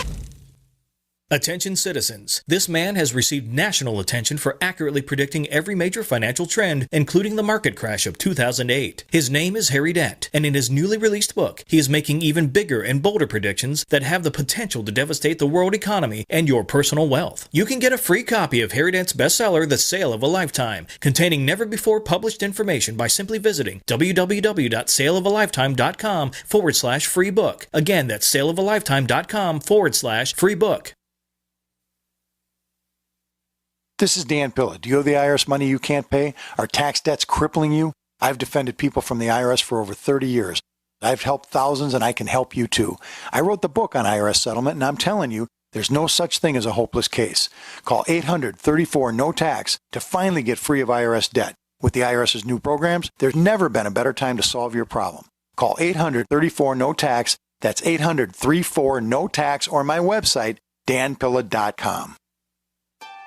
Attention citizens, this man has received national attention for accurately predicting every major financial trend, including the market crash of 2008. His name is Harry Dent, and in his newly released book, he is making even bigger and bolder predictions that have the potential to devastate the world economy and your personal wealth. You can get a free copy of Harry Dent's bestseller, The Sale of a Lifetime, containing never-before published information by simply visiting www.saleofalifetime.com/free book. Again, that's saleofalifetime.com/free book. This is Dan Pilla. Do you owe the IRS money you can't pay? Are tax debts crippling you? I've defended people from the IRS for over 30 years. I've helped thousands, and I can help you too. I wrote the book on IRS settlement, and I'm telling you, there's no such thing as a hopeless case. Call 800-34-NO-TAX to finally get free of IRS debt. With the IRS's new programs, there's never been a better time to solve your problem. Call 800-34-NO-TAX. That's 800-34-NO-TAX, or my website, danpilla.com.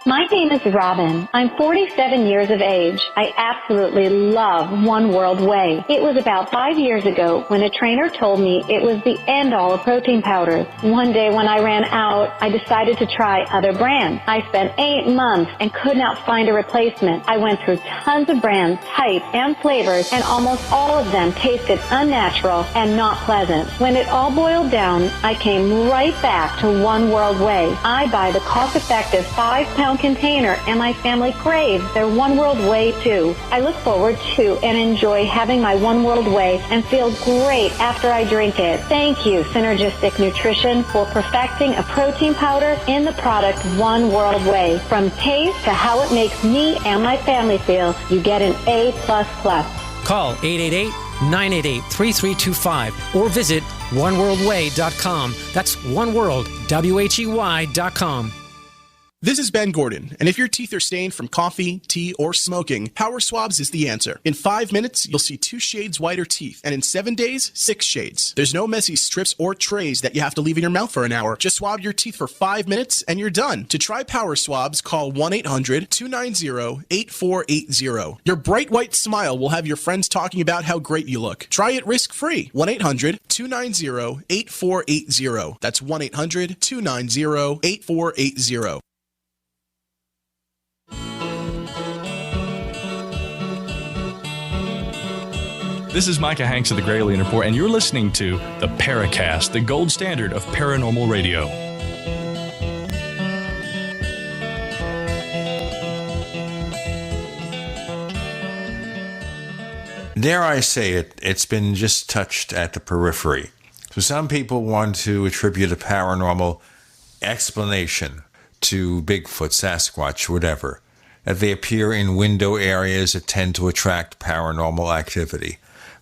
My name is Robin. I'm 47 years of age. I absolutely love One World Whey. It was about 5 years ago when a trainer told me it was the end-all of protein powders. One day when I ran out, I decided to try other brands. I spent 8 months and could not find a replacement. I went through tons of brands, types, and flavors, and almost all of them tasted unnatural and not pleasant. When it all boiled down, I came right back to One World Whey. I buy the cost-effective 5-pound container, and my family craves their One World Whey too. I look forward to and enjoy having my One World Whey and feel great after I drink it. Thank you, Synergistic Nutrition, for perfecting a protein powder in the product One World Whey. From taste to how it makes me and my family feel, you get an A++. Call 888-988-3325 or visit oneworldwhey.com. That's oneworld.com. This is Ben Gordon, and if your teeth are stained from coffee, tea, or smoking, Power Swabs is the answer. In 5 minutes, you'll see 2 shades whiter teeth, and in 7 days, 6 shades. There's no messy strips or trays that you have to leave in your mouth for an hour. Just swab your teeth for 5 minutes, and you're done. To try Power Swabs, call 1-800-290-8480. Your bright white smile will have your friends talking about how great you look. Try it risk-free. 1-800-290-8480. That's 1-800-290-8480. This is Micah Hanks of the Gralien Report, and you're listening to the Paracast, the gold standard of paranormal radio. Dare I say it, it's been just touched at the periphery. So some people want to attribute a paranormal explanation to Bigfoot, Sasquatch, whatever. That they appear in window areas that tend to attract paranormal activity.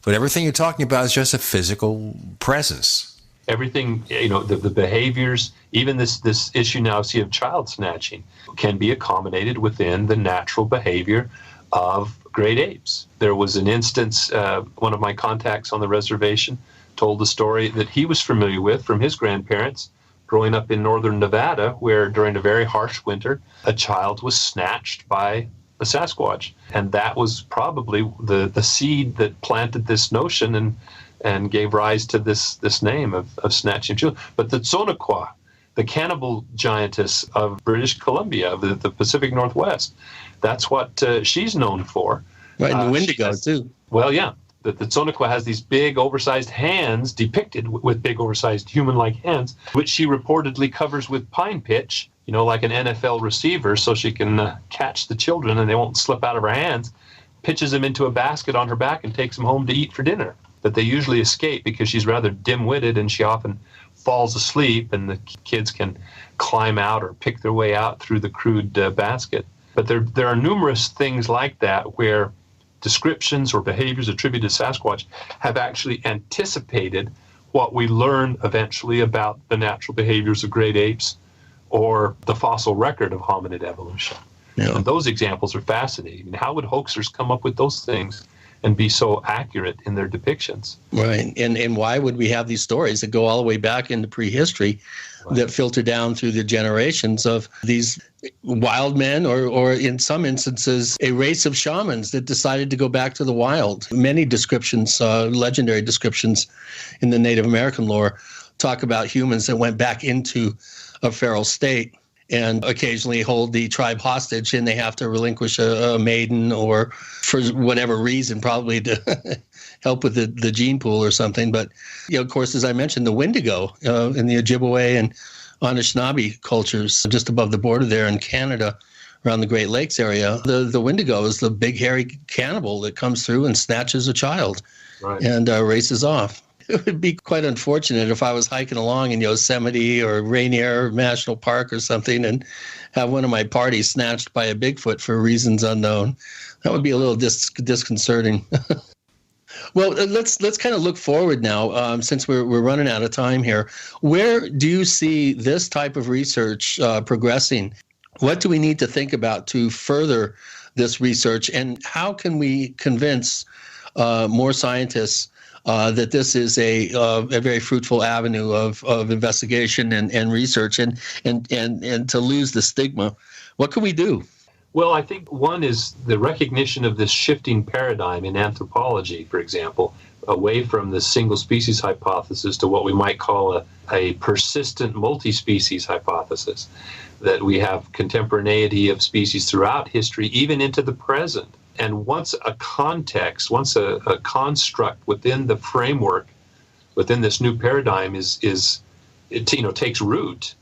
But everything you're talking about is just a physical presence. Everything, the behaviors, even this issue now of child snatching, can be accommodated within the natural behavior of great apes. There was an instance, one of my contacts on the reservation told the story that he was familiar with from his grandparents growing up in northern Nevada, where during a very harsh winter, a child was snatched by a Sasquatch. And that was probably the seed that planted this notion and gave rise to this name of snatching children. But the Tsonaquah, the cannibal giantess of British Columbia, of the Pacific Northwest, that's what she's known for. Right, and the Wendigo, too. Well, yeah. The Tsonaquah has these big, oversized hands depicted with big, oversized human-like hands, which she reportedly covers with pine pitch, like an NFL receiver, so she can catch the children and they won't slip out of her hands, pitches them into a basket on her back and takes them home to eat for dinner. But they usually escape because she's rather dim-witted and she often falls asleep and the kids can climb out or pick their way out through the crude basket. But there are numerous things like that where descriptions or behaviors attributed to Sasquatch have actually anticipated what we learn eventually about the natural behaviors of great apes or the fossil record of hominid evolution. Yeah. And those examples are fascinating. How would hoaxers come up with those things and be so accurate in their depictions? Right. And why would we have these stories that go all the way back into prehistory that filter down through the generations of these wild men or in some instances, a race of shamans that decided to go back to the wild? Many descriptions, legendary descriptions in the Native American lore, talk about humans that went back into a feral state, and occasionally hold the tribe hostage, and they have to relinquish a maiden, or for whatever reason, probably to help with the gene pool or something. But, of course, as I mentioned, the Wendigo in the Ojibwe and Anishinaabe cultures just above the border there in Canada, around the Great Lakes area, the Wendigo is the big hairy cannibal that comes through and snatches a child and races off. It would be quite unfortunate if I was hiking along in Yosemite or Rainier National Park or something and have one of my parties snatched by a Bigfoot for reasons unknown. That would be a little disconcerting. Well, let's kind of look forward now, since we're running out of time here. Where do you see this type of research progressing? What do we need to think about to further this research, and how can we convince more scientists that this is a very fruitful avenue of investigation and research, and to lose the stigma? What can we do? Well, I think one is the recognition of this shifting paradigm in anthropology, for example, away from the single species hypothesis to what we might call a persistent multi-species hypothesis, that we have contemporaneity of species throughout history, even into the present. And once a context, once a construct within the framework, within this new paradigm takes root,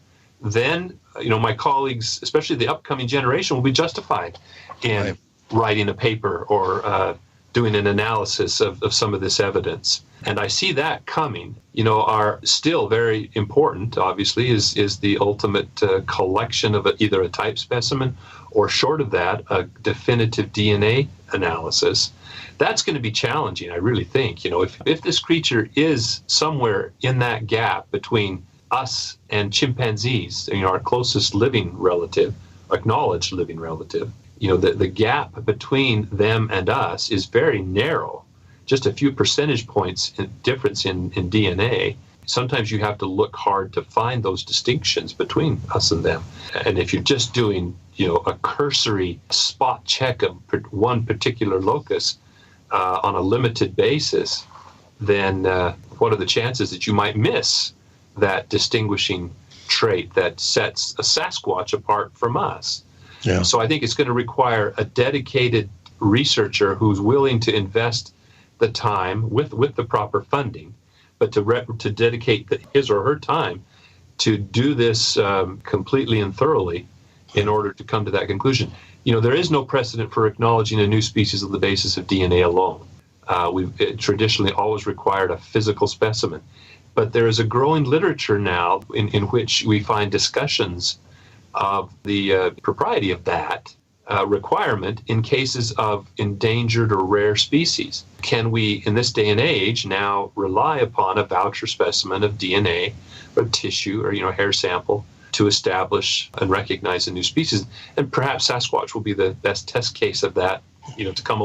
then my colleagues, especially the upcoming generation, will be justified in writing a paper or doing an analysis of some of this evidence. And I see that coming. Are still very important, obviously, is the ultimate collection of either a type specimen or, short of that, a definitive DNA analysis. That's going to be challenging, I really think. If this creature is somewhere in that gap between us and chimpanzees, our closest living relative, acknowledged living relative, the gap between them and us is very narrow, just a few percentage points in difference in DNA. Sometimes you have to look hard to find those distinctions between us and them. And if you're just doing, a cursory spot check of one particular locus on a limited basis, then what are the chances that you might miss that distinguishing trait that sets a Sasquatch apart from us? Yeah. So I think it's going to require a dedicated researcher who's willing to invest the time with the proper funding, but to dedicate his or her time to do this completely and thoroughly in order to come to that conclusion. There is no precedent for acknowledging a new species on the basis of DNA alone. We've traditionally always required a physical specimen. But there is a growing literature now in which we find discussions of the propriety of that requirement in cases of endangered or rare species. Can we, in this day and age, now rely upon a voucher specimen of DNA or tissue or hair sample to establish and recognize a new species? And perhaps Sasquatch will be the best test case of that, to come